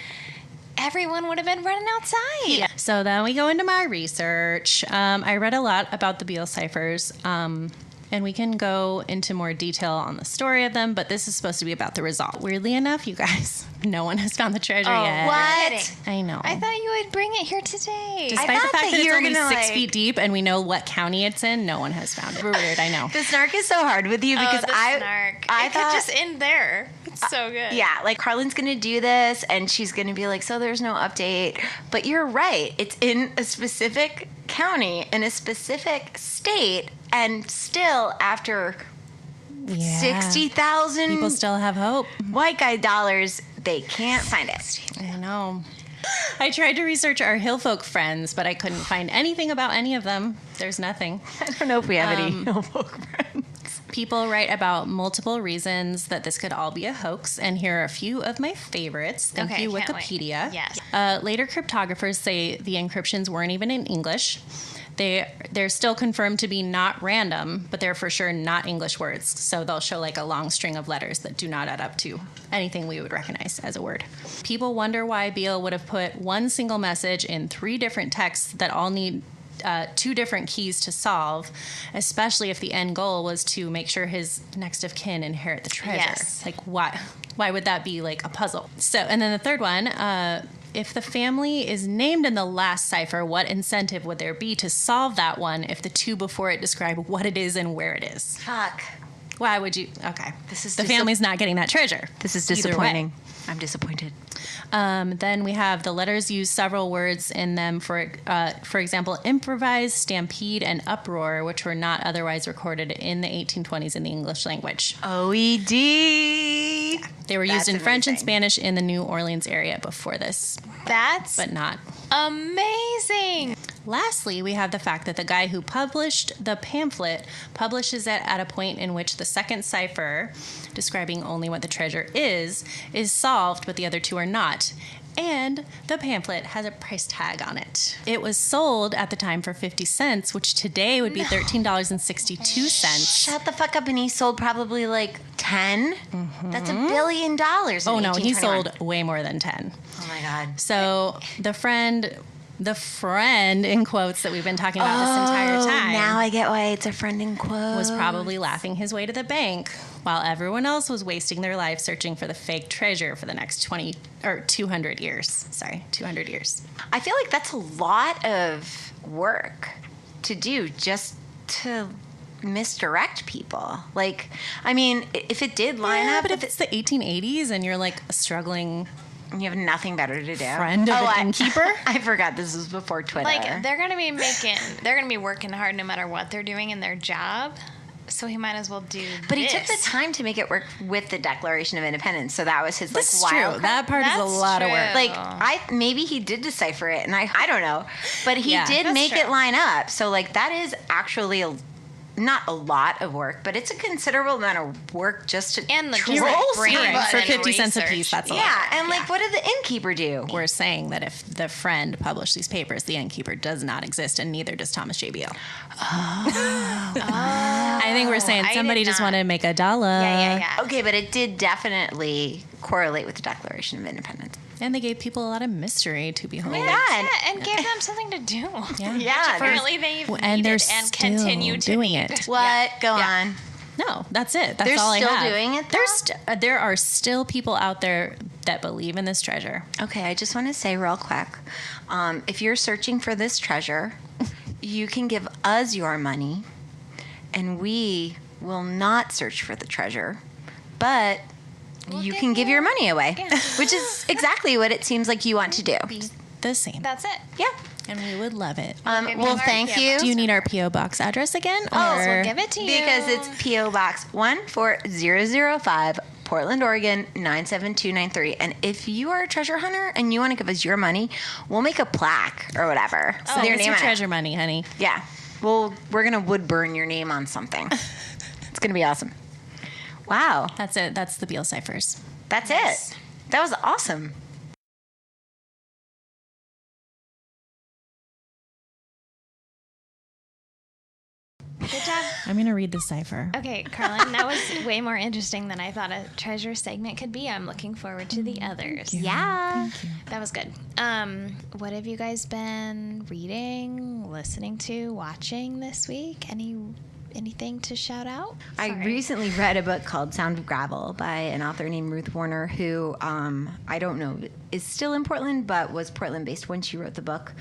everyone would have been running outside. So then we go into my research. I read a lot about the Beele ciphers, and we can go into more detail on the story of them, but this is supposed to be about the result. Weirdly enough, you guys, no one has found the treasure yet. What? I know. I thought you would bring it here today. Despite the thought fact that that it's you were only gonna, 6 like- feet deep and we know what county it's in, no one has found it. Weird, I know. The snark is so hard with you because the snark. I it thought could just end there. It's so good. yeah, like Carlin's gonna do this and she's gonna be like, so there's no update. But you're right. It's in a specific county in a specific state, and still after Yeah. 60,000 People still have hope. white guy dollars, they can't find it. I know. I tried to research our Hillfolk friends, but I couldn't find anything about any of them. There's nothing. I don't know if we have any folk friends. People write about multiple reasons that this could all be a hoax, and here are a few of my favorites. Thank Okay, you, can't wait. Wikipedia. Yes. Later cryptographers say the encryptions weren't even in English. They're still confirmed to be not random, but they're for sure not English words. So they'll show like a long string of letters that do not add up to anything we would recognize as a word. People wonder why Beele would have put one single message in 3 different texts that all need two different keys to solve, especially if the end goal was to make sure his next of kin inherit the treasure. Yes. Like, why would that be like a puzzle? So, and then the third one, if the family is named in the last cipher, what incentive would there be to solve that one if the two before it describe what it is and where it is? Fuck. Why would you? Okay. This is the family's not getting that treasure. This is Either way. disappointing. I'm disappointed. Then we have the letters use several words in them. For example, improvise, stampede, and uproar, which were not otherwise recorded in the 1820s in the English language. OED. They were used in French and amazing. Spanish in the New Orleans area before this, That's but not. amazing. Lastly, we have the fact that the guy who published the pamphlet publishes it at a point in which the second cipher, describing only what the treasure is solved, but the other two are not. And the pamphlet has a price tag on it. It was sold at the time for 50 cents, which today would be $13.62. Shut the fuck up. And he sold probably like 10. That's $1 billion. Oh no, he 1821. sold way more than 10. Oh my God. So the friend in quotes that we've been talking about this entire time Now I get why it's a friend in quotes. was probably laughing his way to the bank while everyone else was wasting their life searching for the fake treasure for the next 200 years. Sorry, 200 years. I feel like that's a lot of work to do just to misdirect people. Like, I mean, if it did line up, but if it's the 1880s and you're like a struggling you have nothing better to do. friend of an innkeeper. I forgot this was before Twitter. Like they're gonna be working hard no matter what they're doing in their job. So he might as well do. But he took the time to make it work with the Declaration of Independence, so that was his like That's wild true. card. That part is a That's lot of work. true. Like maybe he did decipher it, and I don't know, but he Yeah, did that's make true. it line up. So like that is actually not a lot of work, but it's a considerable amount of work just to And the troll just, like, brain secrets. button For 50 cents a research. piece, that's a lot. Yeah, and like what did the innkeeper do? We're saying that if the friend published these papers, the innkeeper does not exist, and neither does Thomas J. Beele. I think we're saying I somebody did just not. wanted to make a dollar. Yeah. Okay, but it did definitely correlate with the Declaration of Independence. And they gave people a lot of mystery to behold. Yeah. Yeah, and gave them something to do. Yeah. Yeah, Apparently they've And they're needed and still continue to doing need. it. What? Go Yeah. on. No, that's it. That's They're all I still have. doing it, though? There are still people out there that believe in this treasure. Okay, I just want to say real quick, if you're searching for this treasure, you can give us your money, and we will not search for the treasure, but you can give your money away, which is exactly what it seems like you want to do. The same. That's it. Yeah. And we would love it. give you Well, our thank PO you. Do you need our P.O. Box address again? Oh, so or- we'll give it to you. Because it's P.O. Box 14005, Portland, Oregon 97293. And if you are a treasure hunter and you want to give us your money, we'll make a plaque or whatever. Oh, with your it's name your on it. treasure money, honey. Yeah. We're going to wood burn your name on something. It's going to be awesome. Wow. That's it. That's the Beele ciphers. That's Nice. it. That was awesome. Good job. I'm going to read the cipher. Okay, Carlin, that was way more interesting than I thought a treasure segment could be. I'm looking forward to the others. Yeah. That was good. What have you guys been reading, listening to, watching this week? Anything to shout out? I Sorry. recently read a book called Sound of Gravel by an author named Ruth Warner, who I don't know is still in Portland, but was Portland based when she wrote the book.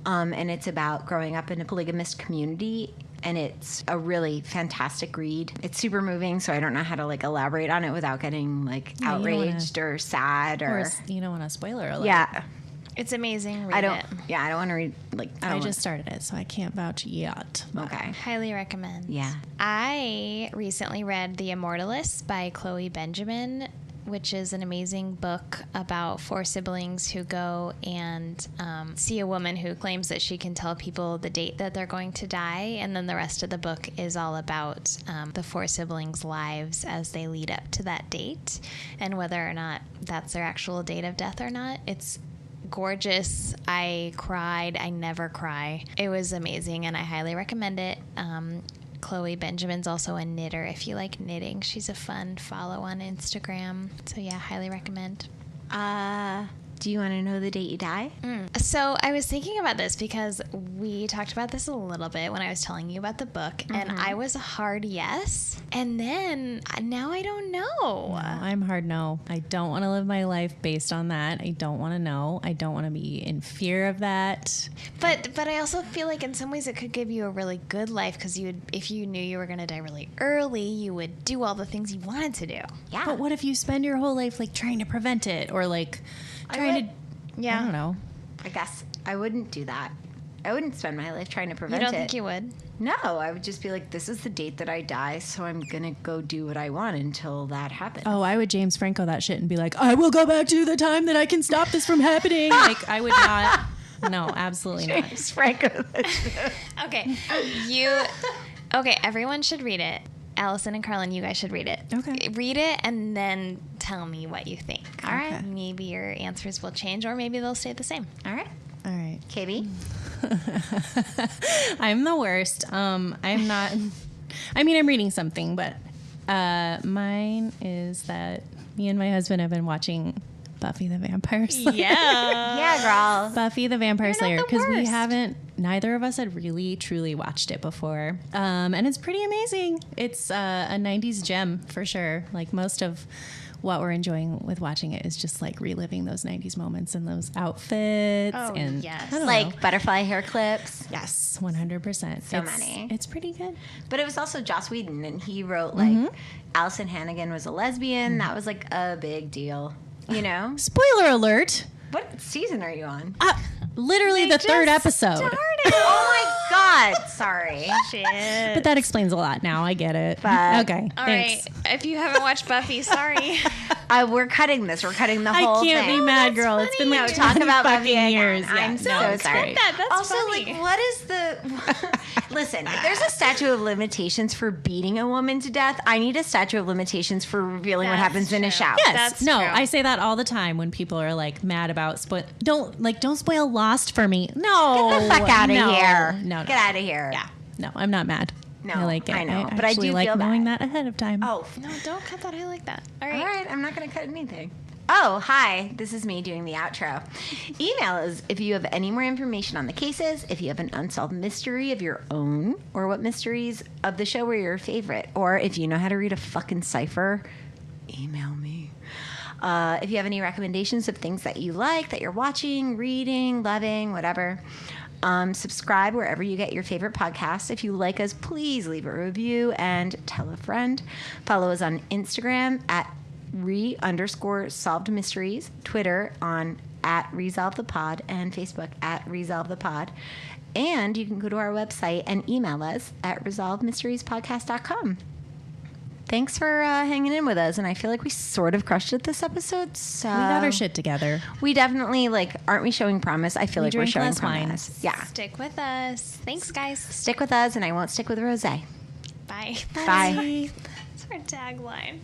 And it's about growing up in a polygamist community. And it's a really fantastic read. It's super moving, so I don't know how to like elaborate on it without getting like Yeah, you don't wanna- outraged or sad or You don't want a spoiler alert. yeah. It's amazing. Read I don't. it. Yeah, I don't want to read like. I I don't just started it, so I can't vouch yet. wanna, okay. Highly recommend. Yeah. I recently read The Immortalists by Chloe Benjamin, which is an amazing book about four siblings who go and see a woman who claims that she can tell people the date that they're going to die. And then the rest of the book is all about the four siblings' lives as they lead up to that date and whether or not that's their actual date of death or not. It's gorgeous. I cried. I never cry. It was amazing, and I highly recommend it. Chloe Benjamin's also a knitter. If you like knitting, she's a fun follow on Instagram. So yeah, highly recommend. Do you want to know the date you die? So I was thinking about this because we talked about this a little bit when I was telling you about the book, and I was a hard yes. And then now I don't know. No, I'm hard no. I don't want to live my life based on that. I don't want to know. I don't want to be in fear of that. But I also feel like in some ways it could give you a really good life because if you knew you were going to die really early, you would do all the things you wanted to do. Yeah. But what if you spend your whole life like trying to prevent it or like trying to, I don't know. I guess I wouldn't do that. I wouldn't spend my life trying to prevent it. You don't think you would? No, I would just be like, this is the date that I die, so I'm going to go do what I want until that happens. Oh, I would James Franco that shit and be like, I will go back to the time that I can stop this from happening. Like, I would not. No, absolutely not. James Franco. Okay. Okay, everyone should read it. Allison and Carlin, you guys should read it. Okay. Read it and then tell me what you think. All right. Maybe your answers will change or maybe they'll stay the same. All right. All right. KB? I'm the worst. I'm not. I mean, I'm reading something, but mine is that me and my husband have been watching Buffy the Vampire Slayer. Yeah, girl. Buffy the Vampire Slayer, because we worst. haven't, neither of us had really truly watched it before, and it's pretty amazing. It's a 90s gem for sure. Like most of what we're enjoying with watching it is just like reliving those 90s moments and those outfits. Oh, and yes. I don't Like know. butterfly hair clips. Yes, 100%. So many. It's pretty good. But it was also Joss Whedon, and he wrote, like, Allison Hannigan was a lesbian. That was, like, a big deal. You know? Spoiler alert. What season are you on? Literally the third episode. Oh, my God. Sorry. Shit. But that explains a lot now. I get it. But- okay. All thanks. right. If you haven't watched Buffy, sorry. We're cutting this. We're cutting the whole I can't thing. be mad, girl. It's been No, like talk 20 about Buffy fucking again. years. I'm Yeah, so no, it's sorry. great. That's Also, funny. like, what is the... Listen, if there's a statute of limitations for beating a woman to death, I need a statute of limitations for revealing what That's happens in a true. shower. Yes. That's no, true. I say that all the time when people are like mad about don't spoil Lost for me. No. Get the fuck out of no, here. No. Get out of here. Yeah. No, I'm not mad. No, I like it. I know, I but I actually do like feel knowing bad. that ahead of time. Oh, No, don't cut that. I like that. All all right. right. I'm not going to cut anything. Oh, hi. This is me doing the outro. Email us if you have any more information on the cases, if you have an unsolved mystery of your own, or what mysteries of the show were your favorite, or if you know how to read a fucking cipher, email me. If you have any recommendations of things that you like, that you're watching, reading, loving, whatever, subscribe wherever you get your favorite podcasts. If you like us, please leave a review and tell a friend. Follow us on Instagram at _solved mysteries, Twitter on @resolvethepod, and Facebook @resolvethepod. And you can go to our website and email us at resolvedmysteriespodcast.com. Thanks for hanging in with us, and I feel like we sort of crushed it this episode. So We got our shit together. We definitely, like, aren't we showing promise? I feel like we're drink showing less wine. promise. Yeah. Stick with us. Thanks, guys. Stick with us, and I won't stick with Rosé. Bye. Bye. That's our tagline.